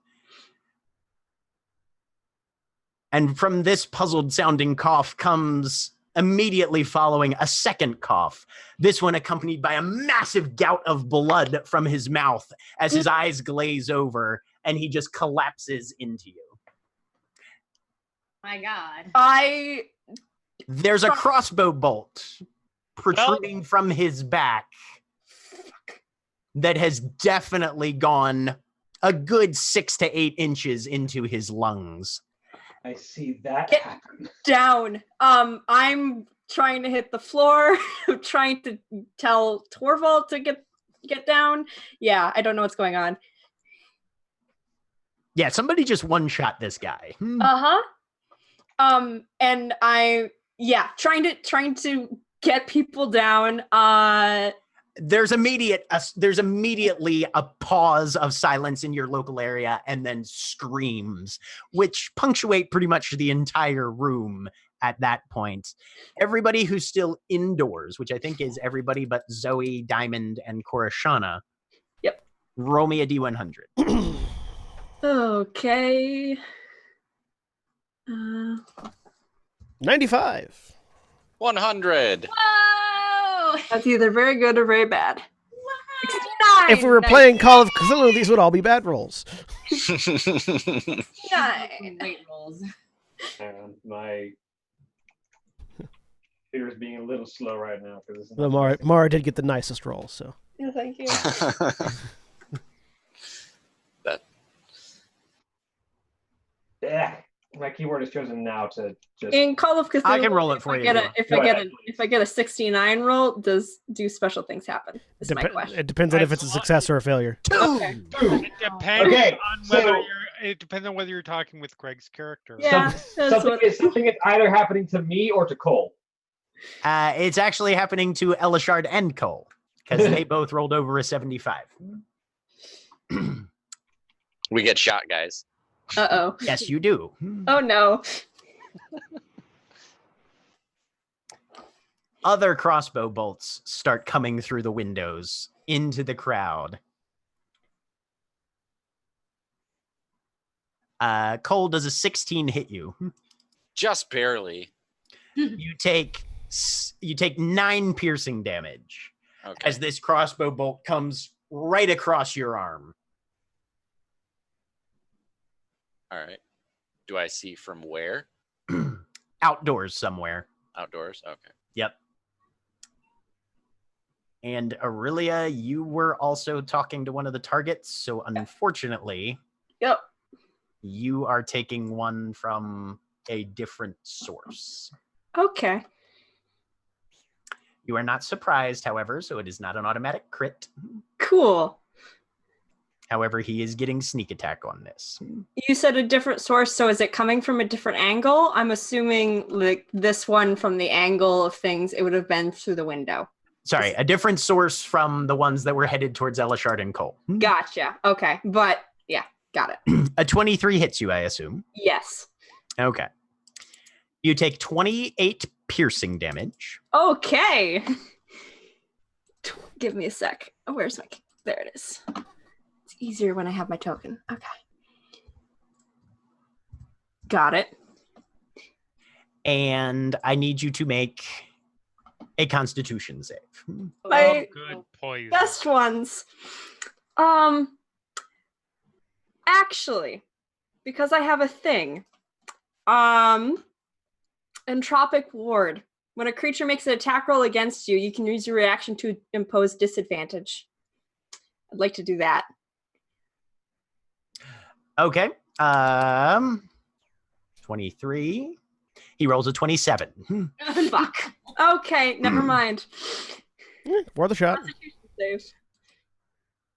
And from this puzzled sounding cough comes immediately following a second cough. This one accompanied by a massive gout of blood from his mouth as his eyes glaze over and he just collapses into you. My God. There's a crossbow bolt protruding from his back that has definitely gone a good 6 to 8 inches into his lungs. I see that Get happen. Down. I'm trying to hit the floor. I'm trying to tell Torvald to get down. Yeah, I don't know what's going on. Yeah, somebody just one-shot this guy. And trying to get people down. There's immediately a pause of silence in your local area and then screams, which punctuate pretty much the entire room at that point. Everybody who's still indoors, which I think is everybody but Zoe, Diamond, and Korashana. Yep. Roll me a D100. Okay. 95. 100. Whoa! That's either very good or very bad. 69. If we were playing Call of Cthulhu, these would all be bad rolls. 69. Great rolls. And my computer's being a little slow right now because Though Mara did get the nicest roll, so. Yeah, thank you. That Yeah, my keyboard is chosen now to just. In Call of Cthulhu, I can roll it for you. If I get a 69 roll, do special things happen? Is my question. It depends on if it's a success or a failure. Okay. It depends Okay, on whether so- it depends on whether you're talking with Greg's character. Yeah, that's what. Something is either happening to me or to Cole. It's actually happening to Elishard and Cole because they both rolled over a 75. we get shot, guys. Uh-oh. Yes, you do. Oh, no. Other crossbow bolts start coming through the windows into the crowd. Cole, does a 16 hit you? Just barely. You take 9 piercing damage Okay. as this crossbow bolt comes right across your arm. All right. Do I see from where? Outdoors somewhere. Outdoors. Okay. Yep. And Aurelia, you were also talking to one of the targets, so unfortunately, Yep. you are taking one from a different source. Okay. You are not surprised, however, so it is not an automatic crit. Cool. However, he is getting sneak attack on this. You said a different source, so is it coming from a different angle? I'm assuming like this one from the angle of things, it would have been through the window. Sorry, a different source from the ones that were headed towards Elishard and Cole. Gotcha. Okay. But yeah, got it. A 23 hits you, I assume. Yes. Okay. You take 28 piercing damage. Okay. Give me a sec. Oh, where's my... There it is. It's easier when I have my token. Okay. Got it. And I need you to make a Constitution save. My Good poison. best ones. Actually, because I have a thing. Entropic Ward. When a creature makes an attack roll against you, you can use your reaction to impose disadvantage. I'd like to do that. Okay. 23. He rolls a 27. Fuck. Okay, never mind. Worth a shot. Constitution save.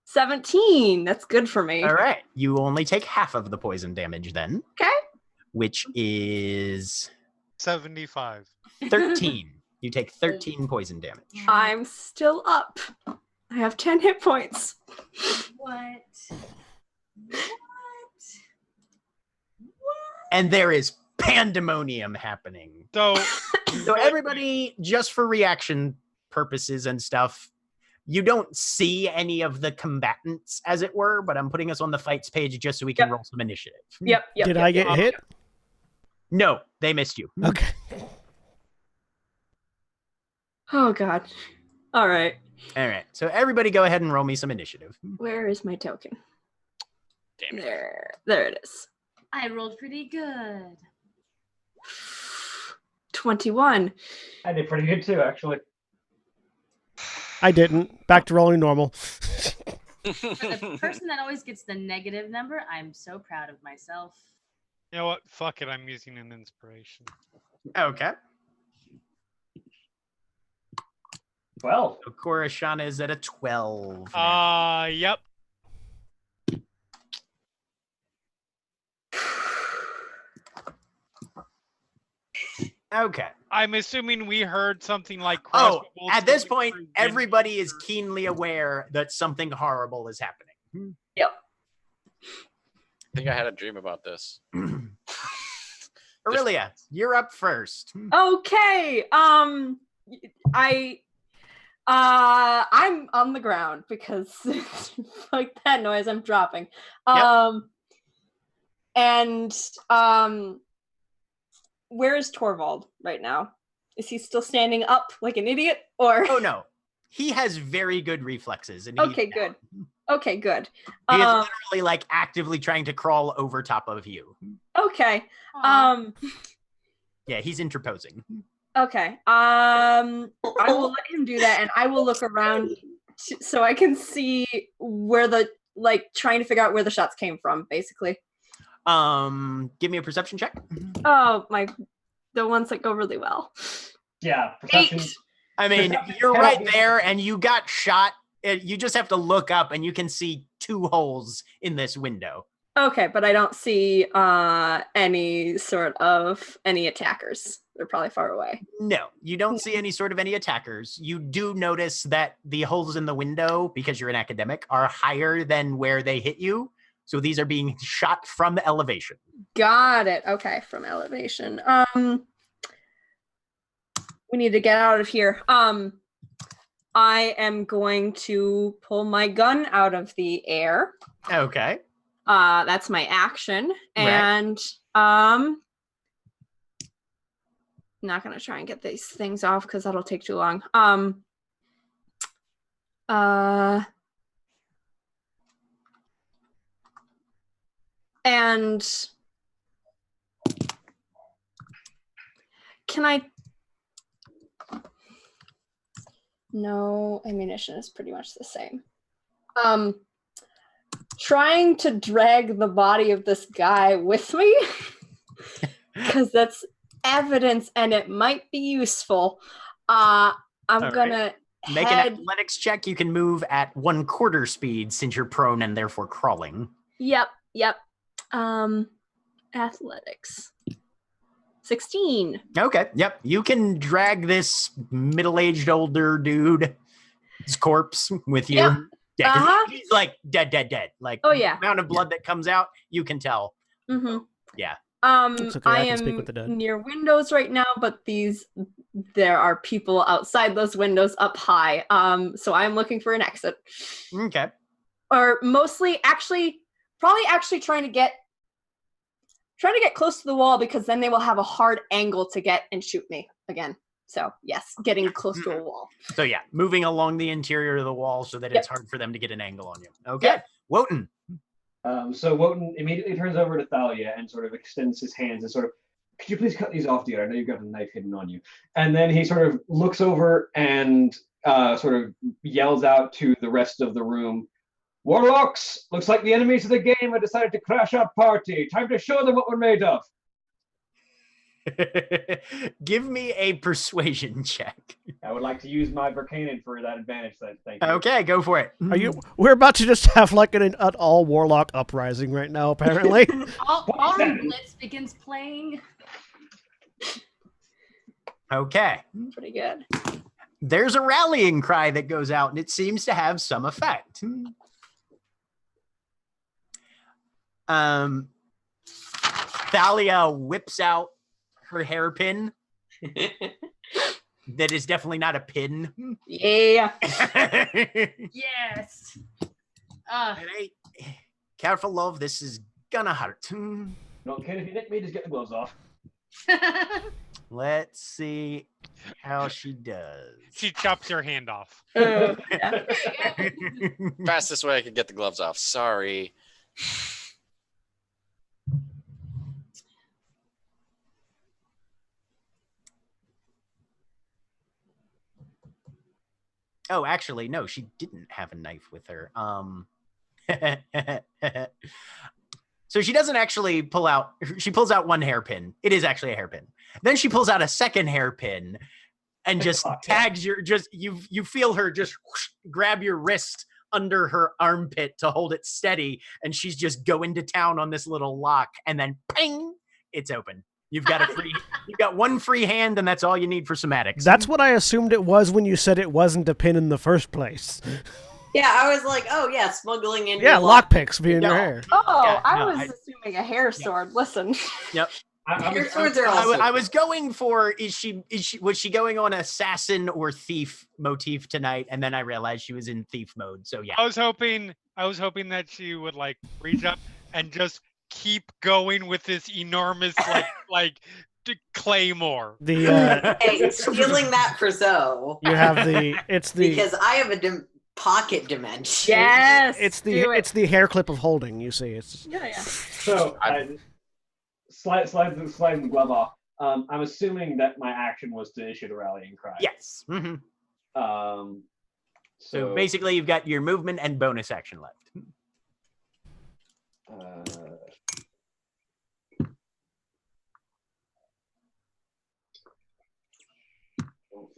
17. That's good for me. All right. You only take half of the poison damage then, Okay. which is 75. 13. You take 13 poison damage. I'm still up. I have 10 hit points. What? And there is pandemonium happening. So So everybody, just for reaction purposes and stuff, you don't see any of the combatants, as it were, but I'm putting us on the fights page just so we can Yep. roll some initiative. Yep. Did I get hit? No, they missed you. Okay. Oh, God. All right. All right. So everybody go ahead and roll me some initiative. Where is my token? Damn it. There it is. I rolled pretty good. 21. I did pretty good too, actually. I didn't. Back to rolling normal. For the person that always gets the negative number, I'm so proud of myself. you know what? Fuck it. I'm using an inspiration. Okay. 12. So Korashana is at a 12. now. Yep. Okay. I'm assuming we heard something like Oh, crossbow bolts at this going point, through everybody is windows. keenly aware that something horrible is happening. Yep. I think I had a dream about this. Aurelia, you're up first. Okay. I'm on the ground because like that noise I'm dropping. And where is Torvald right now? Is he still standing up like an idiot or Oh no. He has very good reflexes and Okay, good. Okay, good. He is literally like actively trying to crawl over top of you. Okay. Yeah, he's interposing. Okay. I will let him do that, and I will look around so I can see where trying to figure out where the shots came from, basically. Give me a perception check. Oh, the ones that go really well. Yeah, perception. 8. I mean, you're right there, and you got shot. You just have to look up, and you can see 2 holes in this window. Okay, but I don't see any attackers. They're probably far away. No, you don't see any attackers. You do notice that the holes in the window, because you're an academic, are higher than where they hit you. So these are being shot from elevation. Got it. Okay, from elevation. We need to get out of here. I am going to pull my gun out of the air. Okay. That's my action. And I'm not gonna try and get these things off because that'll take too long. And can I? No, ammunition is pretty much the same. Trying to drag the body of this guy with me because that's evidence and it might be useful. I'm gonna make an athletics check. You can move at 1/4 speed since you're prone and therefore crawling. Yep. Athletics. 16. Okay. Yep. You can drag this middle-aged older dude's corpse with you. Yep. Yeah, 'cause he's like dead. Like, oh yeah, the amount of blood that comes out, you can tell. Mm-hmm. Yeah. Okay, I can speak am with the dead. near windows right now, but there are people outside those windows up high. So I'm looking for an exit. Okay. Or mostly, probably trying to get close to the wall because then they will have a hard angle to get and shoot me again. So yes, getting close to a wall. So yeah, moving along the interior of the wall so that it's hard for them to get an angle on you. Okay. Yep. Wotan. So Wotan immediately turns over to Thalia and sort of extends his hands and sort of, could you please cut these off, dear? I know you've got a knife hidden on you. And then he sort of looks over and sort of yells out to the rest of the room, Warlocks, looks like the enemies of the game have decided to crash our party. Time to show them what we're made of. Give me a persuasion check. I would like to use my Vercanen for that advantage. Thank you. Okay, go for it. We're about to just have like an all warlock uprising right now, apparently. all Blitz begins playing. Okay. Pretty good. There's a rallying cry that goes out, and it seems to have some effect. Thalia whips out her hairpin. That is definitely not a pin. Yeah. Yes. Hey, careful, love. This is gonna hurt. No, Ken, if you nick me, just get the gloves off. Let's see how she does. She chops your hand off. Fastest way I could get the gloves off. Sorry. Oh, actually, no, she didn't have a knife with her. So she doesn't actually pull out, she pulls out one hairpin. It is actually a hairpin. Then she pulls out a second hairpin and just tags you feel her just whoosh, grab your wrist under her armpit to hold it steady. And she's just going to town on this little lock and then ping, it's open. You've got one free hand and that's all you need for somatics. That's what I assumed it was when you said it wasn't a pin in the first place. Yeah, I was like, oh yeah, smuggling in. Yeah, lockpicks being your hair. Oh, I was assuming a hair sword. Listen. Yep. Your swords are also I was going for was she going on assassin or thief motif tonight, and then I realized she was in thief mode. So yeah, I was hoping that she would like reach up and just keep going with this enormous like claymore. Hey, stealing that for Zoe. You have it's the because I have a pocket dimension. Yes. it's the hair clip of holding. You see, it's Yeah. So slide the glove off. I'm assuming that my action was to issue the rallying cry. yes. Mm-hmm. So So basically, you've got your movement and bonus action left.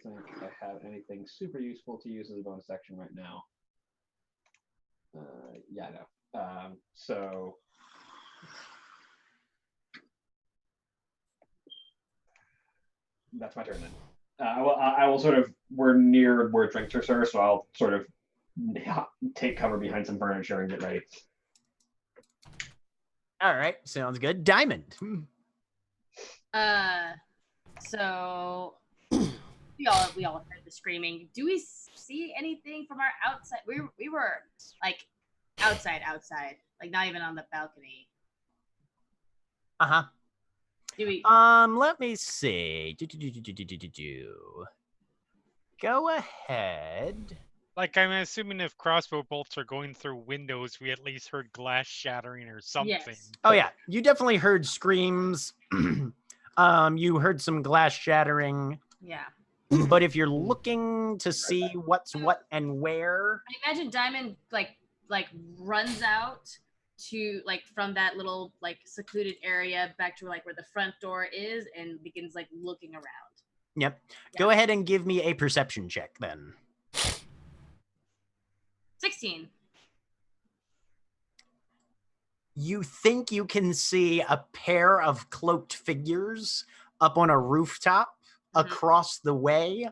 Don't think I have anything super useful to use as a bonus action right now. Yeah, I know. So that's my turn then. I will sort of, we're near where drinks are served, so I'll sort of take cover behind some furniture and get ready. All right, sounds good. Diamond. So we all heard the screaming. Do we see anything from our outside? We were like outside, like not even on the balcony. Uh-huh. Do we? Let me see. Go ahead. Like, I'm assuming if crossbow bolts are going through windows, we at least heard glass shattering or something. Yes. Oh yeah, you definitely heard screams. You heard some glass shattering. Yeah. But if you're looking to see what's what and where, I imagine Diamond like runs out to like from that little like secluded area back to like where the front door is and begins like looking around. Yep. Go ahead and give me a perception check then. 16. You think you can see a pair of cloaked figures up on a rooftop across the way.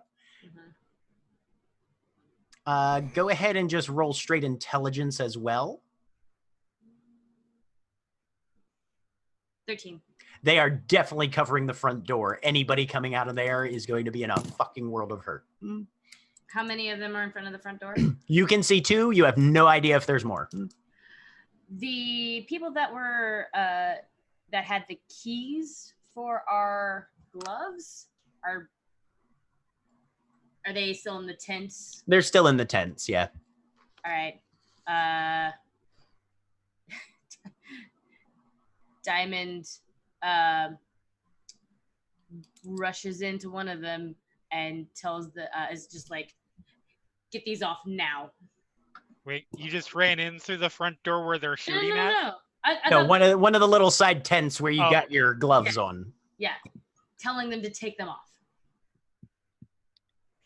Go ahead and just roll straight intelligence as well. 13. They are definitely covering the front door. Anybody coming out of there is going to be in a fucking world of hurt. How many of them are in front of the front door? You can see 2. You have no idea if there's more. The people that were that had the keys for our gloves are they still in the tents? They're still in the tents, yeah. All right. Diamond rushes into one of them and tells is just like, get these off now. Wait, you just ran in through the front door where they're shooting at? No. I No, thought, one of the little side tents where you got your gloves on. yeah, telling them to take them off.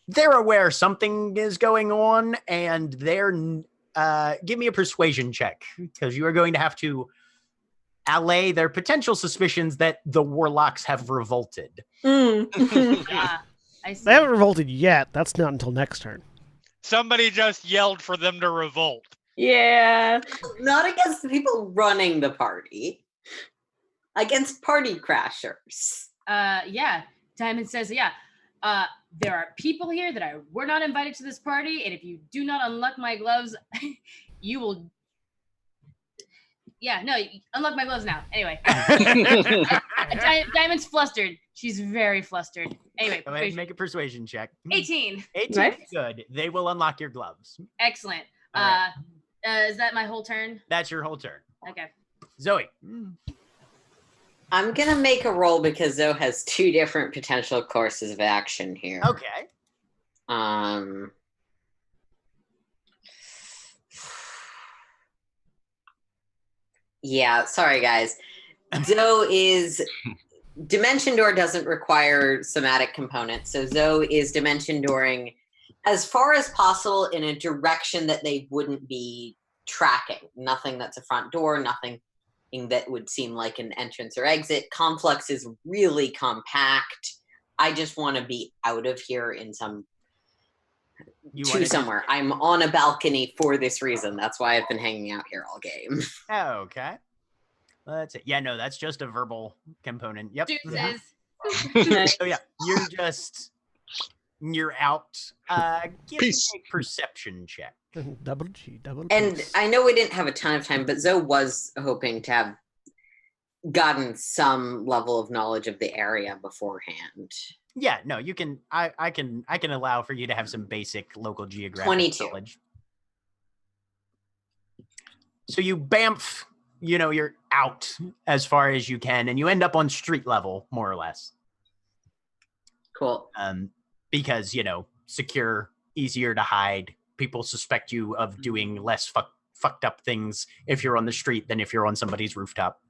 They're aware something is going on, and they're give me a persuasion check, because you are going to have to allay their potential suspicions that the Warlocks have revolted. I see. They haven't revolted yet. That's not until next turn. Somebody just yelled for them to revolt. Yeah. Not against the people running the party. Against party crashers. Yeah. Diamond says, there are people here that were not invited to this party, and if you do not unlock my gloves, you will. Yeah, no, unlock my gloves now. Anyway, Diamond's flustered. She's very flustered. Anyway, Go ahead and make a persuasion check. 18. 18, Nice. good. They will unlock your gloves. Excellent. All right. Is that my whole turn? That's your whole turn. Okay. Zoe. I'm gonna make a roll because Zoe has 2 different potential courses of action here. Okay. Yeah, sorry guys. Zoe is Dimension Door doesn't require somatic components, so Zoe is Dimension Dooring as far as possible in a direction that they wouldn't be tracking. Nothing that's a front door, nothing that would seem like an entrance or exit. Conflux is really compact. I just want to be out of here in somewhere. I'm on a balcony for this reason. That's why I've been hanging out here all game. Okay. That's it. Yeah, no, that's just a verbal component. Yep. Deuces. So yeah, you're out. Give me Peace. a perception check. Double G, double And peace. I know we didn't have a ton of time, but Zoe was hoping to have gotten some level of knowledge of the area beforehand. Yeah, no, you can. I can allow for you to have some basic local geographic 22. knowledge. So you bamf, you're out as far as you can, and you end up on street level, more or less. Cool. Because, secure, easier to hide. People suspect you of doing less fucked up things if you're on the street than if you're on somebody's rooftop.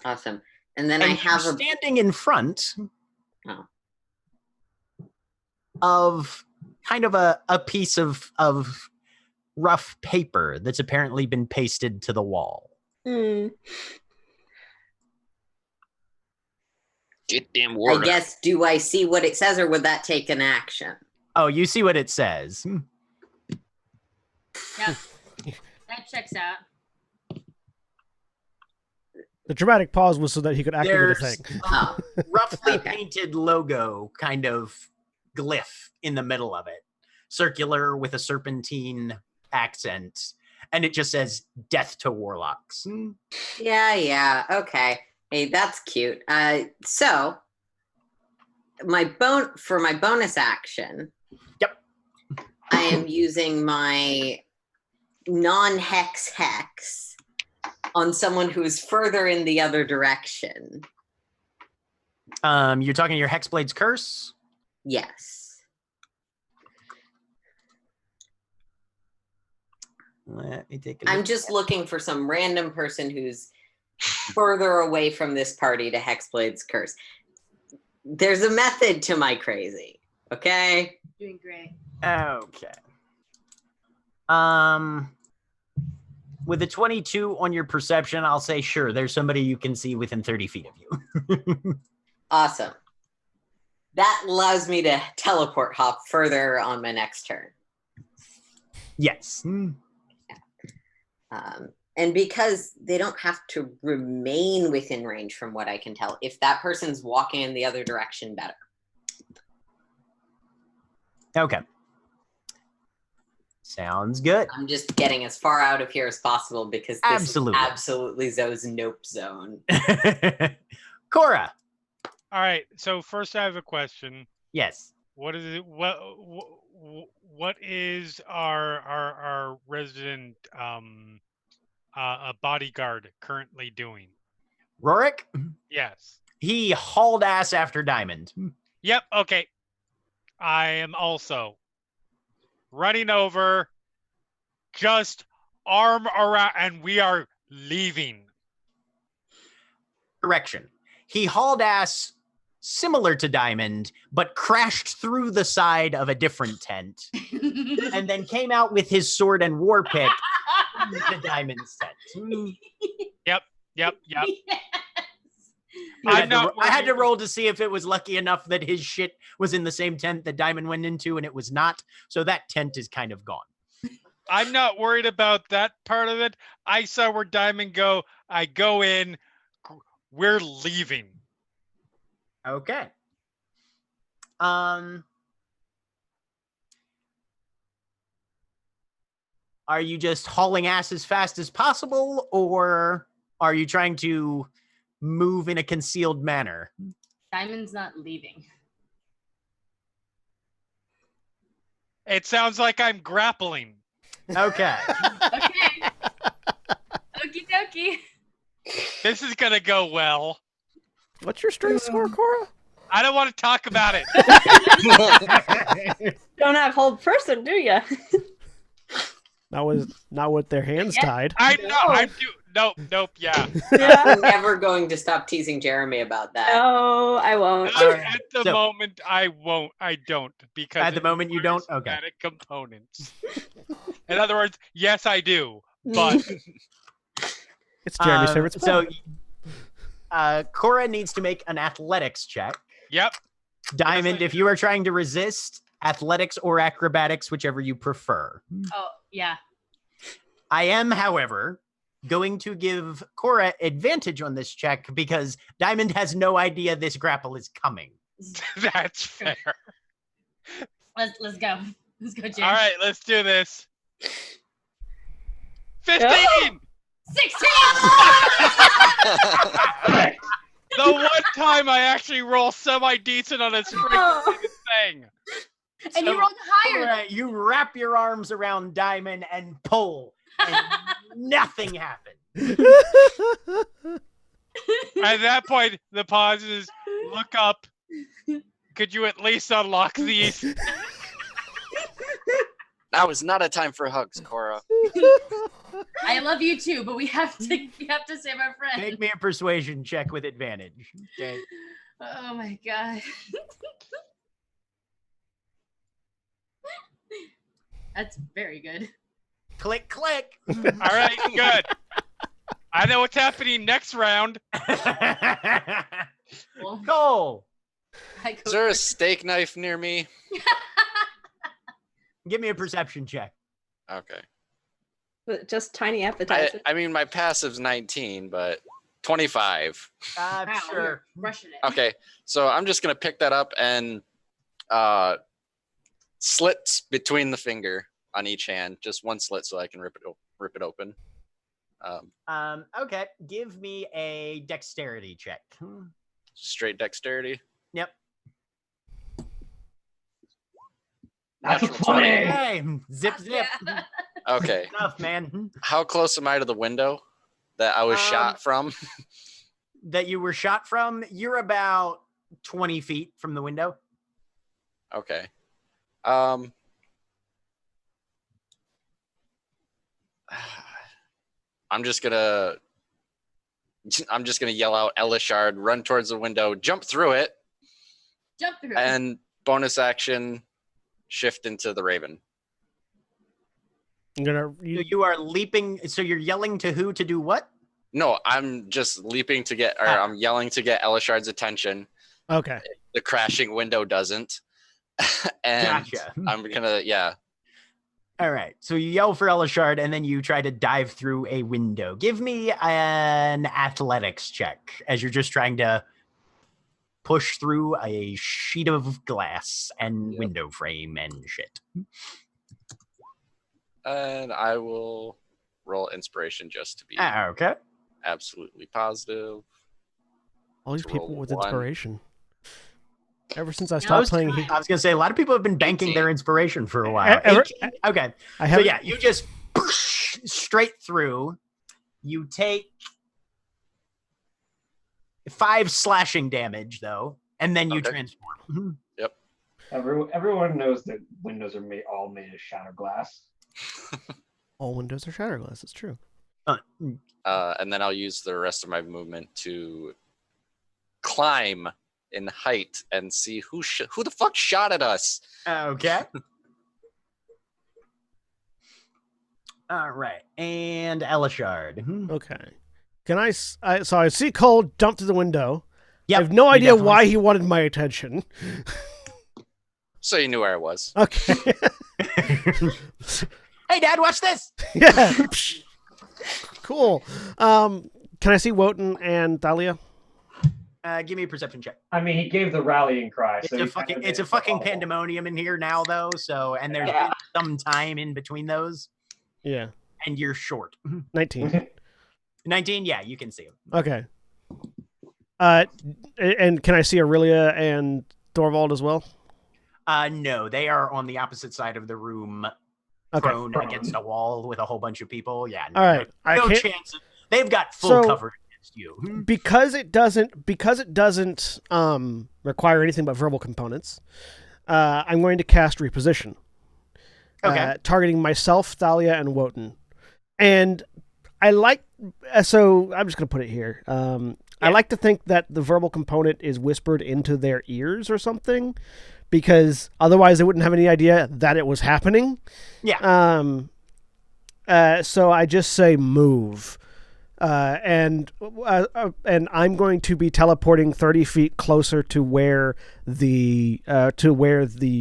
Awesome. And then And I have you're standing in front Oh. of kind of a piece of rough paper that's apparently been pasted to the wall. Mm. Get them I water. guess, do I see what it says or would that take an action? Oh, you see what it says. Yeah. That checks out. The dramatic pause was so that he could activate a There's thing. Oh. roughly Okay. painted logo kind of glyph in the middle of it. Circular with a serpentine accent. And it just says death to warlocks. Yeah. Okay. Hey, that's cute. So my bonus action. Yep. I am using my non-hex on someone who is further in the other direction. You're talking your Hexblade's Curse? Yes. Let me take a I'm look. just looking for some random person who's further away from this party to Hexblade's Curse. There's a method to my crazy, okay? Doing great. Okay. With a 22 on your perception, I'll say sure, there's somebody you can see within 30 feet of you. Awesome. That allows me to teleport hop further on my next turn. Yes. And because they don't have to remain within range from what I can tell, if that person's walking in the other direction, better. Okay. Sounds good. I'm just getting as far out of here as possible because this Absolutely. is absolutely Zoe's nope zone. Cora. All right. So first, I have a question. Yes. What is it? What is our resident bodyguard currently doing? Rorik. Yes. He hauled ass after Diamond. Yep. Okay. I am also running over, just arm around, and we are leaving. Correction. He hauled ass similar to Diamond, but crashed through the side of a different tent, and then came out with his sword and war pick in the Diamond's tent. Yep. Yes. I had to roll to see if it was lucky enough that his shit was in the same tent that Diamond went into, and it was not. So that tent is kind of gone. I'm not worried about that part of it. I saw where Diamond go. I go in. We're leaving. Okay. Are you just hauling ass as fast as possible, or are you trying to move in a concealed manner? Diamond's not leaving. It sounds like I'm grappling. Okay. Okay. Okie dokie. This is gonna go well. What's your strength score, Cora? I don't want to talk about it. Don't have hold person, do you? Not with their hands Yeah. tied. I know. I do. Nope. Yeah. Yeah. I'm never going to stop teasing Jeremy about that. No, I won't. At the So- moment, I won't. I don't because At the it moment you requires don't? Okay. Static components. In other words, yes, I do, but It's Jeremy's favorite spell. So, Cora needs to make an athletics check. yep. Diamond, I if you are trying to resist, athletics or acrobatics, whichever you prefer. Oh, yeah. I am, however, going to give Cora advantage on this check because Diamond has no idea this grapple is coming. That's fair. Let's go. Let's go, Jim. All right, let's do this. 15! 16! The one time I actually roll semi-decent on a strength thing. And you rolled higher. Cora, you wrap your arms around Diamond and pull, and nothing happens. At that point, the pause is look up. Could you at least unlock these? Now is not a time for hugs, Cora. I love you too, but we have to save our friend. Make me a persuasion check with advantage. Okay. Oh my god. That's very good. Click, click. All right, good. I know what's happening next round. Well, Cole, I go Is there a first. steak knife near me? give me a perception check. Okay. But just tiny appetizer. I mean, my passive's 19, but 25. Wow, Sure. you're rushing it. Okay, so I'm just gonna pick that up and slits between the finger on each hand, just one slit, so I can rip it open. Okay. Give me a dexterity check. Straight dexterity. Yep. That's a Natural 20. Hey, zip, zip. Yeah. Okay. Enough, man. How close am I to the window that I was shot from? That you were shot from, you're about 20 feet from the window. Okay. I'm just gonna yell out Elishard, run towards the window, jump through it, Jump through. and bonus action shift into the Raven. I'm gonna. So you are leaping. So you're yelling to who to do what? No, I'm just leaping to get, or I'm yelling to get Elishard's attention. Okay. The crashing window doesn't. And Gotcha. I'm gonna, yeah. All right. So you yell for Elishard, and then you try to dive through a window. Give me an athletics check as you're just trying to push through a sheet of glass and window frame and shit. And I will roll inspiration just to be Okay. absolutely positive. All these people Roll with one. inspiration. Ever since I I stopped was, playing, I was gonna say a lot of people have been banking 18. their inspiration for a while. Ever- 18? Okay. I So have. yeah, you just push straight through. You take 5 slashing damage though, and then you Okay. transform. Everyone knows that windows are all made of shattered glass. All windows are shattered glass. It's true. And then I'll use the rest of my movement to climb in height and see who the fuck shot at us. Okay. All right, and Elishard. Okay. Can so I see Cole jump through the window. Yep, I have no you idea definitely why see- he wanted my attention. So you knew where I was. Okay. Hey, Dad, watch this. Yeah. Cool. Can I see Wotan and Thalia? Give me a perception check. I mean, he gave the rallying cry. It's so a he fucking, kinda it's a did fucking all. pandemonium in here now, though. So, and there's Yeah. been some time in between those, Yeah. and you're short. 19. 19, yeah, you can see him. Okay. And can I see Aurelia and Thorvald as well? No, they are on the opposite side of the room, Okay. prone against a wall with a whole bunch of people. Yeah, All right. I no can't, chance. They've got full So- cover against you. because it doesn't require anything but verbal components. I'm going to cast Reposition. Okay. Targeting myself, Thalia, and Wotan. And I like, so I'm just going to put it here. I like to think that the verbal component is whispered into their ears or something, because otherwise they wouldn't have any idea that it was happening. Yeah. So I just say move. And I'm going to be teleporting 30 feet closer to where the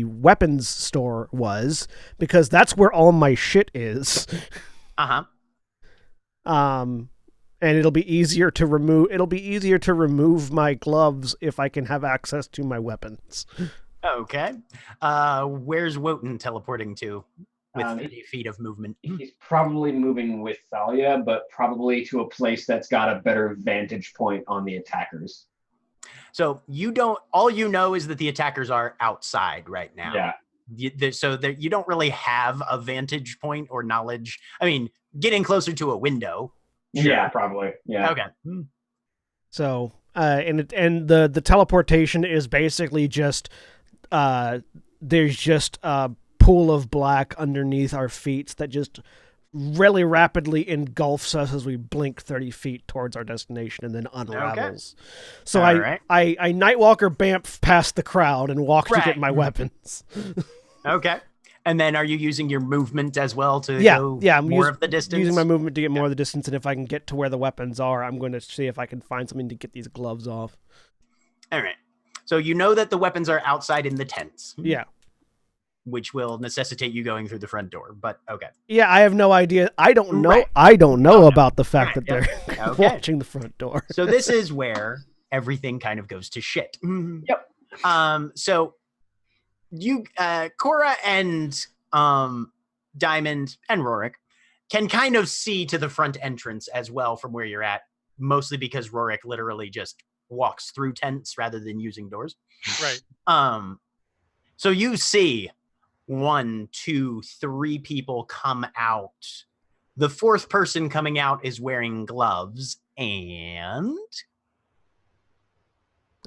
weapons store was, because that's where all my shit is. Uh-huh. And it'll be easier to remove my gloves if I can have access to my weapons. Okay. Where's Wotan teleporting to with 30 feet of movement? He's probably moving with Thalia, but probably to a place that's got a better vantage point on the attackers. So all you know is that the attackers are outside right now. Yeah. You don't really have a vantage point or knowledge. I mean, getting closer to a window. Sure. Yeah, probably. Yeah. Okay. So, and the teleportation is basically just there's just a pool of black underneath our feet that just really rapidly engulfs us as we blink 30 feet towards our destination and then unravels. Okay. So I Nightwalker Bamf past the crowd and walk to get my weapons. Okay. And then are you using your movement as well to go more of the distance? Using my movement to get more of the distance, and if I can get to where the weapons are, I'm going to see if I can find something to get these gloves off. All right. So you know that the weapons are outside in the tents. Yeah. Which will necessitate you going through the front door, but okay. Yeah, I have no idea. I don't know. Right. I don't know about the fact that they're watching the front door. So this is where everything kind of goes to shit. Yep. So you, Cora and Diamond and Rorik can kind of see to the front entrance as well from where you're at, mostly because Rorik literally just walks through tents rather than using doors. Right. So you see 1, 2, 3 people come out. The fourth person coming out is wearing gloves, and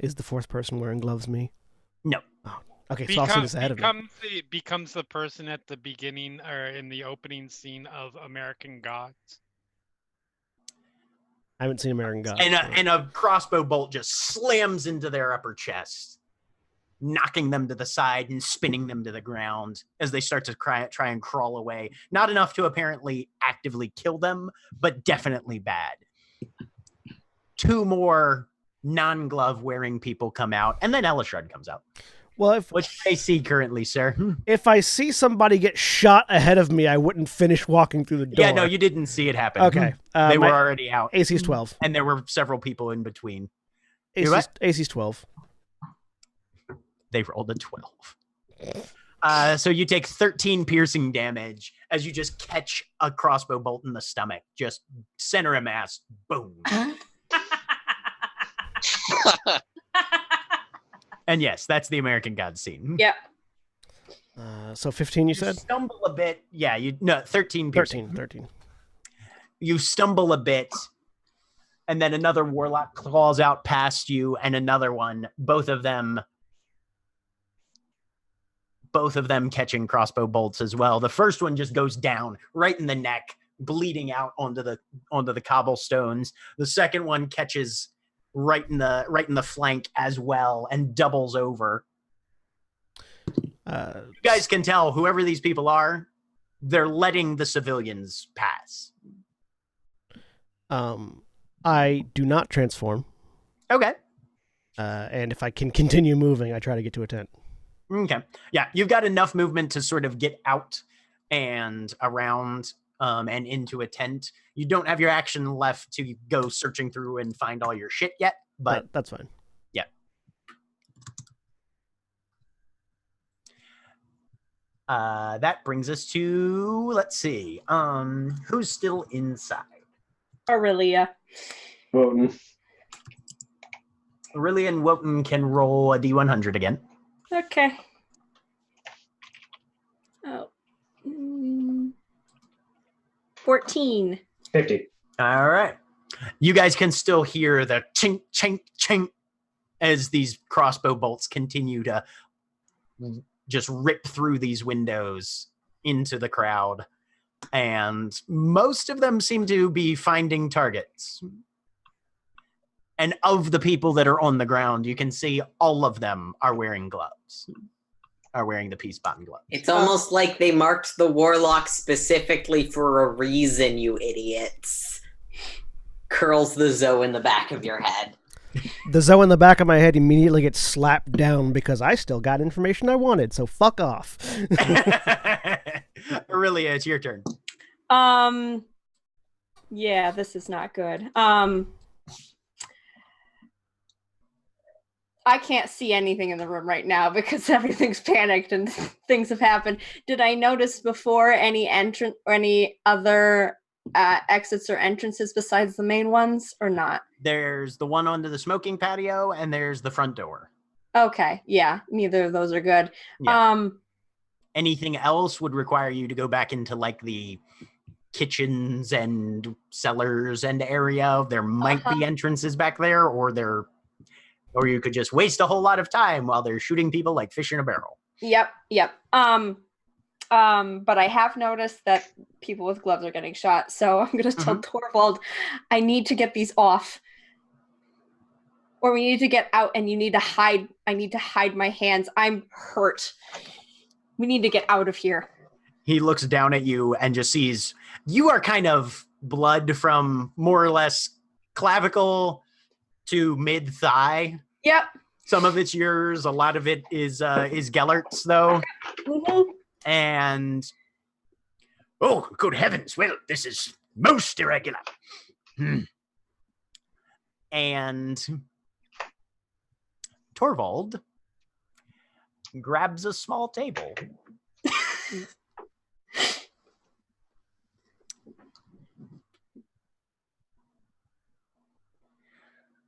is the fourth person wearing gloves me? No. Oh, okay, so I'll see this ahead of me. Becomes the person at the beginning or in the opening scene of American Gods. I haven't seen American Gods. And a crossbow bolt just slams into their upper chest, knocking them to the side and spinning them to the ground as they start to try and crawl away. Not enough to apparently actively kill them, but definitely bad. 2 more non-glove wearing people come out, and then Elishard comes out. Well, what do I see currently, sir? If I see somebody get shot ahead of me, I wouldn't finish walking through the door. Yeah, no, you didn't see it happen. Okay. They were already out. AC's 12. And there were several people in between. AC's 12. They rolled a 12. So you take 13 piercing damage as you just catch a crossbow bolt in the stomach. Just center of mass. Boom. And yes, that's the American Gods scene. Yep. So 15, you said? Stumble a bit. Yeah, 13 piercing. 13. You stumble a bit, and then another warlock claws out past you, and another one. Both of them catching crossbow bolts as well. The first one just goes down right in the neck, bleeding out onto the cobblestones. The second one catches right in the flank as well and doubles over. You guys can tell whoever these people are, they're letting the civilians pass. I do not transform. Okay. And if I can continue moving, I try to get to a tent. Okay. Yeah, you've got enough movement to sort of get out and around and into a tent. You don't have your action left to go searching through and find all your shit yet, but that's fine. Yeah. That brings us to, let's see, who's still inside? Aurelia. Wotan. Aurelia and Wotan can roll a D100 again. Okay. Oh. 14. 50. All right. You guys can still hear the chink, chink, chink as these crossbow bolts continue to just rip through these windows into the crowd. And most of them seem to be finding targets. And of the people that are on the ground, you can see all of them are wearing gloves. Are wearing the peace button gloves. It's almost like they marked the warlock specifically for a reason, you idiots. Curls the Zoe in the back of your head. The Zoe in the back of my head immediately gets slapped down because I still got information I wanted, so fuck off. Aurelia, it's your turn. Yeah, this is not good. I can't see anything in the room right now because everything's panicked and things have happened. Did I notice before any entrance or any other exits or entrances besides the main ones or not? There's the one onto the smoking patio, and there's the front door. Okay, yeah, neither of those are good. Yeah. Anything else would require you to go back into like the kitchens and cellars and area. There might be entrances back there, or you could just waste a whole lot of time while they're shooting people like fish in a barrel. Yep. But I have noticed that people with gloves are getting shot, so I'm gonna tell Torvald, I need to get these off. Or we need to get out and you need to hide. I need to hide my hands. I'm hurt. We need to get out of here. He looks down at you and just sees you are kind of blood from more or less clavicle to mid-thigh. Yep. Some of it's yours. A lot of it is Gellert's, though. And, oh, good heavens. Well, this is most irregular. And Torvald grabs a small table.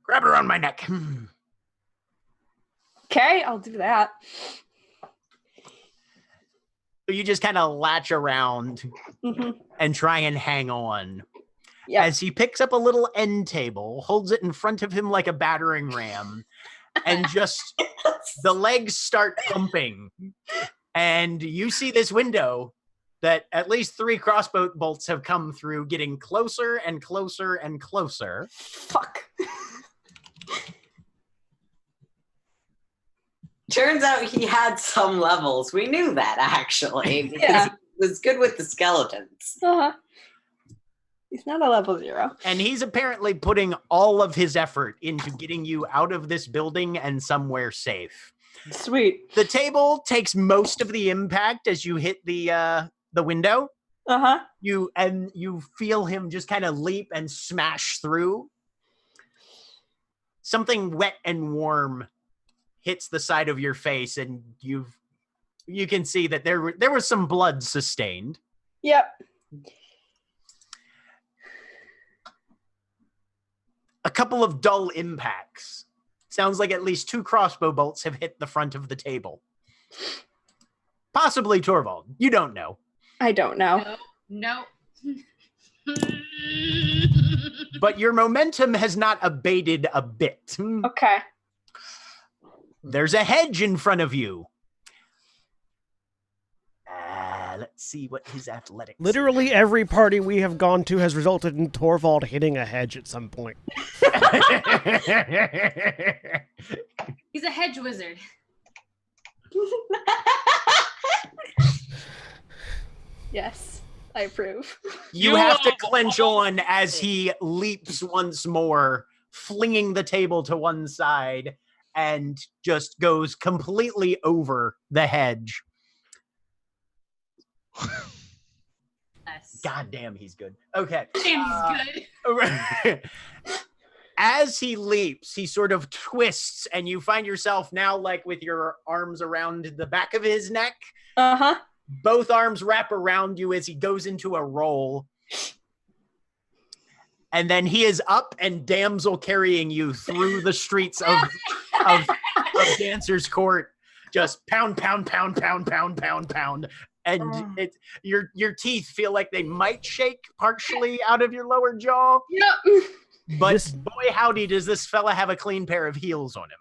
Grab her around my neck. Okay, I'll do that. So you just kind of latch around and try and hang on. Yep. As he picks up a little end table, holds it in front of him like a battering ram, and just the legs start pumping. And you see this window that at least 3 crossbow bolts have come through, getting closer and closer and closer. Fuck. Turns out he had some levels. We knew that, actually, because Yeah. he was good with the skeletons. He's not a level 0. And he's apparently putting all of his effort into getting you out of this building and somewhere safe. Sweet. The table takes most of the impact as you hit the window. You feel him just kind of leap and smash through. Something wet and warm hits the side of your face, and you can see that there was some blood sustained. Yep. A couple of dull impacts. Sounds like at least 2 crossbow bolts have hit the front of the table. Possibly Torvald. You don't know. I don't know. No. But your momentum has not abated a bit. Okay. There's a hedge in front of you. Let's see what his athletics. Literally every party we have gone to has resulted in Torvald hitting a hedge at some point. He's a hedge wizard. Yes, I approve. You have to clench on as he leaps once more, flinging the table to one side, and just goes completely over the hedge. Yes. God damn, he's good. Okay. Damn, he's good. As he leaps, he sort of twists, and you find yourself now like with your arms around the back of his neck. Both arms wrap around you as he goes into a roll. And then he is up and damsel carrying you through the streets of Dancer's Court. Just pound, pound, pound, pound, pound, pound, pound. And your teeth feel like they might shake partially out of your lower jaw. Yep. But boy, howdy, does this fella have a clean pair of heels on him.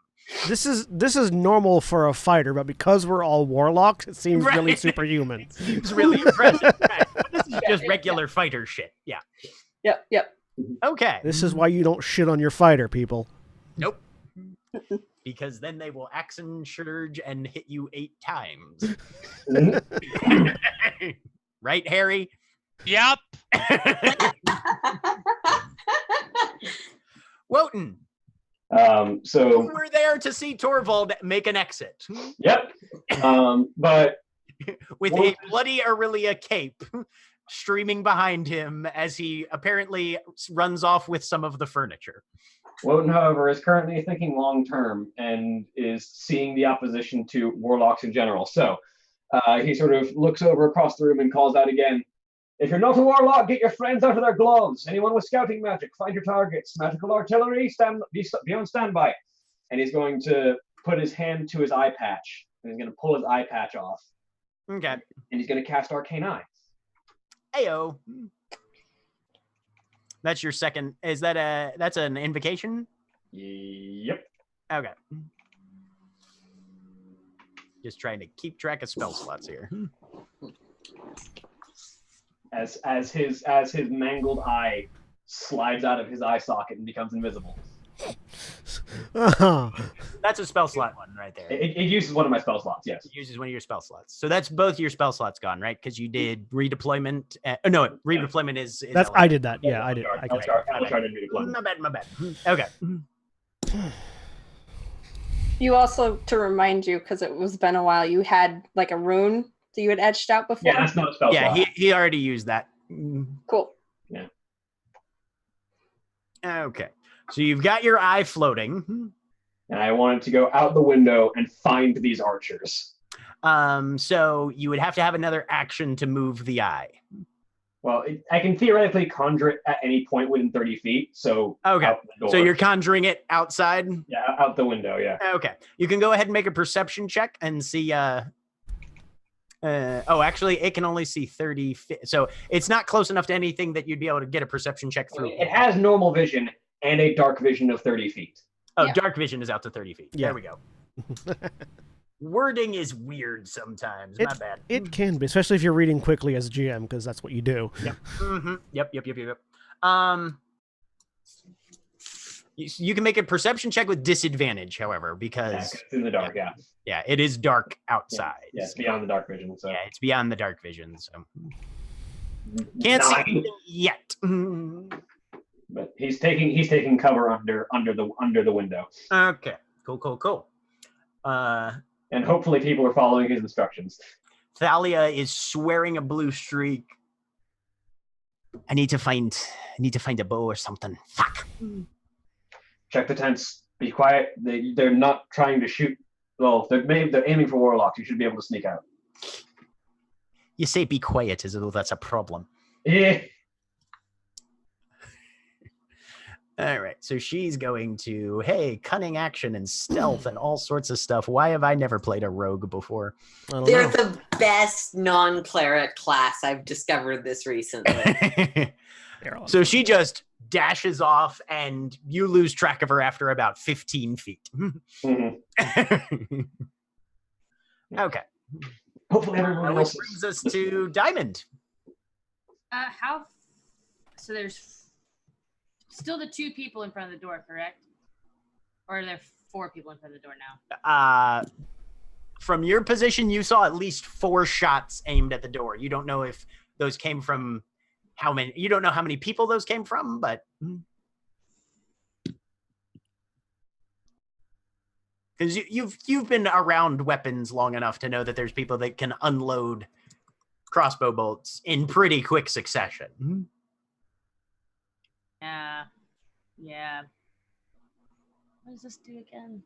This is normal for a fighter, but because we're all warlocks, it seems really superhuman. Seems really impressive. Right. But this is just regular fighter shit. Yeah. Yep. Okay. This is why you don't shit on your fighter, people. Nope. Because then they will action surge and hit you 8 times. Right, Harry? Yep. Wotan. So you were there to see Torvald make an exit. Yep. But with a bloody Aurelia cape streaming behind him as he apparently runs off with some of the furniture. Woden, however, is currently thinking long term and is seeing the opposition to warlocks in general. So he sort of looks over across the room and calls out again, "If you're not a warlock, get your friends out of their gloves. Anyone with scouting magic, find your targets. Magical artillery, be on standby." And he's going to put his hand to his eye patch. And he's going to pull his eye patch off. Okay. And he's going to cast Arcane Eye. Ayo. That's your second. Is that that's an invocation? Yep. Okay. Just trying to keep track of spell slots here. As his mangled eye slides out of his eye socket and becomes invisible. That's a spell slot one right there. It uses one of my spell slots, yes. It uses one of your spell slots. So that's both your spell slots gone, right? Because you did redeployment. No, redeployment is That's I did that. Yeah, I did. I started redeployment. My bad. Okay. You also, to remind you, because it was been a while, you had like a rune that you had etched out before. Yeah, that's not a spell slot. Yeah, he already used that. Cool. Yeah. Okay. So you've got your eye floating. And I wanted to go out the window and find these archers. So you would have to have another action to move the eye. Well, I can theoretically conjure it at any point within 30 feet. So okay. Out the door. So you're conjuring it outside? Yeah, out the window, yeah. Okay. You can go ahead and make a perception check and see actually it can only see 30 feet. So it's not close enough to anything that you'd be able to get a perception check through. It has normal vision and a dark vision of 30 feet. Oh, Yeah. Dark vision is out to 30 feet. Yeah. There we go. Wording is weird sometimes. My bad. It can be, especially if you're reading quickly as a GM, because that's what you do. Yep. Mm-hmm. Yep. You can make a perception check with disadvantage, however, because It's in the dark, yeah. Yeah, it is dark outside. Yeah, it's beyond the dark vision. So Yeah, it's beyond the dark vision, so can't see anything yet. But he's taking cover under the window. Okay, cool. And hopefully people are following his instructions. Thalia is swearing a blue streak. I need to find a bow or something. Fuck. Check the tents. Be quiet. They're not trying to shoot. Well, they're aiming for warlocks. You should be able to sneak out. You say be quiet as though that's a problem. Yeah. All right, so she's going to, hey, cunning action and stealth and all sorts of stuff. Why have I never played a rogue before? They're the best non-cleric class. I've discovered this recently. So she just dashes off, and you lose track of her after about 15 feet. Mm-hmm. Okay. Hopefully everyone Which else brings us to Diamond. So there's still the 2 people in front of the door, correct? Or are there 4 people in front of the door now? From your position, you saw at least 4 shots aimed at the door. You don't know if those came from how many. You don't know how many people those came from, but because you've been around weapons long enough to know that there's people that can unload crossbow bolts in pretty quick succession. Yeah. What does this do again?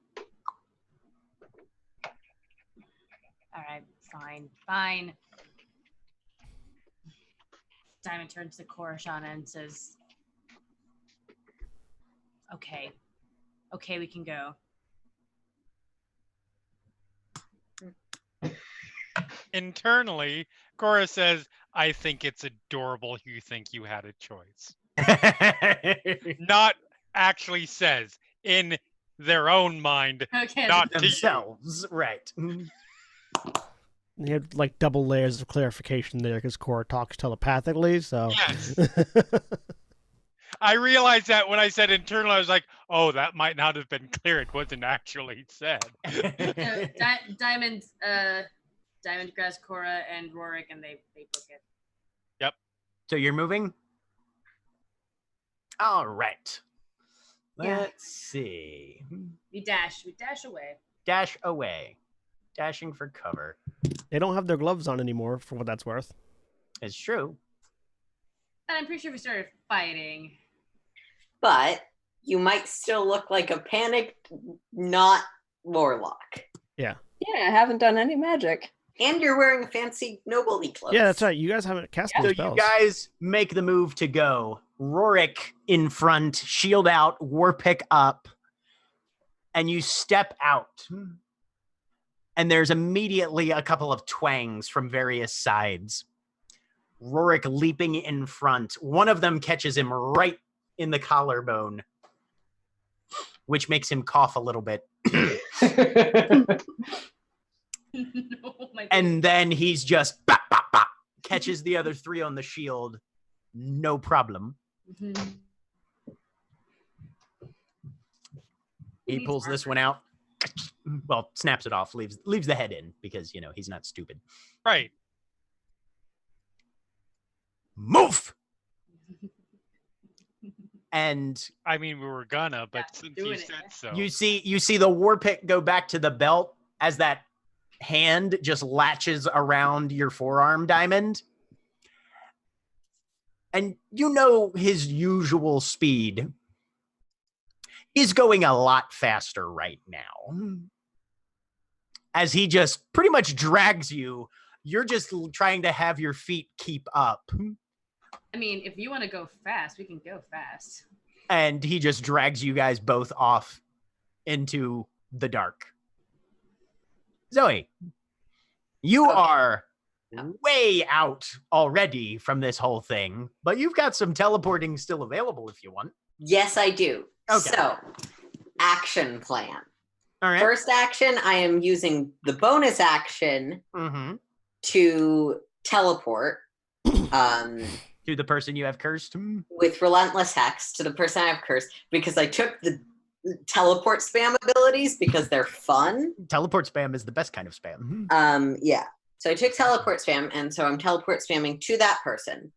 All right, fine. Diamond turns to Korashana and says, Okay, we can go. Internally, Cora says, I think it's adorable you think you had a choice. Not actually says, in their own mind, Okay. not to you. Themselves, right. You have like double layers of clarification there because Cora talks telepathically, so. Yes. I realized that when I said internal, I was like, oh, that might not have been clear. It wasn't actually said. Diamond grabs Cora and Rorik, and they book it. Yep. So you're moving? All right. Let's see. We dash away. Dash away. Dashing for cover. They don't have their gloves on anymore, for what that's worth. It's true. And I'm pretty sure we started fighting. But you might still look like a panicked, not warlock. Yeah. Yeah, I haven't done any magic. And you're wearing fancy nobility clothes. Yeah, that's right. You guys haven't cast So those you spells. guys make the move to go. Rorik in front, shield out, war pick up, and you step out. And there's immediately a couple of twangs from various sides. Rorik leaping in front. One of them catches him right in the collarbone, which makes him cough a little bit. No, my And then he's just bop, bop, bop, catches the other three on the shield. No problem. Mhm. He pulls this one out. Well, snaps it off, leaves the head in because, he's not stupid. Right. Move! And I mean, we were gonna, but Yeah, since doing you it. said so. you see the war pick go back to the belt as that hand just latches around your forearm, Diamond. And his usual speed. He's going a lot faster right now. As he just pretty much drags you. You're just trying to have your feet keep up. I mean, if you want to go fast, we can go fast. And he just drags you guys both off into the dark. Zoe, you are way out already from this whole thing, but you've got some teleporting still available if you want. Yes, I do. Okay. So, action plan. All right. First action, I am using the bonus action Mm-hmm. to teleport To the person you have cursed. with Relentless Hex to the person I have cursed because I took the teleport spam abilities because they're fun. Teleport spam is the best kind of spam. Yeah. So I took teleport spam, and so I'm teleport spamming to that person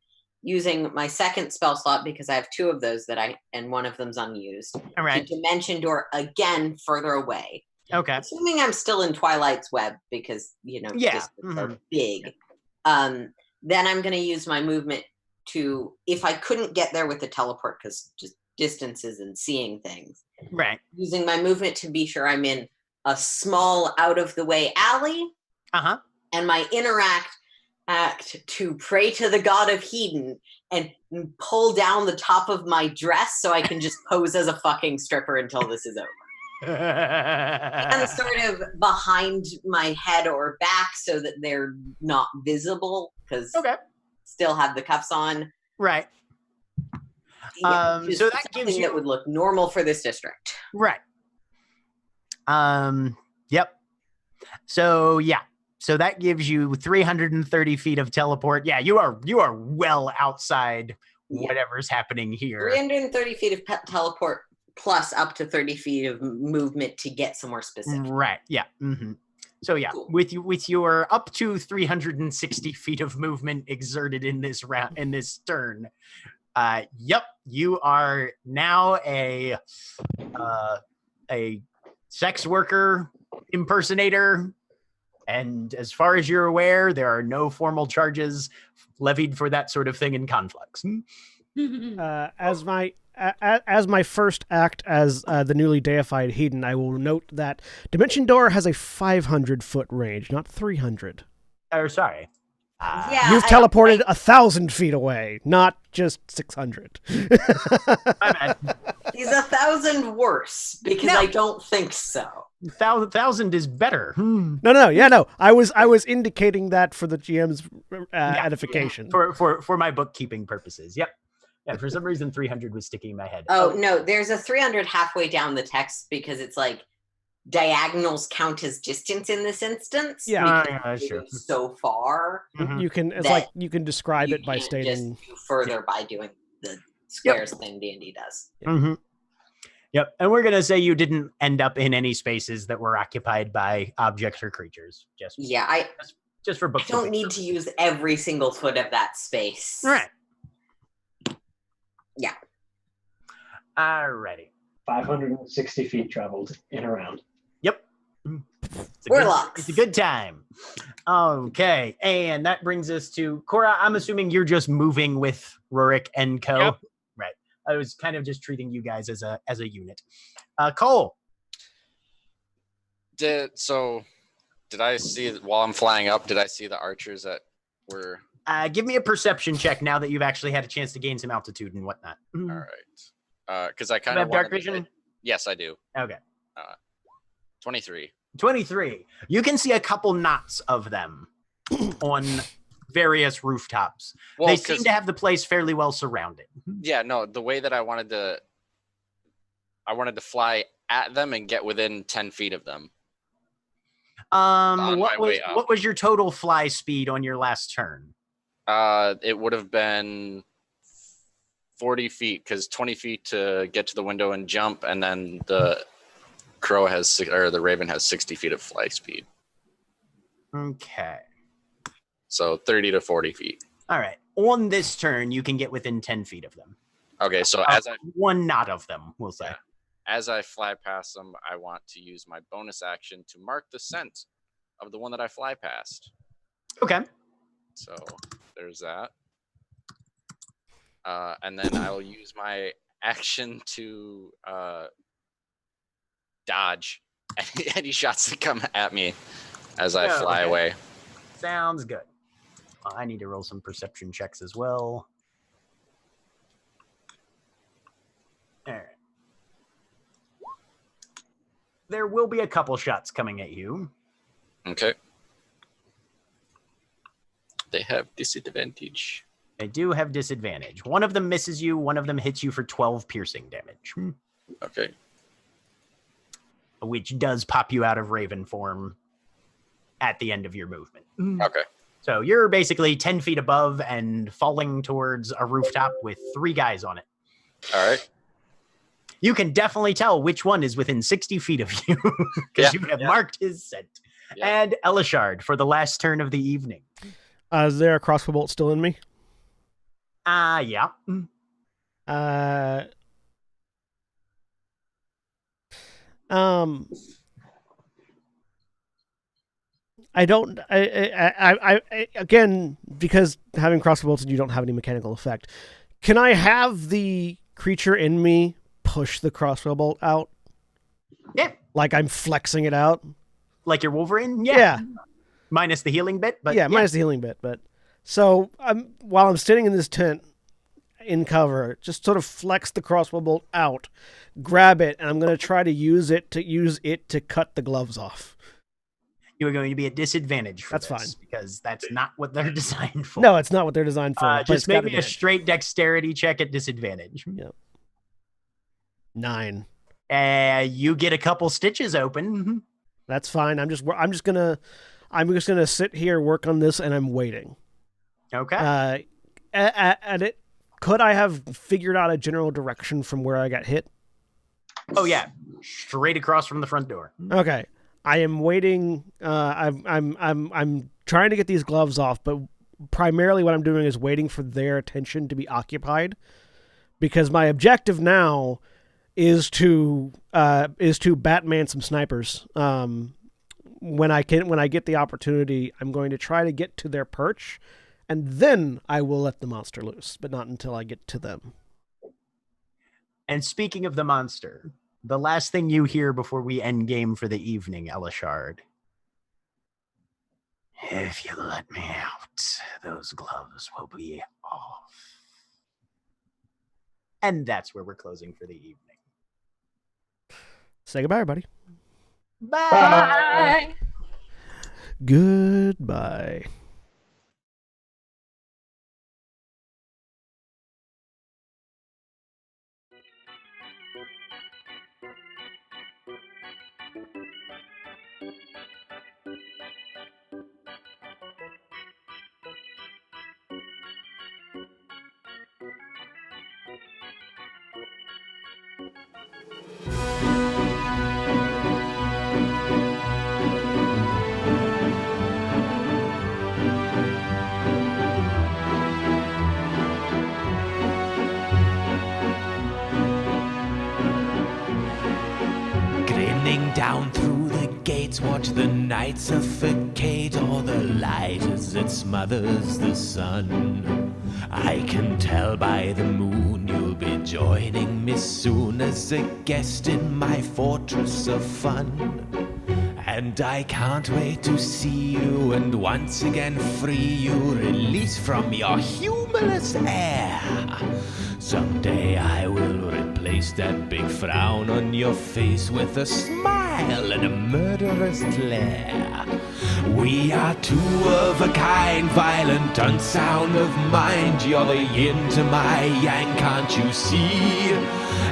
using my second spell slot because I have two of those and one of them's unused. All right. To Dimension Door again further away. Okay. Assuming I'm still in Twilight's Web because, Yeah. distances are big. Then I'm going to use my movement to, if I couldn't get there with the teleport because just distances and seeing things, Right. using my movement to be sure I'm in a small out-of-the-way alley, Uh-huh. and my act to pray to the god of Hedon and pull down the top of my dress so I can just pose as a fucking stripper until this is over. And sort of behind my head or back so that they're not visible because Okay. still have the cuffs on. Right. Just so that gives something you that would look normal for this district. Right. Yep. So yeah. So that gives you 330 feet of teleport. Yeah, you are well outside whatever's happening here. 330 feet of teleport plus up to 30 feet of movement to get somewhere specific. Right. Yeah. Mm-hmm. So yeah, Cool. with your up to 360 feet of movement exerted in this round in this turn, yep, you are now a sex worker impersonator. And as far as you're aware, there are no formal charges levied for that sort of thing in Conflux. As my first act as the newly deified Hedon, I will note that Dimension Door has a 500-foot range, not 300. Or sorry. Yeah, You've teleported 1,000 feet away, not just 600. My bad. He's 1,000 worse because No. I don't think so. 1,000 is better. No. I was indicating that for the GM's edification. For my bookkeeping purposes. Yep. Yeah, for some reason 300 was sticking in my head. Oh, no, there's a 300 halfway down the text because it's like diagonals count as distance in this instance. Yeah. because Sure. it is so far. Mhm. You can you can describe You it by can't stating. just do further by doing the squares thing D&D does. Mm-hmm. Yep. And we're going to say you didn't end up in any spaces that were occupied by objects or creatures. Yeah, I Just for I bookkeeping. don't need to use every single foot of that space. Right. Yeah. Alrighty. 560 feet traveled in around. Yep. It's a Warlocks. It's a good time. Okay, and that brings us to Cora. I'm assuming you're just moving with Rurik and Co. Yep. Right. I was kind of just treating you guys as a unit. Cole. Did I see while I'm flying up? Did I see the archers that were? Give me a perception check now that you've actually had a chance to gain some altitude and whatnot. All right. Because I kind You of have dark vision. Yes, I do. Okay. 23. 23. You can see a couple knots of them on various rooftops. Well, they seem to have the place fairly well surrounded. Yeah, no, the way that I wanted to fly at them and get within 10 feet of them. What was your total fly speed on your last turn? It would have been 40 feet because 20 feet to get to the window and jump, and then the the raven has 60 feet of fly speed. Okay. So 30 to 40 feet. All right. On this turn, you can get within 10 feet of them. Okay, so one knot of them, we'll say. As I fly past them, I want to use my bonus action to mark the scent of the one that I fly past. Okay. So there's that. And then I'll use my action to dodge any shots that come at me as I fly away. Sounds good. I need to roll some perception checks as well. All right. There will be a couple shots coming at you. Okay. They have disadvantage. They do have disadvantage. One of them misses you. One of them hits you for 12 piercing damage. Okay. Which does pop you out of Raven form at the end of your movement. Okay. So you're basically 10 feet above and falling towards a rooftop with 3 guys on it. All right. You can definitely tell which one is within 60 feet of you because you have marked his scent. Yeah. And Elishard for the last turn of the evening. Is there a crossbow bolt still in me? Yeah. I don't. I again, because having crossbow bolts and you don't have any mechanical effect. Can I have the creature in me push the crossbow bolt out? Yeah. Like I'm flexing it out. Like your Wolverine? Yeah. Minus the healing bit, but minus the healing bit. But so while I'm standing in this tent in cover, just sort of flex the crossbow bolt out, grab it, and I'm going to try to use it to cut the gloves off. You are going to be at disadvantage for that's this, fine because that's not what they're designed for. No, it's not what they're designed for. Just make me a straight dexterity check at disadvantage. Yep. 9. You get a couple stitches open. That's fine. I'm just gonna sit here, work on this, and I'm waiting. Okay. At it, could I have figured out a general direction from where I got hit? Oh yeah, straight across from the front door. Okay. I am waiting. I'm trying to get these gloves off, but primarily what I'm doing is waiting for their attention to be occupied, because my objective now is to Batman some snipers. When I get the opportunity, I'm going to try to get to their perch, and then I will let the monster loose, but not until I get to them. And speaking of the monster, the last thing you hear before we end game for the evening, Elishard. If you let me out, those gloves will be off. And that's where we're closing for the evening. Say goodbye, everybody. Bye. Bye. Goodbye. Grinning down through the gates, watch the night suffocate all the light as it smothers the sun. I can tell by the moon you'll be joining me soon as a guest in my fortress of fun. And I can't wait to see you and once again free you, release from your humorless air. Someday I will replace that big frown on your face with a smile and a murderous glare. We are two of a kind, violent, unsound of mind. You're the yin to my yang, can't you see?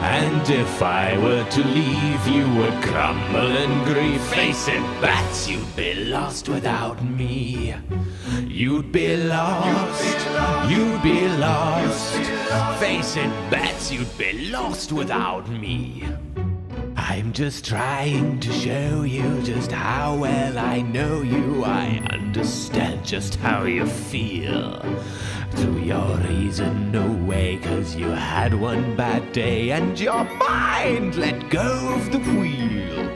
And if I were to leave, you would crumble in grief. Face it, bats, you'd be lost without me. You'd be lost, you'd be lost. Face it, bats, you'd be lost without me. I'm just trying to show you just how well I know you. I understand just how you feel. Through your reason, no way, 'cause you had one bad day and your mind let go of the wheel.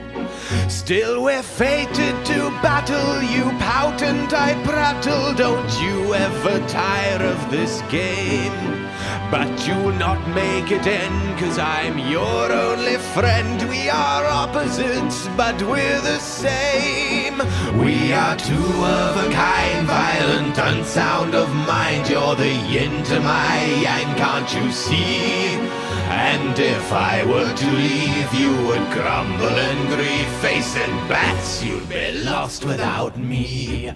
Still we're fated to battle, you pout and I prattle. Don't you ever tire of this game. But you'll not make it end, 'cause I'm your only friend. We are opposites, but we're the same. We are two of a kind, violent, unsound of mind. You're the yin to my yang, can't you see? And if I were to leave, you would crumble in grief. Face it, bats, you'd be lost without me.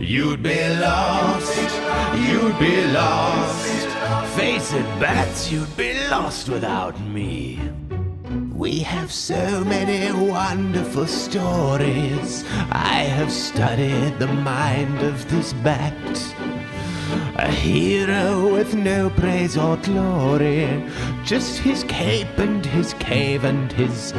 You'd be lost, you'd be lost. Face it, bats, you'd be lost without me. We have so many wonderful stories. I have studied the mind of this bat. A hero with no praise or glory, just his cape and his cave and his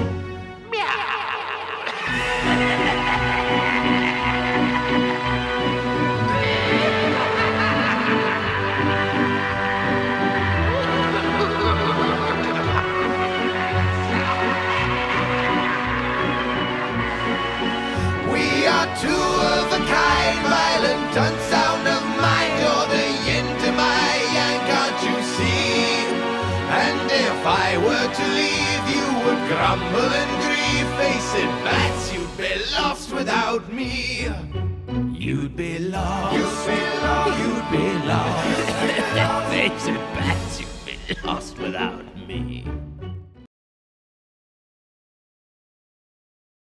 two of a kind, violent, unsound of mind. You're the yin to my yang, can't you see? And if I were to leave, you would crumble in grief. Face it, bats, you'd be lost without me. You'd be lost. You'd be lost. You'd be lost. Face it, bats, you'd be lost without me.